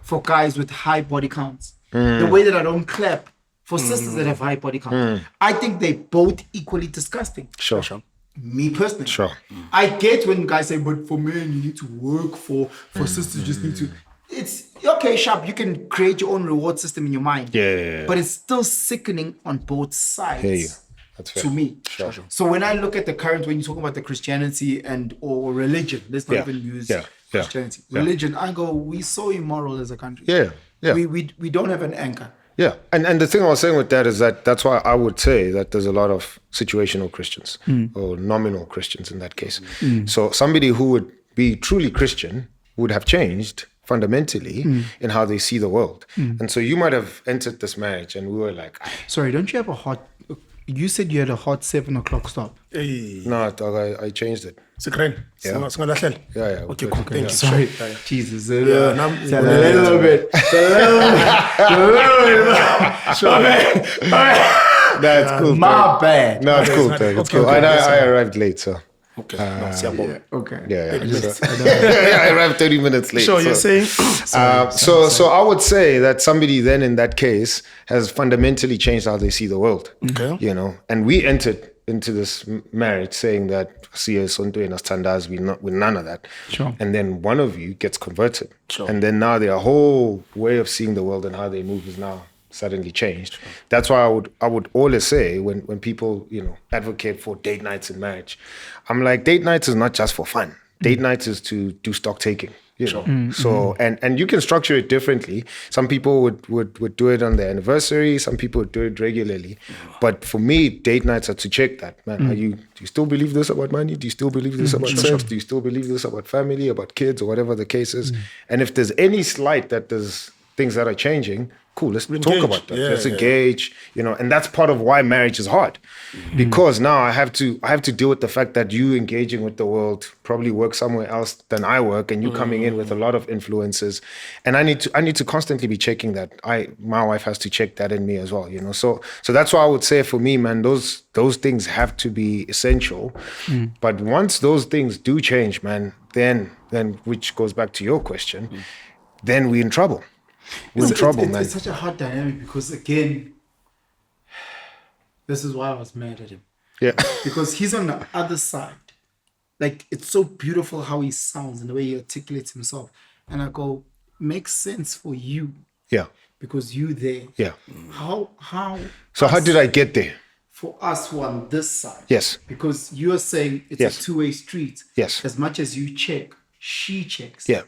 for guys with high body counts. The way that I don't clap for sisters that have high body counts. I think they both equally disgusting. Sure. Me personally. Sure. I get when guys say, but for men, you need to work for sisters, you just need to. It's okay, sharp. You can create your own reward system in your mind. Yeah. But it's still sickening on both sides. Hear you. That's fair. To me. Sure. So when I look at the current, when you talk about the Christianity or religion, let's not even use Christianity. Religion, I go, we're so immoral as a country. Yeah. We don't have an anchor. Yeah, and the thing I was saying with that is that's why I would say that there's a lot of situational Christians or nominal Christians in that case. So somebody who would be truly Christian would have changed fundamentally in how they see the world. And so you might have entered this marriage and we were like... Sorry, don't you have a hot... You said you had a hot 7 o'clock stop. Hey. No, I changed it. Yeah. Okay, cool. Thank you. Sorry. Jesus. A little bit. That's cool. My bad. No, it's cool. It's cool. I arrived late, so... Okay. Okay. Yeah. I arrived 30 minutes late. Sure, you're saying? So I would say that somebody then in that case has fundamentally changed how they see the world. Okay. You know, and we entered into this marriage saying that we're none of that. Sure. And then one of you gets converted. Sure. And then now their whole way of seeing the world and how they move is now suddenly changed. Sure. That's why I would always say when people, advocate for date nights in marriage, I'm like, date nights is not just for fun. Date nights is to do stock taking. So and you can structure it differently. Some people would do it on their anniversary, some people would do it regularly. But for me, date nights are to check that, man. Do you still believe this about money? Do you still believe this about sex? Do you still believe this about family, about kids, or whatever the case is? And if there's any slight that there's things that are changing, cool, let's talk about that. Let's engage, and that's part of why marriage is hard. Because now I have to deal with the fact that you engaging with the world probably work somewhere else than I work, and you coming in with a lot of influences. And I need to constantly be checking that. My wife has to check that in me as well, So that's why I would say for me, man, those things have to be essential. But once those things do change, man, then which goes back to your question, then we're in trouble. Man. It's such a hard dynamic because, again, this is why I was mad at him. Yeah. Because he's on the other side. Like, it's so beautiful how he sounds and the way he articulates himself. And I go, makes sense for you. Yeah. Because you there. Yeah. How? So how did I get there? For us who are on this side. Yes. Because you're saying it's a two-way street. Yes. As much as you check, she checks. Yeah.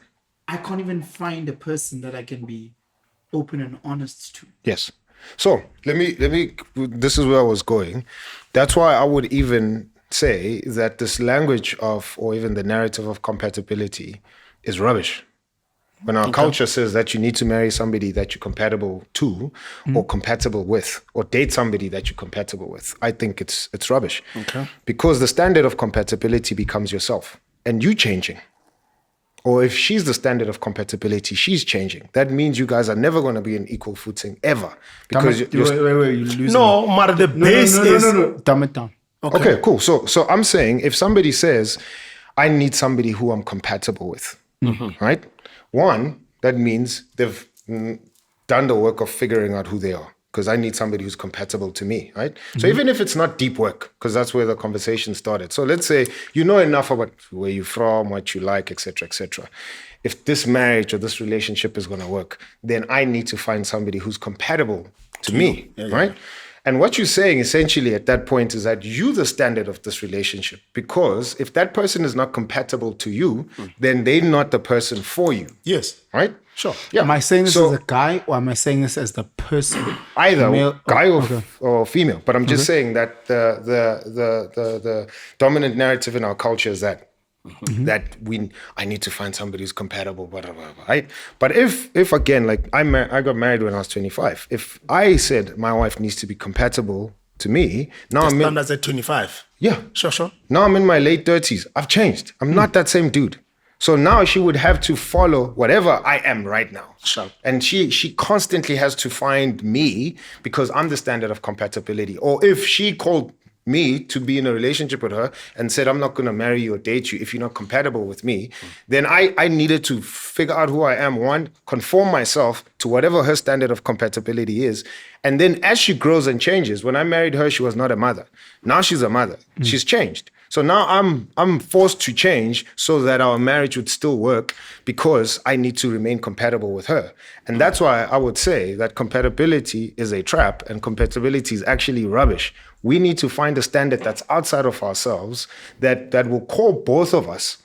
I can't even find a person that I can be open and honest to. Yes. So let me. This is where I was going. That's why I would even say that this language or even the narrative of compatibility is rubbish. When our culture says that you need to marry somebody that you're compatible to, or compatible with, or date somebody that you're compatible with, I think it's rubbish. Okay. Because the standard of compatibility becomes yourself and you changing. Or if she's the standard of compatibility, she's changing. That means you guys are never going to be in equal footing ever. Because wait, you're losing. No, but the base is... No. Dumb it down. Okay, cool. So I'm saying if somebody says, I need somebody who I'm compatible with, right? One, that means they've done the work of figuring out who they are. because I need somebody who's compatible to me, right? So even if it's not deep work, because that's where the conversation started. So let's say you know enough about where you're from, what you like, etc., etc. If this marriage or this relationship is going to work, then I need to find somebody who's compatible to me, right? And what you're saying essentially at that point is that you're the standard of this relationship, because if that person is not compatible to you, then they're not the person for you. Yes. Right? Sure. Yeah. Am I saying this So- as a guy, or am I saying this as the person? Either Male- guy okay. or female. But I'm just saying that the dominant narrative in our culture is that I need to find somebody who's compatible, blah, blah, blah, right? But if again, like I got married when I was 25. If I said my wife needs to be compatible to me, now I'm in, Standards at 25. yeah. Sure. Now I'm in my late 30s. I've changed. I'm not that same dude. So now she would have to follow whatever I am right now. Sure. And she constantly has to find me because I'm the standard of compatibility. Or if she called me to be in a relationship with her and said, I'm not going to marry you or date you if you're not compatible with me, then I needed to figure out who I am, one, conform myself to whatever her standard of compatibility is. And then as she grows and changes, when I married her, she was not a mother. Now she's a mother. She's changed. So now I'm forced to change so that our marriage would still work because I need to remain compatible with her. And that's why I would say that compatibility is a trap and compatibility is actually rubbish. We need to find a standard that's outside of ourselves that will call both of us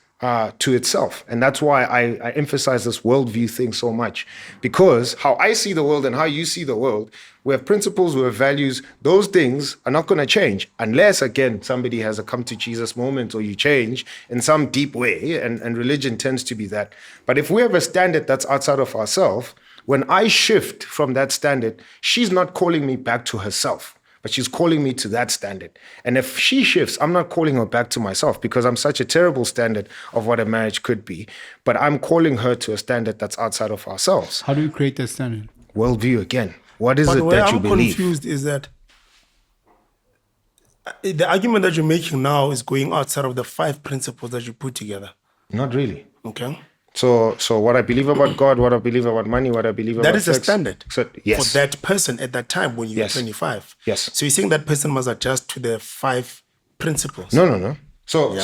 to itself. And that's why I emphasize this worldview thing so much, because how I see the world and how you see the world, we have principles, we have values. Those things are not going to change unless, again, somebody has a come to Jesus moment or you change in some deep way. And religion tends to be that. But if we have a standard that's outside of ourselves, when I shift from that standard, she's not calling me back to herself, but she's calling me to that standard. And if she shifts, I'm not calling her back to myself because I'm such a terrible standard of what a marriage could be. But I'm calling her to a standard that's outside of ourselves. How do you create that standard? Worldview again. What is But it where that you I'm believe? confused is that the argument that you're making now is going outside of the 5 principles that you put together. Not really. Okay. So what I believe about God, what I believe about money, what I believe about That is the sex. standard So, yes. for that person at that time when you're Yes. 25. Yes. So you're saying that person must adjust to the 5 principles. No. So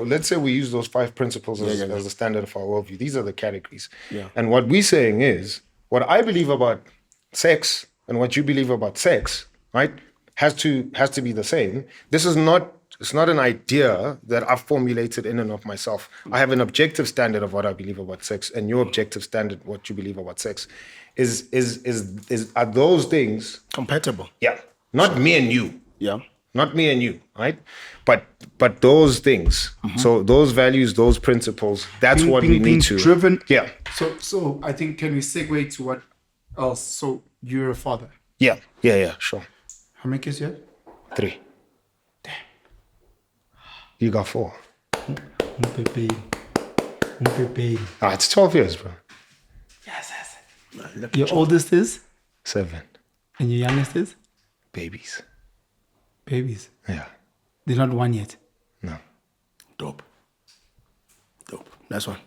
let's say we use those 5 principles as the standard of our worldview. These are the categories. Yeah. And what we're saying is, what I believe about sex and what you believe about sex, right, has to be the same. It's not an idea that I've formulated in and of myself. I have an objective standard of what I believe about sex, and your objective standard, what you believe about sex, are those things Compatible. Yeah. Not me and you. Yeah. Not me and you, right? But those things. So those values, those principles, that's what we being need to driven. Yeah. So I think, can we segue to what else? So you're a father. Yeah, sure. How many kids you have? 3. You got 4. It's 12 years, bro. Yes. Your oldest is? 7. And your youngest is? Babies. Babies. Yeah. They're not 1 yet. No. Dope. That's one.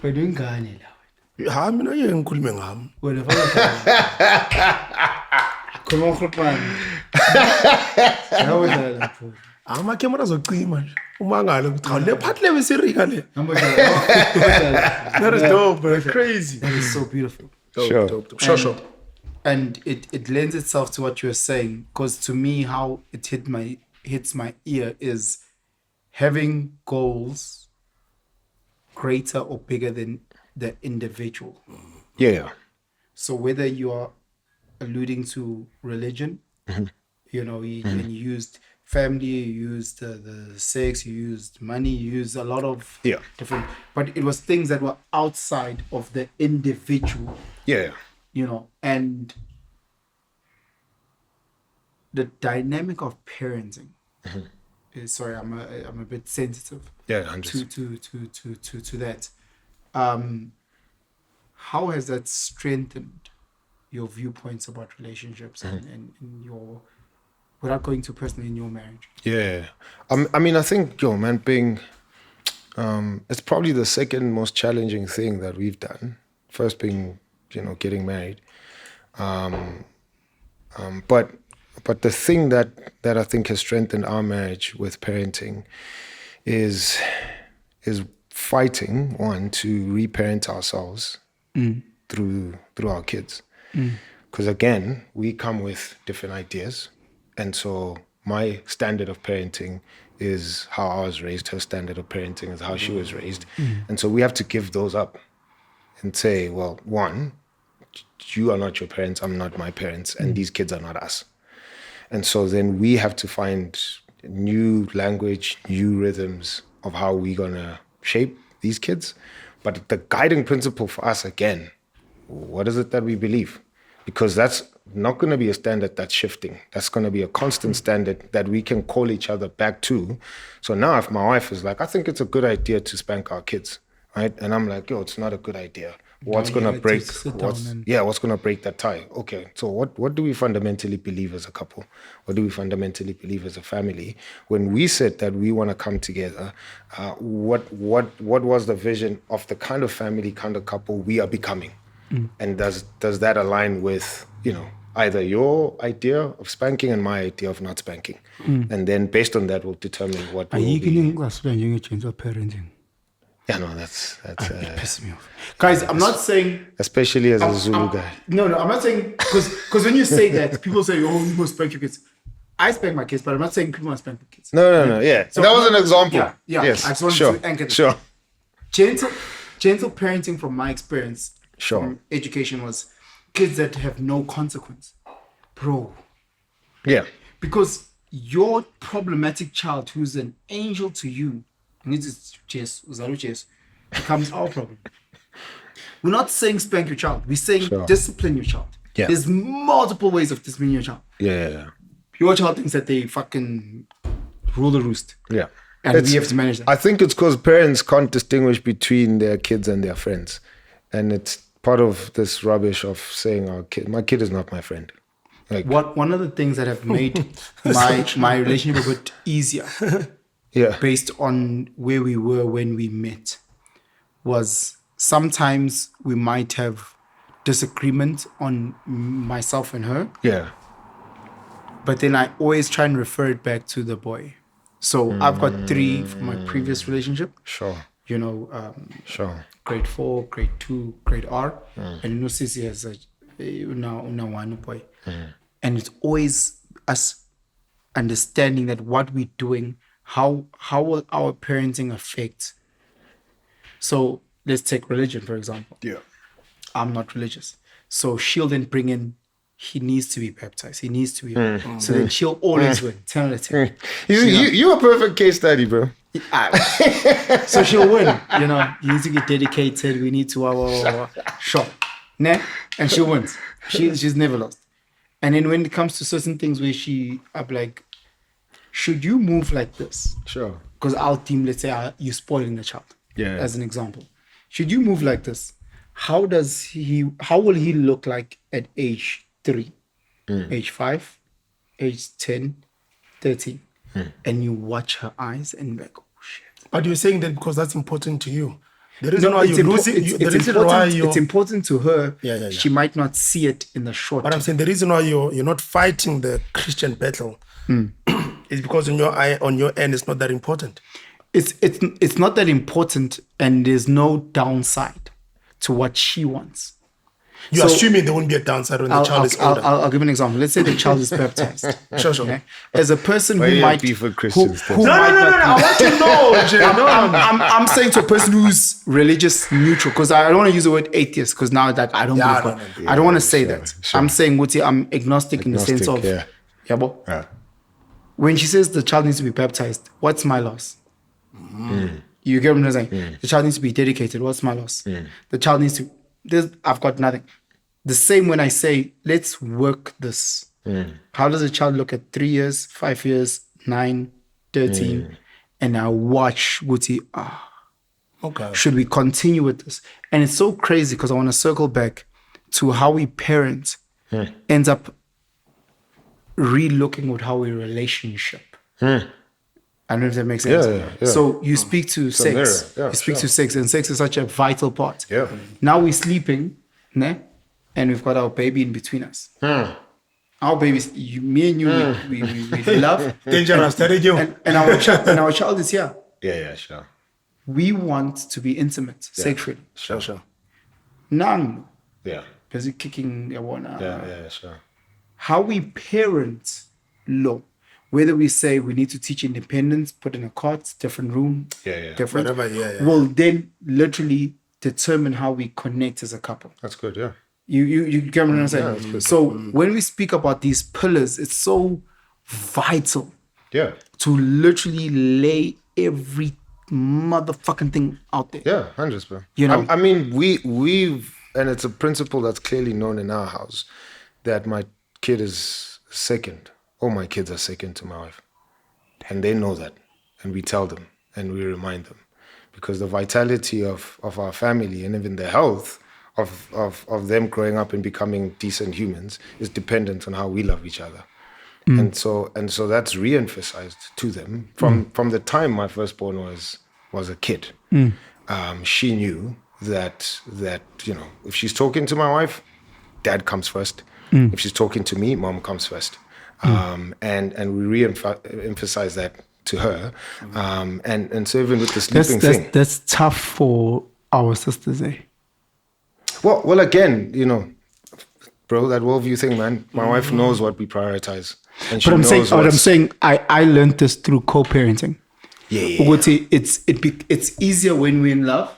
We're doing Ghana now. Ha mina ngikhulume ngami. Whatever. Come on, Khulpan. How was that? Amakhamera azocima nje. Umangale ukuthi hawu le part le besirika le. That is dope, bro. Crazy. That is so beautiful. Dope. Sure. And it lends itself to what you're saying, because to me, how it hits my ear is having goals greater or bigger than the individual. Yeah. So whether you are alluding to religion, you know, and you used family, you used the sex, you used money, you used a lot of different, but it was things that were outside of the individual. Yeah. You know, and the dynamic of parenting. Sorry, I'm a bit sensitive. Yeah, I'm just to that. How has that strengthened your viewpoints about relationships and your, without going too personally, in your marriage? Yeah. I mean, I think, man, being, it's probably the second most challenging thing that we've done. First being, getting married. But the thing that I think has strengthened our marriage with parenting is fighting to reparent ourselves through our kids. Because again, we come with different ideas, and so my standard of parenting is how I was raised. Her standard of parenting is how she was raised, and so we have to give those up and say, well, one, you are not your parents, I'm not my parents, and these kids are not us. And so then we have to find new language, new rhythms of how we're gonna shape these kids. But the guiding principle for us, again, what is it that we believe? Because that's not going to be a standard that's shifting. That's going to be a constant standard that we can call each other back to. So now if my wife is like, I think it's a good idea to spank our kids, right? And I'm like, yo, it's not a good idea. What's going to break? What's going to break that tie? Okay, so what do we fundamentally believe as a couple? What do we fundamentally believe as a family? When we said that we want to come together, what was the vision of the kind of family, kind of couple we are becoming? And does that align with, either your idea of spanking and my idea of not spanking? And then based on that, we'll determine what will be. parenting. Yeah, no, that's Piss me off. Guys, I'm not saying... Especially as a Zulu guy. No, I'm not saying... Because when you say that, people say, oh, you must spank your kids. I spank my kids, but I'm not saying people must spank their kids. No, yeah. So that was an example. Yeah. Yes, I just wanted to anchor that. Sure. Gentle parenting from my experience from education was kids that have no consequence. Bro. Yeah. Because your problematic child who's an angel to you, becomes our problem. We're not saying spank your child. We're saying discipline your child. Yeah. There's multiple ways of disciplining your child. Yeah. Your child thinks that they fucking rule the roost. Yeah. And we have to manage that. I think it's because parents can't distinguish between their kids and their friends. And it's part of this rubbish of saying my kid is not my friend. Like, one of the things that have made my relationship a bit easier, based on where we were when we met, was sometimes we might have disagreement on myself and her. Yeah. But then I always try and refer it back to the boy. So I've got 3 from my previous relationship. Sure. Sure. Grade 4, grade 2, grade R. And Sisi has now one boy. And it's always us understanding that what we're doing, how will our parenting affect. So let's take religion, for example. Yeah. I'm not religious. So she'll then bring in, he needs to be baptized. He needs to be. So then she'll always win. 10 out of 10. You're a perfect case study, bro. So she'll win. You need to get dedicated. We need to shop. Nah? And she wins. She's never lost. And then when it comes to certain things where I'm like, should you move like this? Sure. Because our team, let's say you're spoiling the child. Yeah. As an example. Should you move like this? How will he look like at age 3, age 5, age 10, 13? And you watch her eyes and you're like, oh shit. But you're saying that because that's important to you. The reason why you're losing, it's important to her. Yeah. She might not see it in the short But I'm saying the reason why you're not fighting the Christian battle is because on your end, it's not that important. It's not that important, and there's no downside to what she wants. You're assuming there won't be a downside when the child is older. I'll give an example. Let's say the child is baptized. Sure. Okay? As a person Why who might be for Christians? No. I want to know. I'm saying to a person who's religious neutral, because I don't want to use the word atheist, because now that I don't believe God. I don't want to say that. Sure. I'm saying I'm agnostic in the sense of when she says the child needs to be baptized, what's my loss? You get what I'm saying? The child needs to be dedicated. What's my loss? The child needs to. I've got nothing. The same when I say, let's work this. How does a child look at 3 years, 5 years, 9, 13? And I watch Guti, okay. Should we continue with this? And it's so crazy because I want to circle back to how we parent ends up re-looking with how we relationship. I don't know if that makes sense. Yeah. So you speak to sex. You speak to sex, and sex is such a vital part. Now we're sleeping, né? and we've got our baby in between us. Our babies, me and you, we love. Dangerous, terrible. And our child is here. Yeah, sure. We want to be intimate, sexually. Sure. Nang, Yeah. busy kicking your one. Yeah, sure. How we parent low. Whether we say we need to teach independence, put in a cot, different room, different, Whatever, yeah. will then literally determine how we connect as a couple. That's good, yeah. You get what I'm saying? So when we speak about these pillars, it's so vital Yeah. to literally lay every motherfucking thing out there. Yeah, 100%, bro. You know? I mean, we've, and it's a principle that's clearly known in our house, that my kid is second. All my kids are second to my wife. And they know that. And we tell them and we remind them. Because the vitality of our family and even the health of them growing up and becoming decent humans is dependent on how we love each other. And so that's re-emphasized to them from the time my firstborn was a kid. She knew that if she's talking to my wife, dad comes first. If she's talking to me, mom comes first. And we re-emphasize that to her. And so even with the sleeping thing. That's tough for our sisters, eh? Well, again, bro, that worldview thing, man. My wife knows what we prioritize. And she But I'm knows saying, I learned this through co-parenting. Yeah. Ukuthi it's easier when we're in love,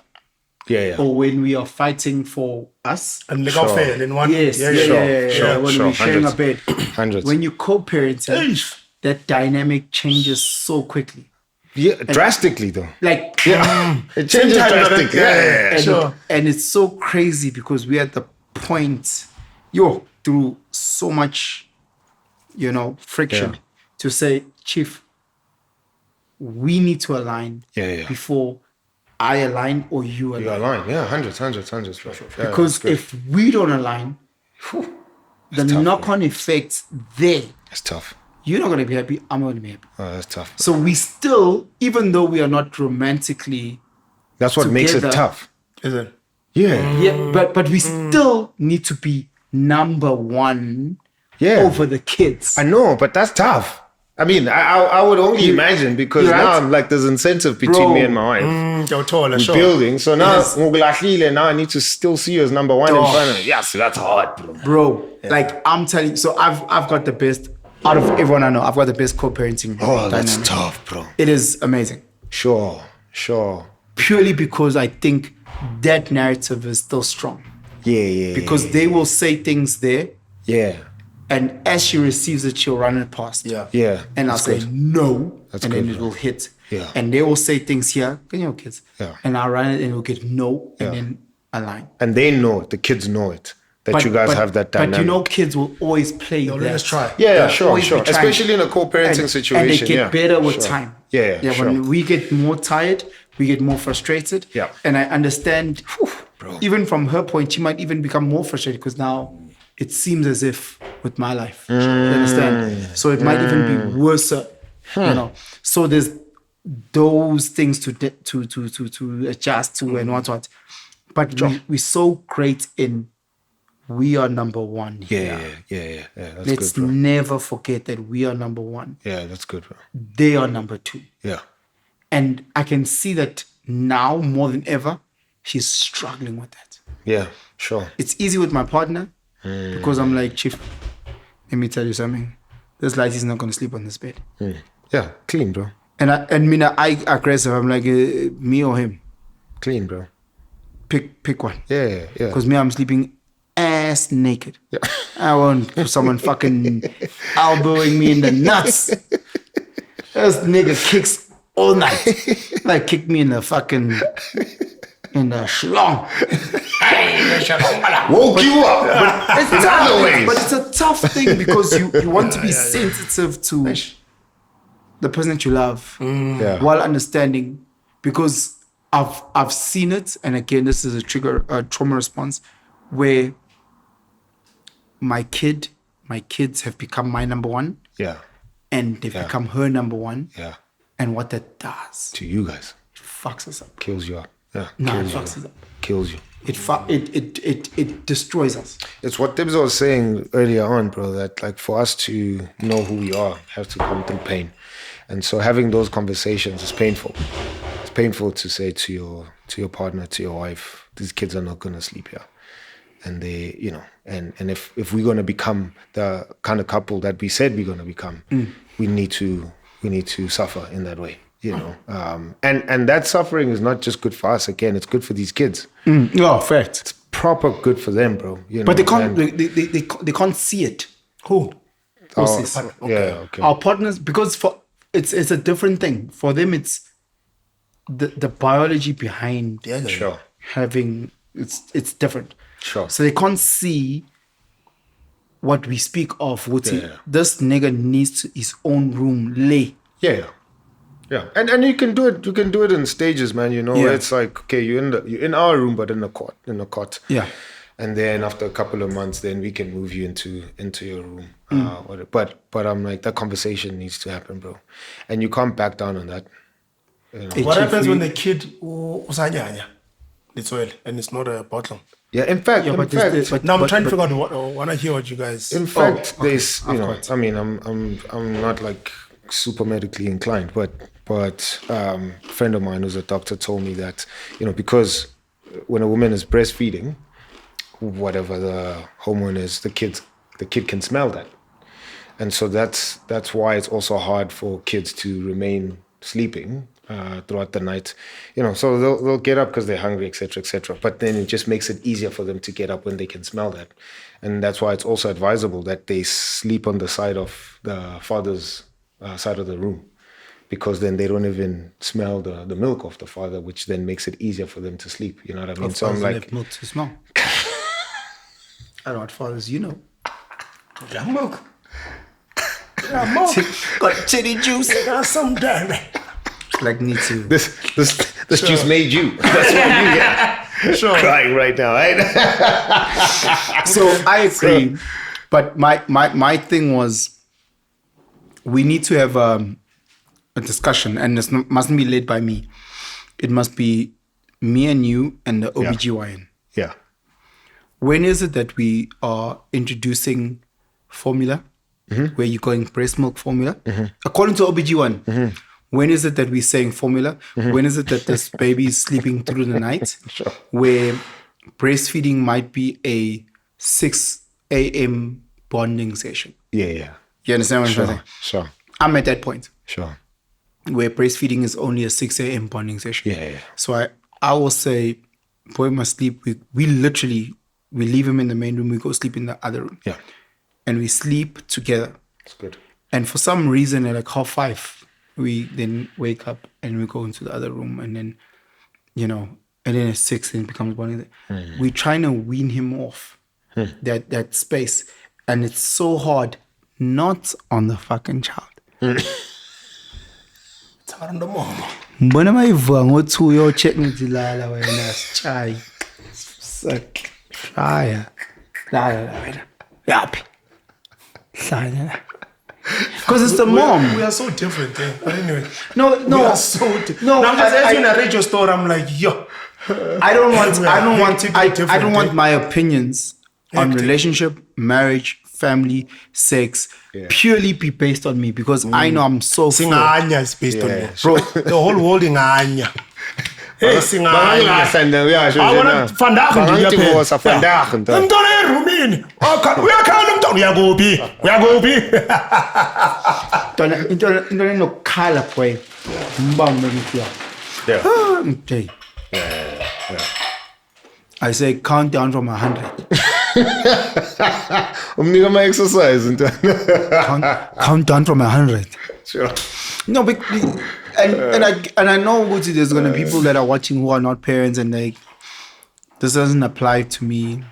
Yeah. or when we are fighting for us. And look how fair in one. Yes, Sure, when sure, we're sharing a hundreds. bed. Hundreds. When you co-parenting, that dynamic changes so quickly. Yeah, drastically though. Like, It changes drastically. Yeah. and it's so crazy because we're at the point, through so much, friction, to say, Chief, we need to align before I align or you align. You align, yeah, hundreds, bro. Yeah, Because if we don't align, the knock-on effects there, it's tough. you're not going to be happy, I'm not going to be happy. Oh, that's tough. So we still, even though we are not romantically That's what makes it together, tough. Is it? Yeah. but we still need to be number one Yeah. over the kids. I know, but that's tough. I mean, I would only imagine because you're now right. I'm like there's incentive between Bro. me and my wife. Sure. Building. So now I need to still see you as number one in front of me. Yeah, so that's hard, bro. Like I'm telling you, so I've got the best out of everyone I know. I've got the best co-parenting. Oh, that's dynamic. tough, bro. It is amazing. Sure. Purely because I think that narrative is still strong. Yeah. Because they will say things there, Yeah. and as she receives it, she'll run it past. Yeah. And I'll That's say good. no, That's and good, then it bro. will hit. Yeah. And they will say things here, kids. Yeah. And I'll run it and it will get no, and Yeah. then align. And they know it. The kids know it. That you guys have that dynamic. But kids will always play that. Let's try. Yeah, sure. always be trying. Especially in a co-parenting situation. And they get better with sure. time. Yeah, sure. When we get more tired, we get more frustrated. Yeah. And I understand, even from her point, she might even become more frustrated because now it seems as if with my life. You understand? So it might even be worse, So there's those things to adjust to and what. But we're so great in we are number one here. Yeah. That's Let's good, bro. never forget that we are number one. Yeah, that's good, bro. They are number two. Yeah. And I can see that now more than ever, she's struggling with that. Yeah, sure. It's easy with my partner because I'm like, Chief, let me tell you something. This light is not going to sleep on this bed. Yeah, clean, bro. And I aggressive. I'm like, me or him? Clean, bro. Pick one. Yeah. Because me, I'm sleeping ass naked. Yeah. I want someone fucking elbowing me in the nuts. This nigga kicks all night. Like kick me in the schlong. Woke you up. But It's other ways. But it's a tough thing because you want to be sensitive to the person that you love while understanding, because I've seen it, and again, this is a trauma response where my kids have become my number one. Yeah. And they've become her number one. Yeah. And what that does, To you guys. it fucks us up. Kills you up. Yeah. No, it Kills you. fucks us up. Kills you. it destroys us. It's what Tibbs was saying earlier on, bro, that like for us to know who we are, have to come through pain. And so having those conversations is painful. It's painful to say to your partner, to your wife, these kids are not gonna sleep here. And they, you know, and if we're gonna become the kind of couple that we said we're gonna become, we need to suffer in that way. You know, and that suffering is not just good for us. Again, it's good for these kids. No, fact. It's proper good for them, bro. You know, But they can't. They can't see it. Who? Sis. Okay. Yeah, okay. Our partners, because it's a different thing for them. It's the biology behind Sure. having it's different. Sure. So they can't see what we speak of. This nigga needs his own room lay. Yeah. Yeah, and you can do it. You can do it in stages, man. You know, Yeah. it's like, okay, you're in our room, but in a cot. Yeah. And then after a couple of months, then we can move you into your room. But I'm like, that conversation needs to happen, bro. And you can't back down on that. You know? What happens when the kid usanyanya? It's oil and it's not a bottle. Yeah, in fact, Now I'm trying to figure out. I want to hear what you guys. in fact, there's, you know, I mean, I'm not like super medically inclined, but a friend of mine who's a doctor told me that, you know, because when a woman is breastfeeding, whatever the hormone is, the kid can smell that, and so that's why it's also hard for kids to remain sleeping throughout the night, you know. So they'll get up because they're hungry, etc. But then it just makes it easier for them to get up when they can smell that, and that's why it's also advisable that they sleep on the side of the father's side of the room, because then they don't even smell the milk of the father, which then makes it easier for them to sleep. You know what I mean? So I'm like, milk to smell. I don't know what fathers you know. Yeah, milk. Yeah, milk. Got titty juice. Got some dairy. Like need to. this juice made you. That's what you get. Sure. Crying right now, right? So I agree, but my thing was, we need to have a discussion, and it mustn't be led by me. It must be me and you and the OBGYN. Yeah. When is it that we are introducing formula, where you're going breast milk formula? According to OBGYN, when is it that we're saying formula? When is it that this baby is sleeping through the night? Sure. Where breastfeeding might be a 6 a.m. bonding session. Yeah. You understand what I'm saying? Sure. I'm at that point Sure. where breastfeeding is only a 6 a.m. bonding session. Yeah. So I will say, boy must sleep. We literally, we leave him in the main room, we go sleep in the other room. Yeah. And we sleep together. It's good. And for some reason, at like 5:30, we then wake up and we go into the other room, and then, you know, and then at 6, then it becomes bonding. We're trying to wean him off that space. And it's so hard, not on the fucking child. It's hard on the mom. Mbona mayivuka ngo-2 yo-check ngidilala wena sitshayi. Shaya. Lala wena. Yaphi? Hlanya la. Because it's the mom. We are so different, eh? But anyway. No. We are so different. No, Now, as you narrate your story, I'm like, yo. I don't want my opinions on Hectic. relationship, marriage, family, sex purely be based on me, because I know I'm so full. Singanya is based on you. Bro, The whole world in Anya. Hey, Singanya. I want to find out. Umntwana erumini. Uyakhala umntwana uyakuphi? into enokukhala boy. Mbamba ngiya. Okay. I say count down from 100. Umnika my exercise. Count down from 100. Sure. No, but and I know Gucci, there's gonna be people that are watching who are not parents, and like, this doesn't apply to me.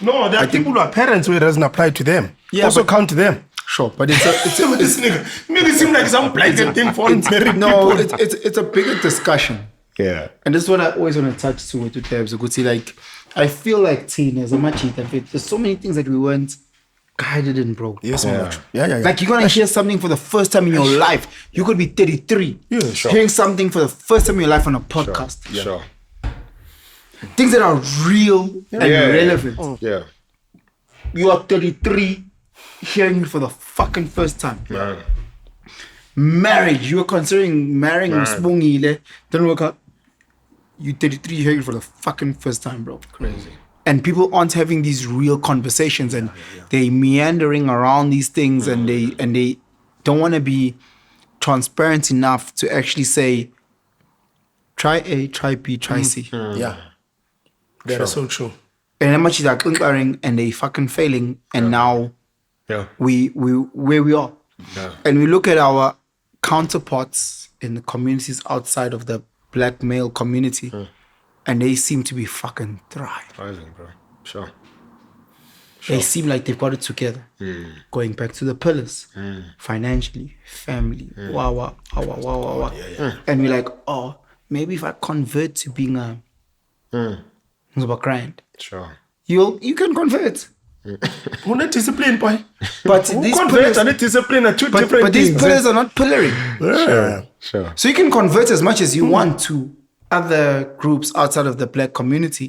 No, there are people who are parents who it doesn't apply to them. Yeah, Also but- count to them. Sure, but it's This nigga make it seem like some blanket thing for married no, people. it's a bigger discussion. Yeah. And this is what I always want to touch to with Tabs. Like, I feel like teenagers, there's so many things that we weren't guided in, bro. Yes, yeah. Yeah. Like, you're gonna hear something for the first time in your life. You could be 33. Yeah, sure. Hearing something for the first time in your life on a podcast. Sure. Things that are real and relevant. Yeah. You are 33, hearing it for the fucking first time. Man. Marriage, you are considering marrying Spungile, then work out. You 33, hearing it for the fucking first time, bro. Crazy. And people aren't having these real conversations, and they meandering around these things, and they don't want to be transparent enough to actually say, try A, try B, try C. Yeah. That is so true. And how much is that clinkering, and they fucking failing, and now we where we are. Yeah. And we look at our counterparts in the communities outside of the black male community, and they seem to be fucking thriving, bro. Sure. They seem like they've got it together. Going back to the pillars, financially, family, wow. And we're like, oh, maybe if I convert to being a grand, sure, you can convert. Who not discipline, boy? But Who these convert pillars, and discipline are two different but things. these pillars are not pillaring. Sure. So you can convert as much as you want to other groups outside of the black community.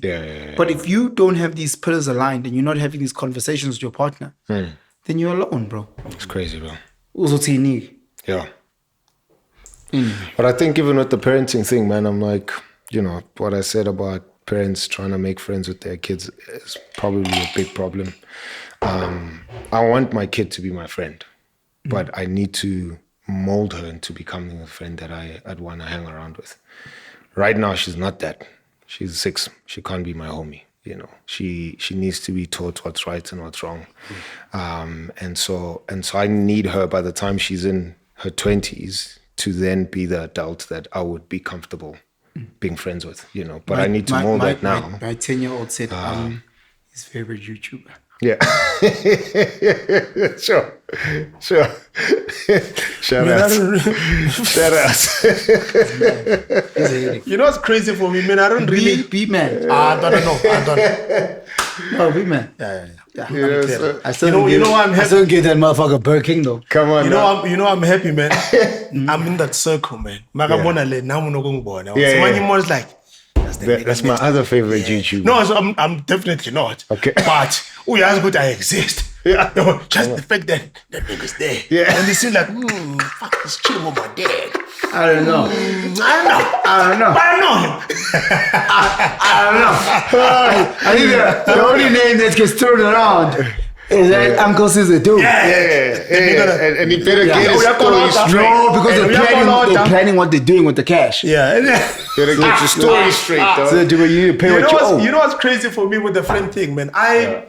But if you don't have these pillars aligned and you're not having these conversations with your partner, then you're alone, bro. It's crazy, bro. Yeah. But I think even with the parenting thing, man, I'm like, what I said about parents trying to make friends with their kids is probably a big problem. I want my kid to be my friend, but I need to mold her into becoming a friend that I'd want to hang around with. Right now, she's not that. She's 6. She can't be my homie. She needs to be taught what's right and what's wrong. And so I need her by the time she's in her 20s to then be the adult that I would be comfortable being friends with, But I need to mold that now. My 10-year-old said I'm his favorite YouTuber. Yeah. Sure. Shout out. You know what's crazy for me, man? I don't really... Be man. I don't know. No, be man. Yeah. I still give that motherfucker Burger King though. Come on. I'm happy, man. I'm in that circle, man. Someone like, that's my other favorite YouTuber. No, so I'm definitely not. Okay. But we ask good I exist. Yeah. Just the fact that nigga's there. Yeah. And they seem like, fuck this chill with my dad. I don't know. I don't know. I think the only name that gets thrown around is that Uncle Caesar too. Yeah. And he better get his story straight. No, because they're planning what they're doing with the cash. Yeah. Better get your story straight, though. So do you pay what you owe? You know what's crazy for me with the friend thing, man? I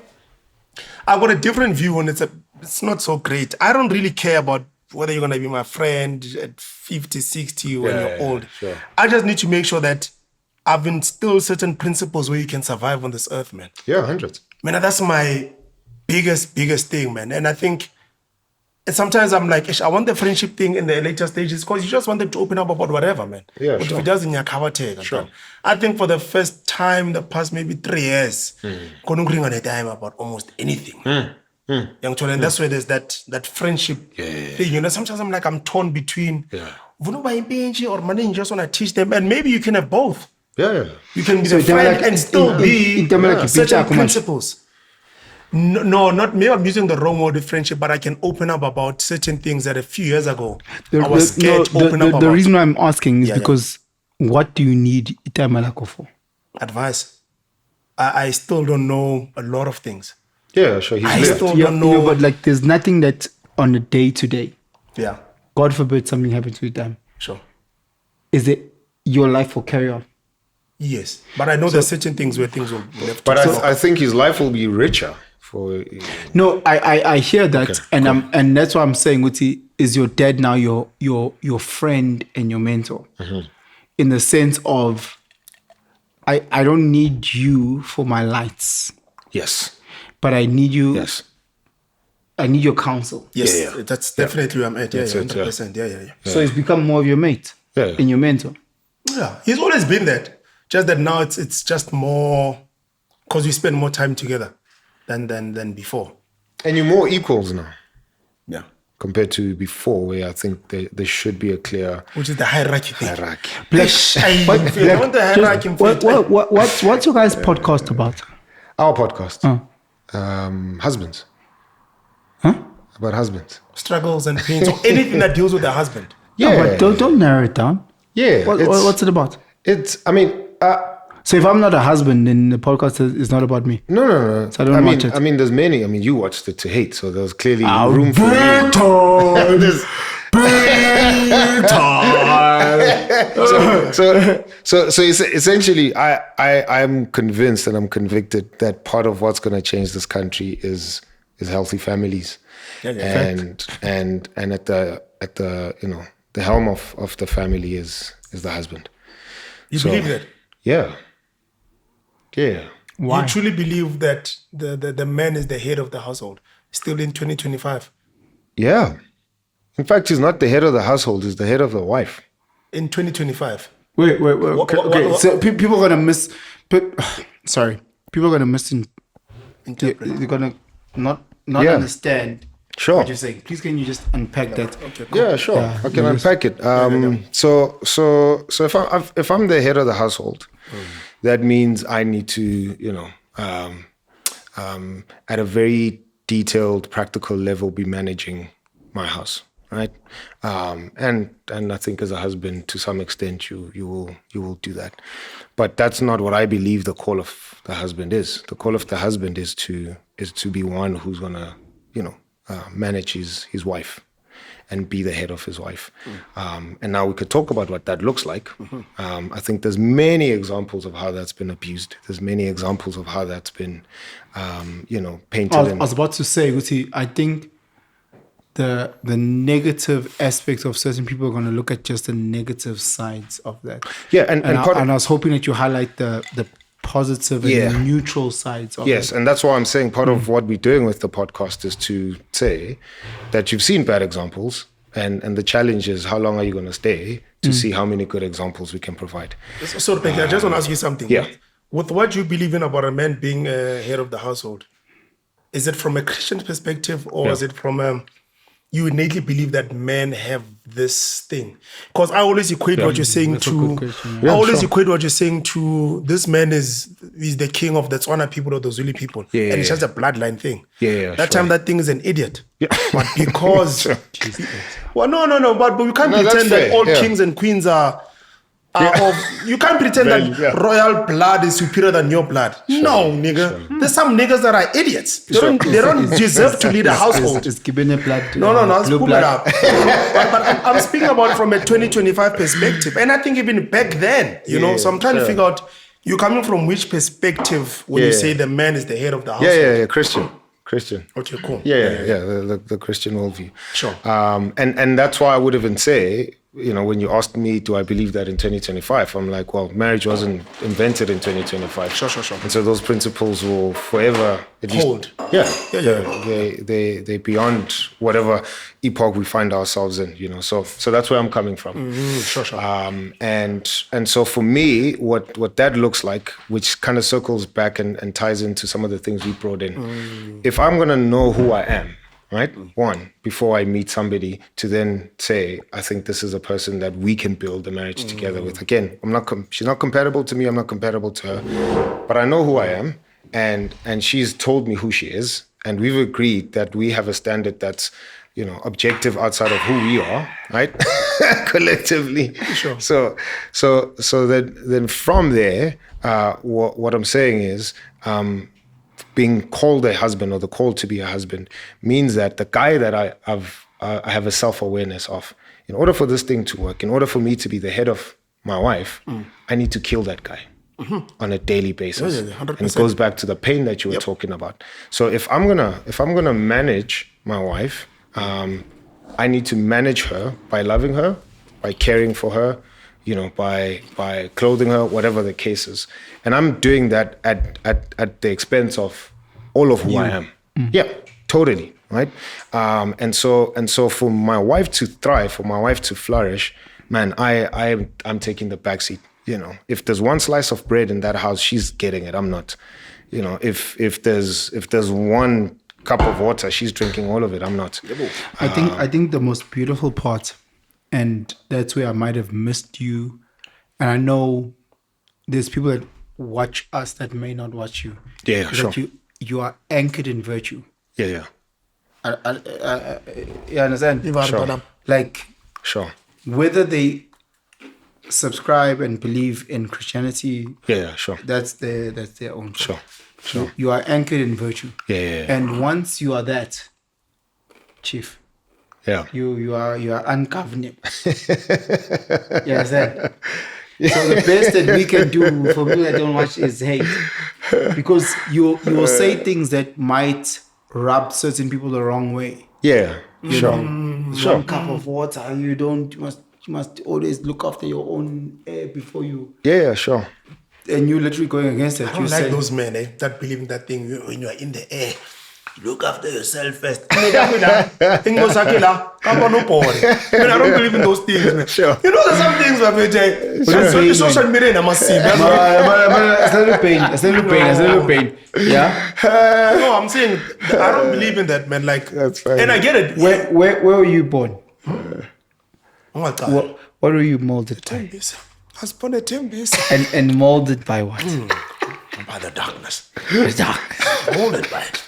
got a different view, and it's not so great. I don't really care about whether you're gonna be my friend at 50, 60 when you're old. Sure. I just need to make sure that I've instilled certain principles where you can survive on this earth, man. Yeah, 100. Man, that's my biggest thing, man. And I think sometimes I'm like, I want the friendship thing in the later stages because you just want them to open up about whatever, man. Yeah, but sure. if it doesn't, you cover take. Sure. I think for the first time, the past maybe 3 years, couldn't bring on a time about almost anything. Young children, that's where there's that friendship thing. Sometimes I'm like, I'm torn between or money, just want to teach them, and maybe you can have both. Yeah. You can be the friend and still be certain principles. No, not maybe I'm using the wrong word of friendship, but I can open up about certain things that a few years ago I was scared to open up about. The reason why I'm asking is because what do you need Itamalako for? Advice. I still don't know a lot of things. Yeah, sure. I still don't know. But like there's nothing that on a day to day. Yeah. God forbid something happens to you, time. Sure. Is it your life will carry on? Yes. But I know there's certain things where things will be left. But I think his life will be richer. No, I hear that, and that's what I'm saying. Uti, is your dad now your friend and your mentor, in the sense of I don't need you for my lights. Yes. But I need you. Yes. I need your counsel. Yes, that's definitely where I'm at. Yeah, 100%. Yeah. So it's become more of your mate and your mentor. Yeah, he's always been that. Just that now it's just more because we spend more time together than before. And you're more equals now. Yeah. compared to before, where I think there should be a clear Which is the hierarchy thing. hierarchy. I want the hierarchy. What's your guys' podcast about? Our podcast, husbands. Huh? About husbands. Struggles and pains, or anything that deals with the husband. Yeah, No, but don't narrow it down. yeah. What's it about? I mean, So if I'm not a husband, then the podcast is not about me. no. So I don't watch it. I mean, there's many. I mean, you watched it to hate, so there's clearly room for you. There's- so essentially, I'm convinced and I'm convicted that part of what's going to change this country is healthy families, and at the the helm of the family is the husband. You believe that? Yeah. Why? You truly believe that the man is the head of the household, still in 2025? Yeah. In fact, he's not the head of the household, he's the head of the wife. In 2025? Wait. Okay. So people are gonna sorry. People are gonna they're gonna not Yeah. understand Sure. what you're saying. Please, can you just unpack that? Okay, cool. Yeah, sure. I can unpack it. So if I'm the head of the household, that means I need to, at a very detailed, practical level, be managing my house, right? And I think as a husband, to some extent, you will do that. But that's not what I believe the call of the husband is. The call of the husband is to be one who's gonna, manage his wife and be the head of his wife. And now we could talk about what that looks like. I think there's many examples of how that's been abused. There's many examples of how that's been, painted. I was about to say, Guti, I think the negative aspects of certain people are going to look at just the negative sides of that. Yeah, and I was hoping that you highlight the positive and the neutral sides of it. And that's why I'm saying part of what we're doing with the podcast is to say that you've seen bad examples, and the challenge is how long are you going to stay to see how many good examples we can provide. So, I just want to ask you something. Yeah. With what you believe in about a man being head of the household, is it from a Christian perspective, or is it from you innately believe that men have this thing? Because I always equate what you're saying to. I always equate what you're saying to this man is the king of the Tswana people or the Zulu people, and it's just a bloodline thing. That time that thing is an idiot. But because well, no, but we can't pretend that all kings and queens are. You can't pretend that royal blood is superior than your blood. No, nigga. There's some niggas that are idiots. They don't deserve to lead a household. It's given a blood. No, let's pull it up. but I'm speaking about from a 2025 perspective. And I think even back then, so I'm trying to figure out, you're coming from which perspective when you say the man is the head of the household? Yeah, Christian. Okay, cool. The Christian worldview. Sure. And that's why I would even say, when you asked me, do I believe that in 2025? I'm like, well, marriage wasn't invented in 2025. Sure. And so those principles will forever hold. They're beyond whatever epoch we find ourselves in, So that's where I'm coming from. Sure. And so for me, what that looks like, which kind of circles back and ties into some of the things we brought in. If I'm going to know who I am, right? One, before I meet somebody, to then say, I think this is a person that we can build a marriage together with. Again, she's not compatible to me, I'm not compatible to her, but I know who I am, and she's told me who she is, and we've agreed that we have a standard that's, objective outside of who we are, right? Collectively. Sure. So then from there, what I'm saying is, being called a husband or the call to be a husband means that the guy that I have a self-awareness of, in order for this thing to work, in order for me to be the head of my wife, I need to kill that guy on a daily basis. 100%. And it goes back to the pain that you were talking about. So if I'm gonna manage my wife, I need to manage her by loving her, by caring for her, by clothing her, whatever the case is. And I'm doing that at the expense of all of who I am. Yeah, totally, right? And so for my wife to thrive, for my wife to flourish, man, I'm taking the backseat. If there's one slice of bread in that house, she's getting it. I'm not. If there's one cup of water. She's drinking all of it. I'm not. I think the most beautiful part, and that's where I might have missed you, and I know there's people that watch us that may not watch you. Yeah, is sure. that you are anchored in virtue. Yeah. You understand? Sure. Like, Sure. whether they subscribe and believe in Christianity, Yeah, sure. that's their own. Sure. Sure. You are anchored in virtue. Yeah. And once you are that, Chief, Yeah. you are ungovernable. You understand? So the best that we can do for people that don't watch is hate, because you will say things that might rub certain people the wrong way. Yeah. Sure. One cup of water. You must always look after your own air before you. Yeah, sure. And you literally going against it. I don't like those men that believe in that thing when you are in the air. Look after yourself first. I don't believe in those things, man. Sure. You know, there's some things where the social media must see. It's a little pain. Yeah. No, I'm saying I don't believe in that, man. Like, That's fine. and I get it. Where were you born? Oh my God. What were you molded by? I was born at 10 days. And molded by what? By the darkness. The dark. Molded by it.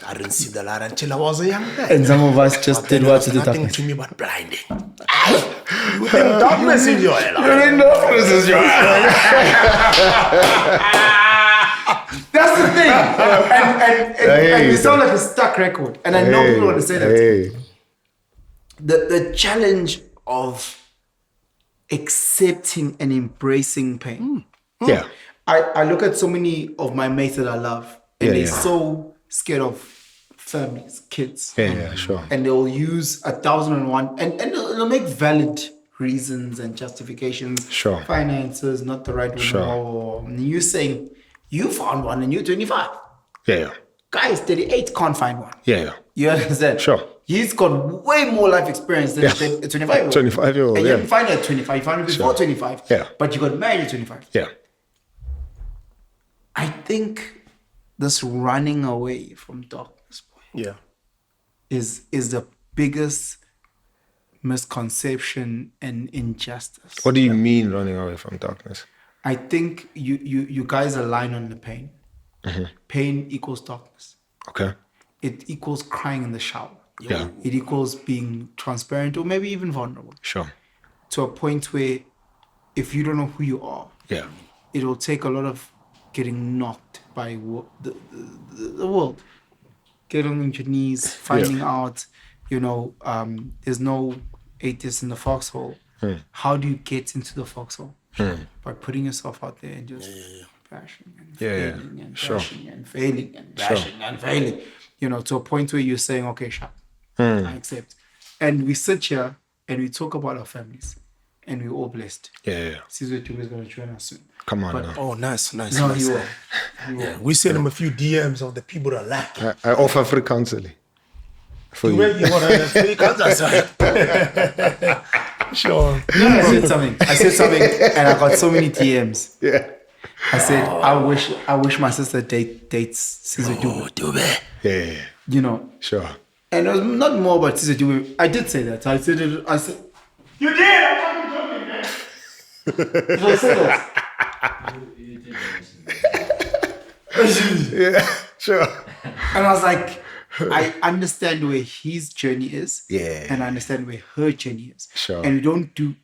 I didn't see the light until I was a young man. And some of us just did what to the nothing darkness. to me but blinding. You think darkness is your life? That's the thing. And we sound like a stuck record. And I know people want to say that. Hey. The challenge of accepting and embracing pain. Yeah. I look at so many of my mates that I love, and Yeah, they're yeah. so scared of families, kids. Yeah, sure. And they'll use 1,001 and they'll make valid reasons and justifications. Sure. Finances, not the right one. Sure. Or you saying you found one and you're 25. Yeah. Guys, 38 can't find one. Yeah. You understand? Sure. He's got way more life experience than a 25-year-old. 25-year-old, And you yeah. didn't find it at 25. You found it before 25. Yeah. But you got married at 25. Yeah. I think this running away from darkness, boy, Yeah. is the biggest misconception and injustice. What do you mean running away from darkness? I think you guys align on the pain. Pain equals darkness. Okay. It equals crying in the shower. Yeah. It equals being transparent or maybe even vulnerable Sure. to a point where if you don't know who you are, Yeah. it'll take a lot of getting knocked by the world. Getting on your knees, finding out, there's no atheist in the foxhole. How do you get into the foxhole? By putting yourself out there and just bashing and failing and bashing and failing and bashing and failing. To a point where you're saying, okay, sharp, I accept. And we sit here and we talk about our families and we're all blessed. Yeah. Sizwe Dube is going to join us soon. Come on But- now. Oh, nice. No, nice. he will. Yeah. We send him a few DMs of the people that like. I offer free counseling for you. Where you want to free counsel? Sure. I said something and I got so many DMs. Yeah. I said, I wish my sister dates Sizwe Dube. Yeah. Sure. And it was not more about Sizwe Dube. I did say that. I said, You did. I'm fucking joking, man. I said that. Yeah. Sure. And I was like, I understand where his journey is. Yeah. And I understand where her journey is. Sure. And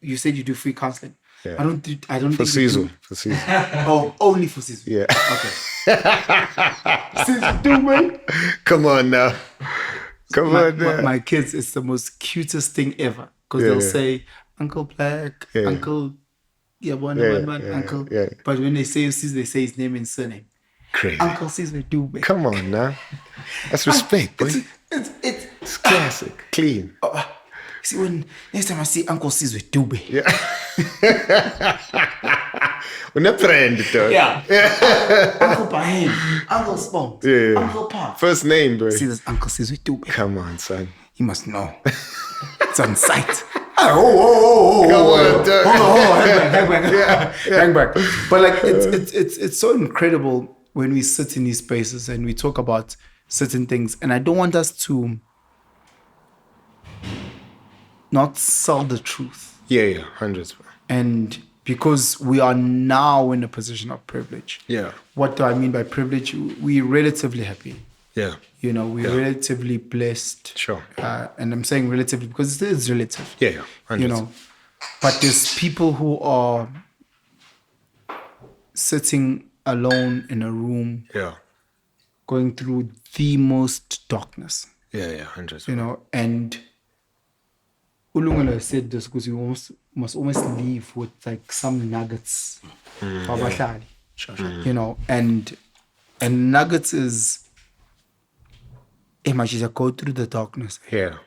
you said you do free counseling. Yeah. I don't think For you do- Sizzle. For Sizzle. Oh, only for Sizwe. Yeah. Okay. Sizwe Dube. Come on now. Come on now. My kids, it's the most cutest thing ever. Because Yeah, they'll yeah. say, Uncle Blaque, Yeah. Uncle, one, Yeah. Uncle. Yeah. But when they say Sizwe, they say his name and surname. Crazy. Uncle Sizwe Dube. Come on now. That's respect, boy. It's It's classic. Clean. see, when next time I see Uncle Sizwe Dube. Yeah. We're trend, though. Yeah. Uncle Bahim, Uncle Spong, Yeah. Uncle Pa. First name, bro. See this Uncle Sizwe Dube. Come on, son. He must know. It's on site. Come on, dog. Hang back. But like it's so incredible when we sit in these spaces and we talk about certain things, and I don't want us to not sell the truth. Yeah, 100%. And because we are now in a position of privilege. Yeah. What do I mean by privilege? We're relatively happy. Yeah. You know, we're relatively blessed. Sure. And I'm saying relatively because it is relative. Yeah, 100%. You know, but there's people who are sitting alone in a room, Yeah. going through the most darkness. Yeah, 100%. You know, and Ulungelo said this because you must almost leave with like some nuggets. You know, and nuggets is imagine go through the darkness. Yeah.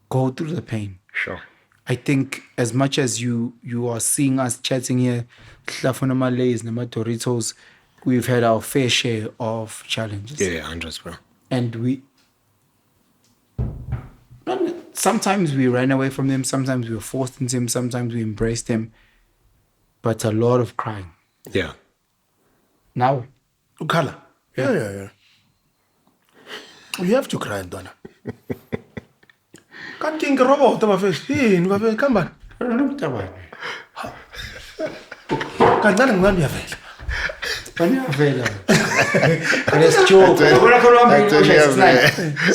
Go through the pain. Sure. I think as much as you are seeing us chatting here, Hlafuna Lays, Nama Doritos, we've had our fair share of challenges. Yeah, 100%. And sometimes we ran away from them, sometimes we were forced into them, sometimes we embraced them, but a lot of crying. Yeah. Now, Ukhala. Yeah. You have to cry, Donna. Can't think robot of a face. Hey, come back. Can't be available. Let's joke.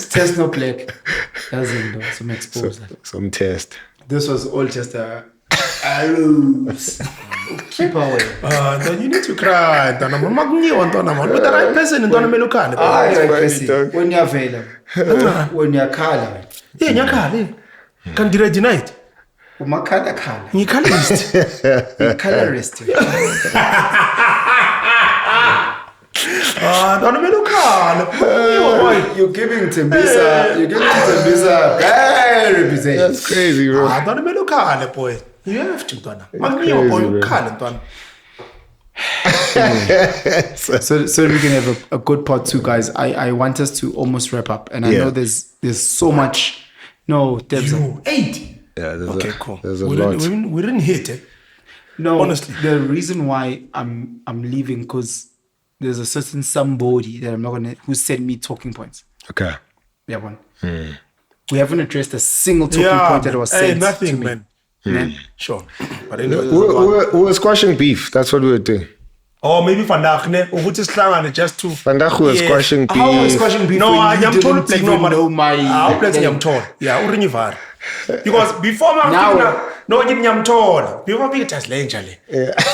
Test no Blaque. Doesn't know some exposed. Some test. This was all just arrows. Keep away. Then you need to cry, Donna. Donna. With the right person, Donna Melukane. When you're available. When you're color. Yeah, you're color. Can you deny it? My color. You colorist. Colorist. Donna Melukane. You're giving Tembisa bad reputation. That's crazy, bro. Donna Melukane, boy. You have to, Donna. Magniyo, boy, you can't, Donna. So we can have a good part too, guys. I want us to almost wrap up, and I know there's so much. No, Debs. 8. Yeah, Cool. There's a lot. We didn't hit it. No, honestly, the reason why I'm leaving because there's a certain somebody that I'm not gonna who sent me talking points. Okay. Yeah, one. We haven't addressed a single talking point that was sent. Nothing, to me. man. Sure. But We were squashing beef. That's what we were doing. Or maybe vandaag, ne? Of which is just to. Vandaag we were squashing beef. How was squashing beef? No, when you I'm told didn't even know my. I'll play Nyamtol. Yeah, urinyivar. Because before my no, Nyamtol. Before we just lenjale.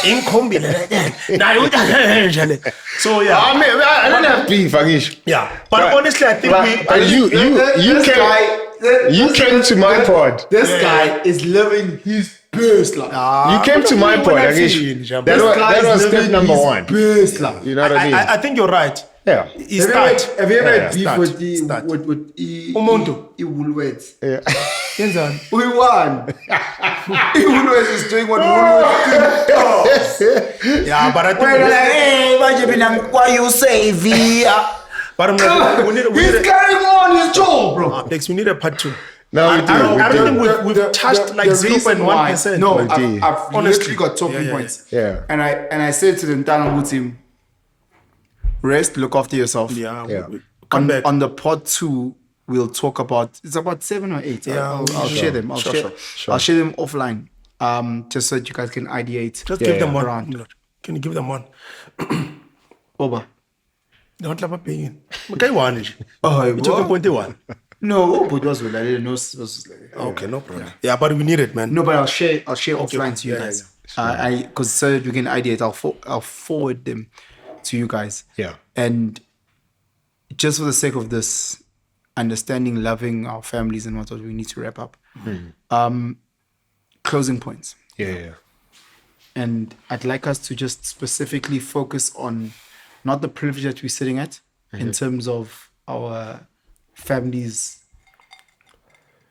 In combi, now you just so yeah. I don't have beef, Agish. Yeah, but honestly, I think you came to my pod. This guy is living his best life. You came to my pod, Agish. That was step number 1. Best life. You know what I mean? I think you're right. Yeah. Have you ever had beef with Umuntu? Woolworths? Yeah. We won. Woolworths is doing what Woolworths does. Yeah, but I think why you say via? But He's carrying on his job, bro. Next, we need a part 2. No, I don't think we've touched like 0.1%. No, I've honestly got talking points. Yeah. And I said to the Ntana team, rest, look after yourself. Yeah. On the pod 2, we'll talk about. It's about 7 or 8. Yeah, I'll share them. I'll share them offline. Just so that you guys can ideate. Just give them one. Around. Can you give them one? Over. Don't let me pay in. Okay, one. Oh, We took a 1. No, but it was well. I didn't know. Okay, no problem. Yeah, but we need it, man. No, but I'll share offline to you guys. Because so that we can ideate, I'll forward them to you guys. Yeah. And just for the sake of this understanding, loving our families and what we need to wrap up. Closing points. Yeah. And I'd like us to just specifically focus on not the privilege that we're sitting at in terms of our families,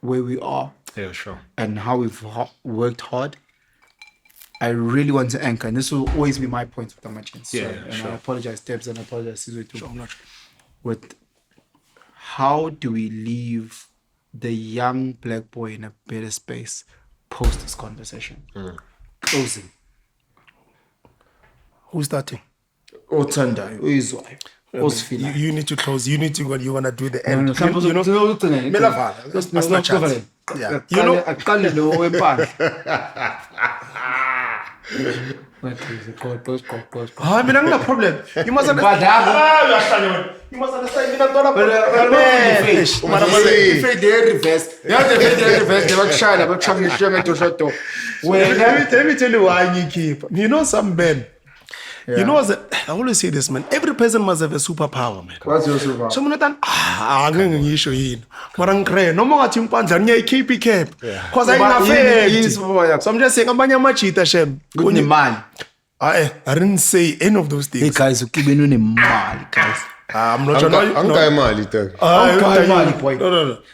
where we are. Yeah, sure. And how we've worked hard. I really want to anchor, and this will always be my point with AMAGENTS. And sure. I apologize, Debs, and I apologize, Sizwe, too. Sure. With how do we leave the young black boy in a better space post this conversation? Closing. Who's starting? Otanda, who is why? You need to close. You need to go. You wanna do the end. No, You know. Melavala. That's not chance. Yeah. You know. I mean, I'm no problem. You must understand. You must understand. You don't Let me tell you why you keep. You know some men. You know what? I always say this, man. Every person must have a superpower, man. What's your superpower? So I'm not issue in. But I'm crazy. No more team pants and keep it kept. Because I'm not fair. So I'm just saying, I'm not cheater, Shem. Good man. I didn't say any of those things. Hey guys, you keep in man, guys. I'm not sure. No.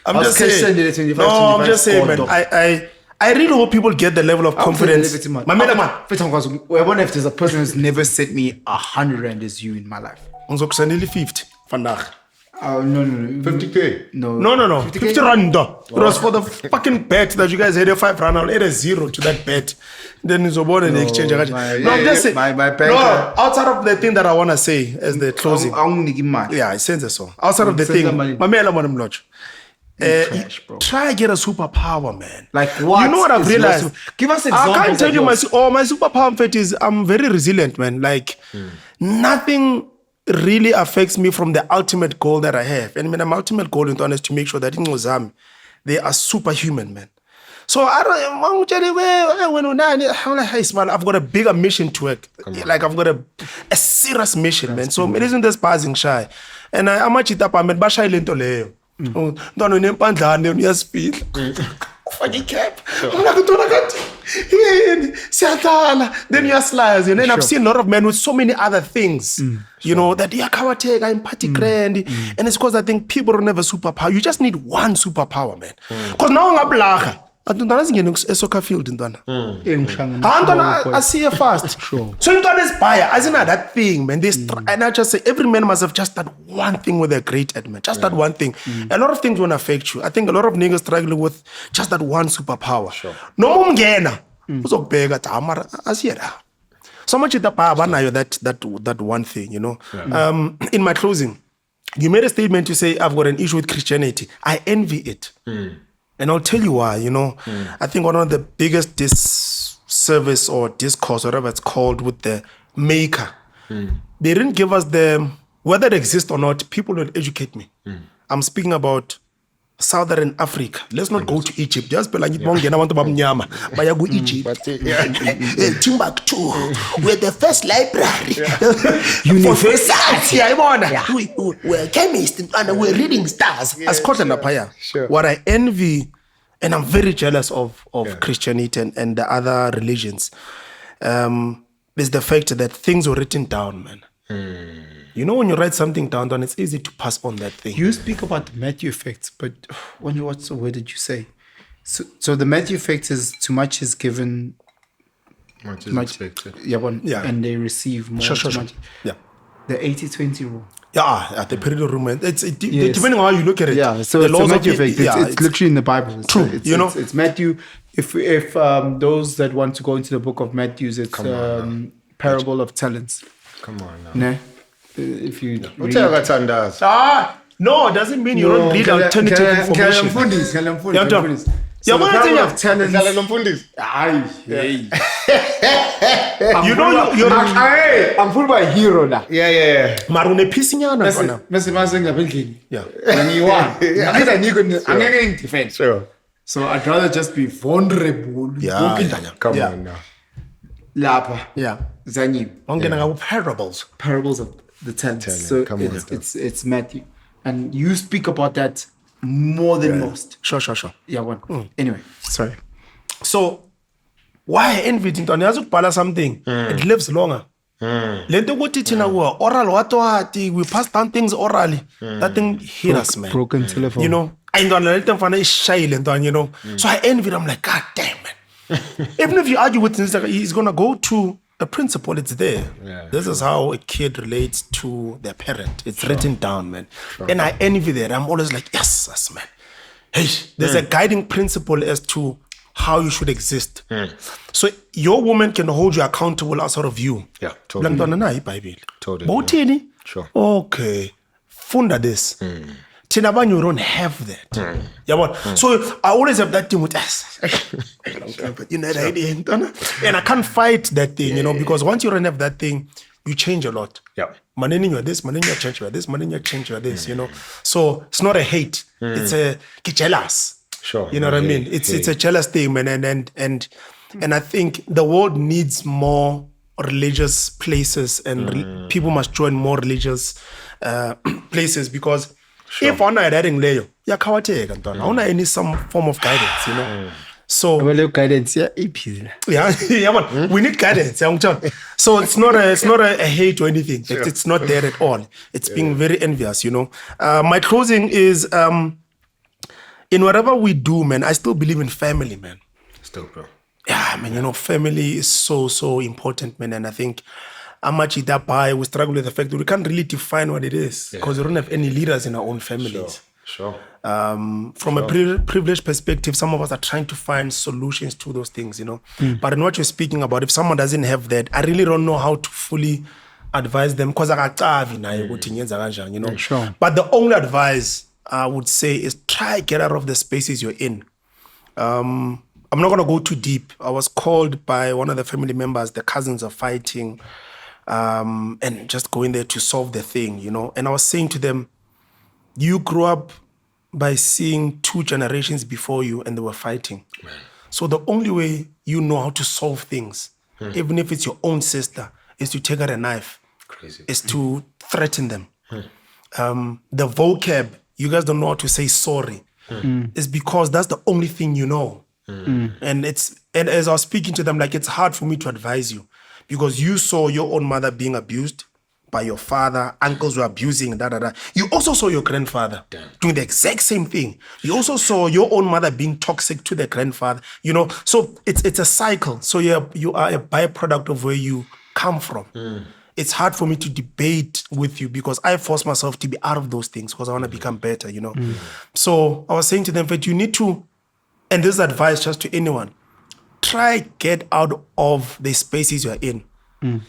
I'm just saying. No, I'm just saying, man. I really hope people get the level of confidence. Man, if there's a person who's never sent me 100 rand as you in my life. I'm so 50 vandaag. No. 50k? No. 50 rand. It was for the fucking bet that you guys had a 5 rand. I'll add a 0 to that bet. Then it's about an exchange. I'm just saying. No, outside of the thing that I want to say as the closing. Yeah, I sense so. Outside of the thing. Mlotshwa. Try get a superpower, man. Like what? You know what I've realized? Give us examples. I can't tell you my superpower in fact is I'm very resilient, man. Like nothing really affects me from the ultimate goal that I have. And my ultimate goal in is to make sure that in Mozambique they are superhuman, man. So I don't. I've got a bigger mission to it. Like I've got a serious mission, man. So it isn't just passing shy. And I'm actually basha lento leyo. Don't know pandlane uyasifila. Ufake cap. Then you slides, and then I've seen a lot of men with so many other things, you know, that I'm party grand, and it's because I think people don't have a superpower. You just need one superpower, man. Because now I'm Blaque. I soccer field in Donna. I see you fast. Sure. So you don't aspire. As in that thing, man. And I just say every man must have just that one thing with a great at, man. Just that one thing. A lot of things won't affect you. I think a lot of niggas struggle with just that one superpower. Sure. No more mgena. I see it. So much that one thing, you know. Yeah. In my closing, you made a statement to say I've got an issue with Christianity. I envy it. And I'll tell you why, you know. I think one of the biggest disservice or discourse, whatever it's called, with the maker, they didn't give us whether it exists or not, people will educate me. I'm speaking about Southern Africa. Let's not go to Egypt. Just be like, I want to go Egypt. Timbuktu. We're the first library. University. We're chemists and we're reading stars. As Scotland up here. What I envy, and I'm very jealous of Christianity and the other religions, is the fact that things were written down, man. You know, when you write something down, then it's easy to pass on that thing. You speak about the Matthew effect, but when you watch the word did you say? So the Matthew effect is too much is given, much is expected. And they receive more. Sure. Yeah. The 80-20 rule. Yeah, the period of room. Depending on how you look at it. Yeah, so the laws of Matthew effect. It's literally in the Bible. True. It's Matthew. If those that want to go into the book of Matthew, it's parable of talents. Come on now. No? If you read no, it doesn't mean you don't read alternative information. You know you're I'm full by hero now. Yeah. Marune pisinyana. Sure. So I'd rather just be vulnerable. Come on now. Lapa. Yeah. Zanyi. Parables of the talents. So it's Matthew. And you speak about that more than most. Sure. Yeah, one. Anyway, sorry. So why envy it? Something. It lives longer. Oral we pass down things orally. That thing hit us, man. Broken telephone. You know, I don't know, you know. So I envy it. I'm like, God damn, man. Even if you argue with him, he's gonna go to a principle. It's there. This is how a kid relates to their parent. It's written down, man. And I envy that. I'm always like, yes, man. Hey, there's a guiding principle as to how you should exist. So your woman can hold you accountable outside of you. Yeah, totally. Totally. Sure. Okay, funda this. Thina abanye you don't have that. Yabona? So I always have that thing with us. But you know the idea, and I can't fight that thing, you know, because once you don't have that thing, you change a lot. Yeah. Manini you are this, manini you are change, you are this, manini you are change, you are this, you know. So it's not a hate. It's a jealous. Sure. You know what I mean? It's a jealous thing, man, and I think the world needs more religious places, and people must join more religious places, because if on a reading layer, yeah, on any some form of guidance, you know. So Well, guidance, yeah, yeah, but we need guidance. So it's not a hate or anything. It's not there at all. It's being very envious, you know. My closing is in whatever we do, man, I still believe in family, man. Still, bro. Yeah, man, you know, family is so important, man. And I think how much it up by, we struggle with the fact that we can't really define what it is, because we don't have any leaders in our own families. Sure. From a privileged perspective, some of us are trying to find solutions to those things, you know. But in what you're speaking about, if someone doesn't have that, I really don't know how to fully advise them, because you know. Sure. But the only advice I would say is try get out of the spaces you're in. I'm not going to go too deep. I was called by one of the family members, the cousins are fighting, and just going there to solve the thing, you know. And I was saying to them, you grew up by seeing 2 generations before you and they were fighting. Man. So the only way you know how to solve things, even if it's your own sister, is to take out a knife. Crazy. Is to threaten them. The vocab, you guys don't know how to say sorry. It's because that's the only thing you know. And as I was speaking to them, like, it's hard for me to advise you, because you saw your own mother being abused by your father, uncles were abusing, You also saw your grandfather doing the exact same thing. You also saw your own mother being toxic to the grandfather, you know. So it's a cycle. So you are a byproduct of where you come from. It's hard for me to debate with you, because I force myself to be out of those things because I want to become better, you know. So I was saying to them that you need to, and this is advice just to anyone, try get out of the spaces you're in.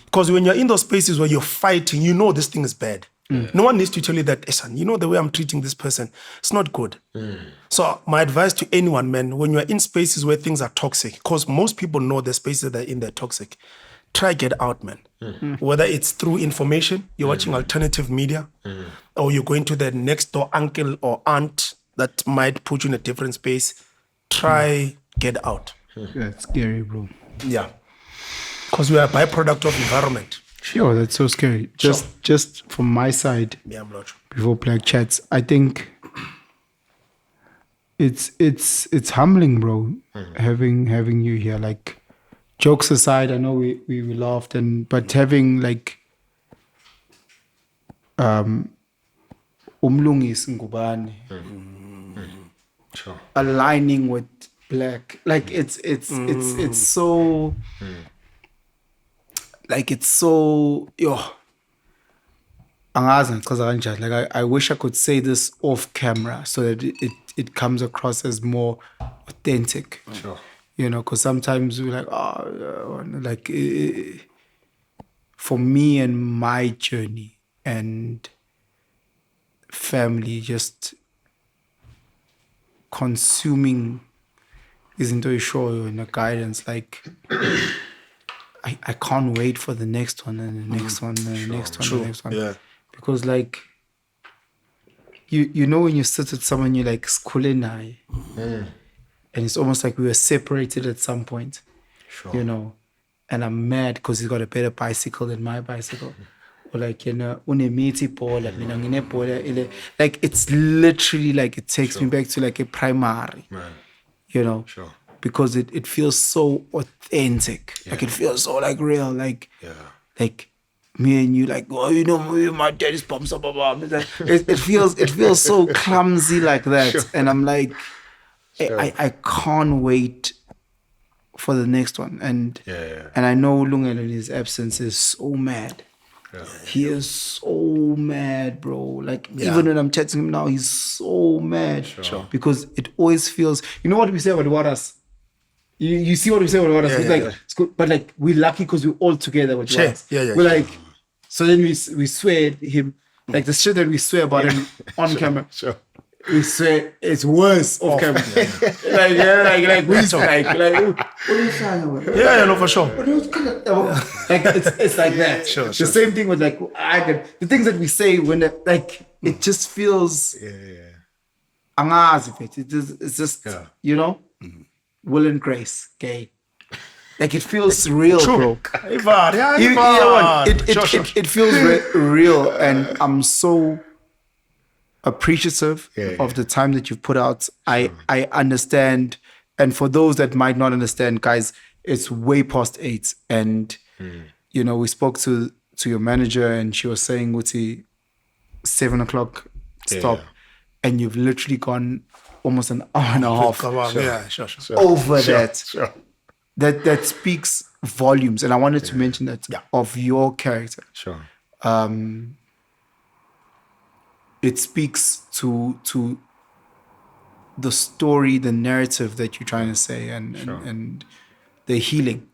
Because when you're in those spaces where you're fighting, you know this thing is bad. No one needs to tell you that, son, you know the way I'm treating this person, it's not good. So my advice to anyone, man, when you're in spaces where things are toxic, because most people know the spaces that are in there toxic, try get out, man. Whether it's through information, you're watching alternative media, or you're going to the next door uncle or aunt that might put you in a different space, try get out. That's scary, bro. Yeah. Because we are a byproduct of environment. Sure, that's so scary. Just from my side, Yeah, Mlotshwa. before Black chats, I think it's humbling, bro. Having you here. Like, jokes aside, I know we laughed, but having like umlungisi ngubane, Sure. aligning with Black, like it's so like it's so angazi ngichaza kanjani. Like I wish I could say this off camera so that it comes across as more authentic. Sure. You know, because sometimes we're like, for me and my journey and family, just consuming isn't really sure in the guidance. Like, I can't wait for the next one and the next one and the next one and the next one. Yeah. Because like, you know when you sit with someone, you're like, skulenai. And it's almost like we were separated at some point. Sure. You know, and I'm mad because he's got a better bicycle than my bicycle. Or like, you know, like it's literally like it takes me back to like a primary. Man. You know, Sure. because it feels so authentic. Like it feels so like real. Like, like me and you, like, oh, you know, my daddy's pumps up, it feels so clumsy like that. Sure. And I'm like, I can't wait for the next one. And and I know Lungelo in his absence is so mad. He is so mad, bro. Like, even when I'm chatting him now, he's so mad. Sure. Because it always feels, you know what we say about Waras? You see what we say about Waras? It's like, it's good, but like, we're lucky because we're all together with Waras. Yeah. We're like, So then we swear at him, like the shit that we swear about him on camera. Sure. We swear it's worse off camera. like we like what are you saying about? Yeah, no, for sure. Like it's like that. Sure. The same thing with like the things that we say when it just feels angazi it. It's just you know, will and grace, okay. Like it feels real, bro. It feels real, and I'm so appreciative of the time that you've put out. I understand, and for those that might not understand, guys, it's way past 8, and you know, we spoke to your manager, and she was saying, "Wuti, 7 o'clock stop," and you've literally gone almost an hour and a half over that. Sure. That speaks volumes, and I wanted to mention that of your character. Sure. It speaks to the story, the narrative that you're trying to say, and the healing,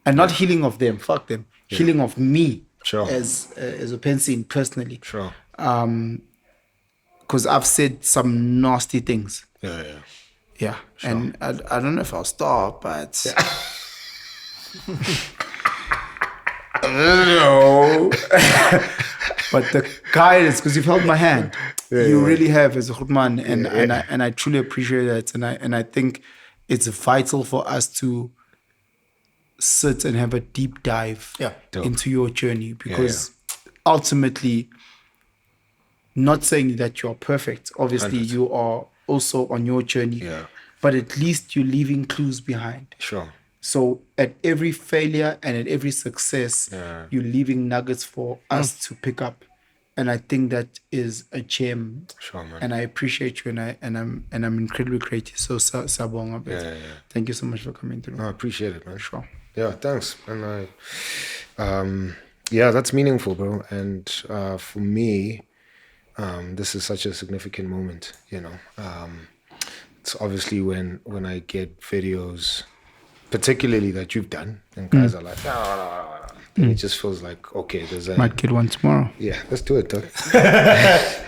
and not healing of them. Fuck them. Healing of me. Sure. As a Penson personally. Sure. Because I've said some nasty things. Yeah. Sure. And I don't know if I'll stop, but I don't know. But the guidance, because you've held my hand, you really have as a Khutman, and I truly appreciate that, and I think it's vital for us to sit and have a deep dive into your journey, because ultimately, not saying that you're perfect, obviously 100%. You are also on your journey, but at least you're leaving clues behind. Sure. So at every failure and at every success, you're leaving nuggets for us to pick up, and I think that is a gem. Sure, man. And I appreciate you, and I'm incredibly grateful. So Sabonga, thank you so much for coming through. No, I appreciate it, man. Sure. Yeah, thanks. And that's meaningful, bro. And for me, this is such a significant moment, you know. It's obviously when I get videos, particularly that you've done, and guys are like, and it just feels like, okay, there's a... Might get one tomorrow. Yeah, let's do it, though.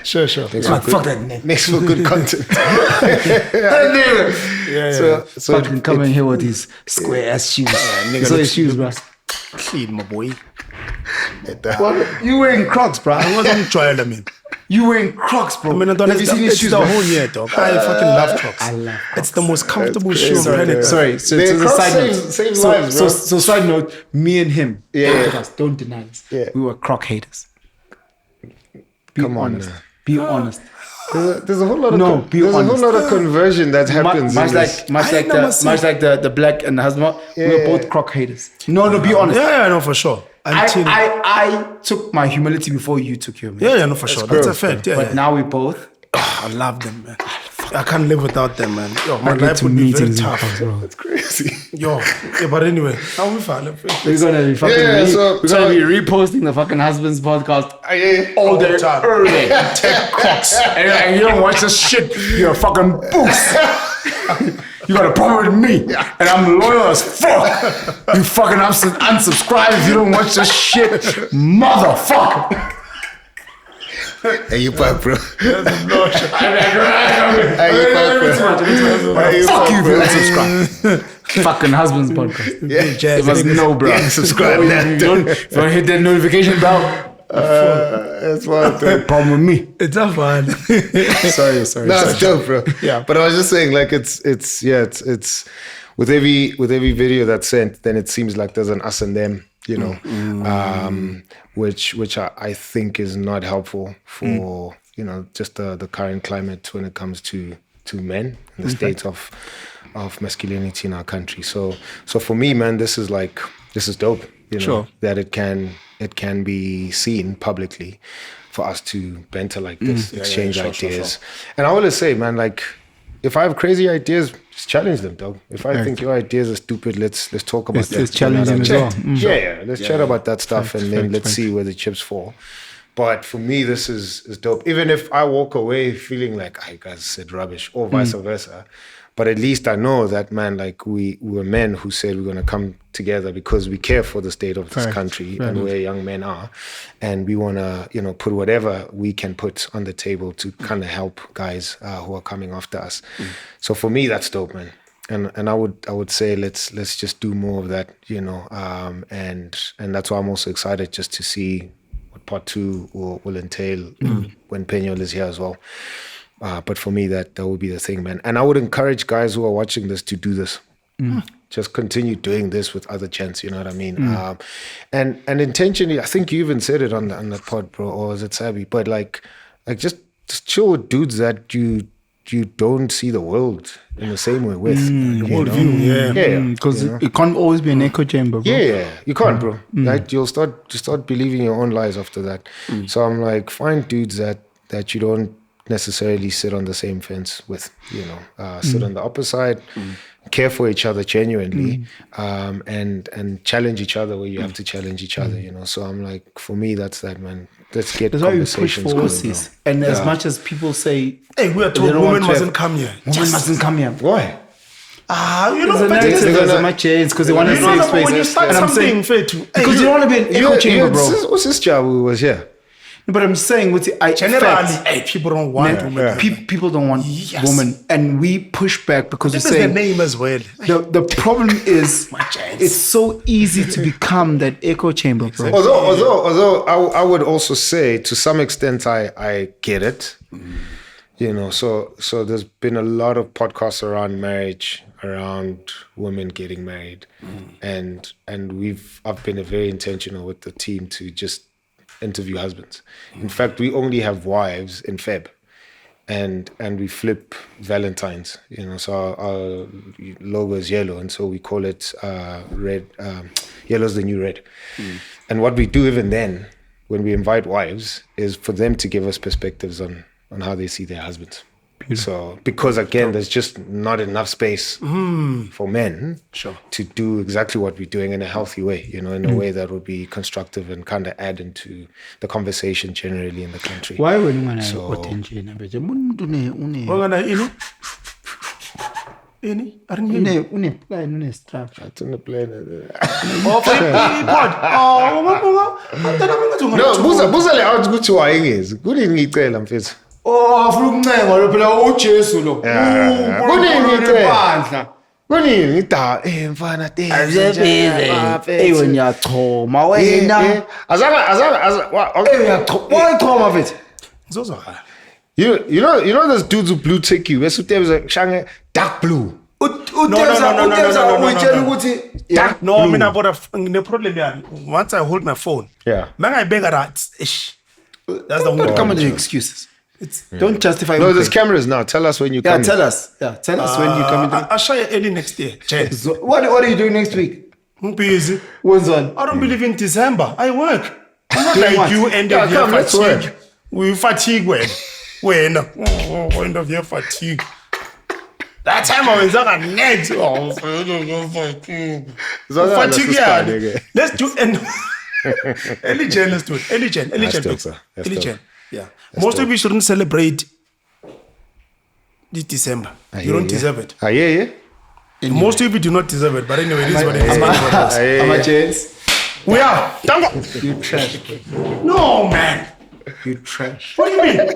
Sure. Fuck that. Makes for good content. So fucking come in here with these square ass shoes. So his shoes, bro. Clean, my boy. Well, you wearing Crocs, bro. I wasn't trying, I mean. You wearing Crocs, bro. I mean, have you seen his shoes? The whole year, dog. I fucking love Crocs. I love Crocs. It's the most comfortable shoe on the planet. Sorry. So to the side note. So side note, me and him, don't deny this. Yeah. We were Croc haters. Come on. Be honest. There's a whole lot of a whole lot of conversion that happens. Much like the black and the husband. We're both Croc haters. No, be honest. Yeah, no, for sure. I took my humility before you took your humility. Yeah, no, for sure. That's a fact. Yeah, but now we both. I love them, man. I can't live without them, man. Yo, my life to would be very meetings, tough. That's crazy. Yo, but anyway, how we find it? We're gonna be fucking we're gonna be reposting the fucking husband's podcast all day early. Tech Crocs. And you don't watch this shit. You're a fucking boost. You got a problem with me, and I'm loyal as fuck. You fucking unsubscribe if you don't watch this shit, motherfucker. Hey, you back, bro. Fuck you if you unsubscribe. Fucking husband's podcast. It was no, bro. Subscribe that. If you don't hit that notification bell. That's what problem with me. It's a fun. Sorry. No, it's dope, bro. Yeah. But I was just saying, like, it's with every video that's sent, then it seems like there's an us and them, you know, which I think is not helpful for you know, just the current climate when it comes to men and the state of masculinity in our country. So for me, man, this is dope. You know, that it can be seen publicly for us to banter like this, exchange ideas. And I always say, man, like, if I have crazy ideas, just challenge them, dog. If I think your ideas are stupid, let's talk about that. Let's challenge them as well. Let's chat about that stuff, and then let's see where the chips fall. But for me, this is dope. Even if I walk away feeling like, you guys said rubbish, or vice versa. But at least I know that, man, like we were men who said we're going to come together because we care for the state of this country and where young men are. And we want to, you know, put whatever we can put on the table to kind of help guys who are coming after us. So for me, that's dope, man. And I would say let's just do more of that, you know. And that's why I'm also excited just to see what part 2 will entail when Penyon is here as well. But for me, that would be the thing, man. And I would encourage guys who are watching this to do this. Just continue doing this with other gents, you know what I mean? And intentionally, I think you even said it on the pod, bro, or was it Sabi? But like just chill with dudes that you don't see the world in the same way with. Worldview, because it can't always be an echo chamber, bro. Yeah, you can't, bro. Right? You'll start believing your own lies after that. So I'm like, find dudes that you don't necessarily sit on the same fence with, you know, sit on the opposite side, care for each other genuinely, and challenge each other where you have to challenge each other, you know. So I'm like, for me, that's that, man. Let's get That's why we push conversations for going, sis. And as much as people say, Hey, we are told women mustn't come here. women mustn't come here. Why? You know, There's a but narrative, it's- there's a much chance because they want to you know, save but space. when you start And I'm something, saying, fair to because you don't want to be an echo chamber, bro. What's his job who was here? But I'm saying, generally, facts, hey, people don't want women. people don't want Yes. women, and we push back because we This is the say name as well. the problem is My chance. it's so easy to become that echo chamber, bro. Although I would also say to some extent I get it. You know, so there's been a lot of podcasts around marriage, around women getting married, and I've been very intentional with the team to just interview husbands. In fact, we only have wives in Feb, and we flip Valentine's. You know, so our logo is yellow, and so we call it red. Yellow's the new red. And what we do even then, when we invite wives, is for them to give us perspectives on how they see their husbands. So, because again, there's just not enough space for men to do exactly what we're doing in a healthy way, you know, in a way that would be constructive and kind of add into the conversation generally in the country. Why would you So- want to une Wangana ini? Ini? Aren't you? structure? It's in the plan. Oh, for pod. Oh, No, buza le out ukuthi wayengezi. Kulini ngicela mfethu. Oh, afuna ukuncenga lo phela uJesu lo. Kunini ngicela. Kunini ngida mfana Hey wena uyachoma wena. Azange Wayachoma mfethu. Ngizozwakala. You know those dudes who blue tick you. Bese utebza shange dark blue. Uyitshela ukuthi No, mina bona ngine problem yami. Once I hold my phone. Yeah. Mangayibeka that. That's the only come with the excuses. Don't justify. No, there's anything. cameras now. Tell us when you Yeah, come. tell us. Yeah, tell us when you come in. I'll show you early next year. Chance. What are you doing next week? I'm busy. When's on? I don't believe in December. I work. I'm not Doing like what? you end Yeah, of year come, let's fatigue. work. We fatigue when end of year fatigue. That time I was like next. Fatigue. Yeah. Let's do early Jan. Let's do it. Early Jan. That's dope, sir. That's Early dope. Jan. Yeah. Most of you shouldn't celebrate this December. You don't deserve it. Yeah. Most of you do not deserve it. But anyway, this is what it is. I'm a chance. We are. You trash. No, man. You trash. What do you mean?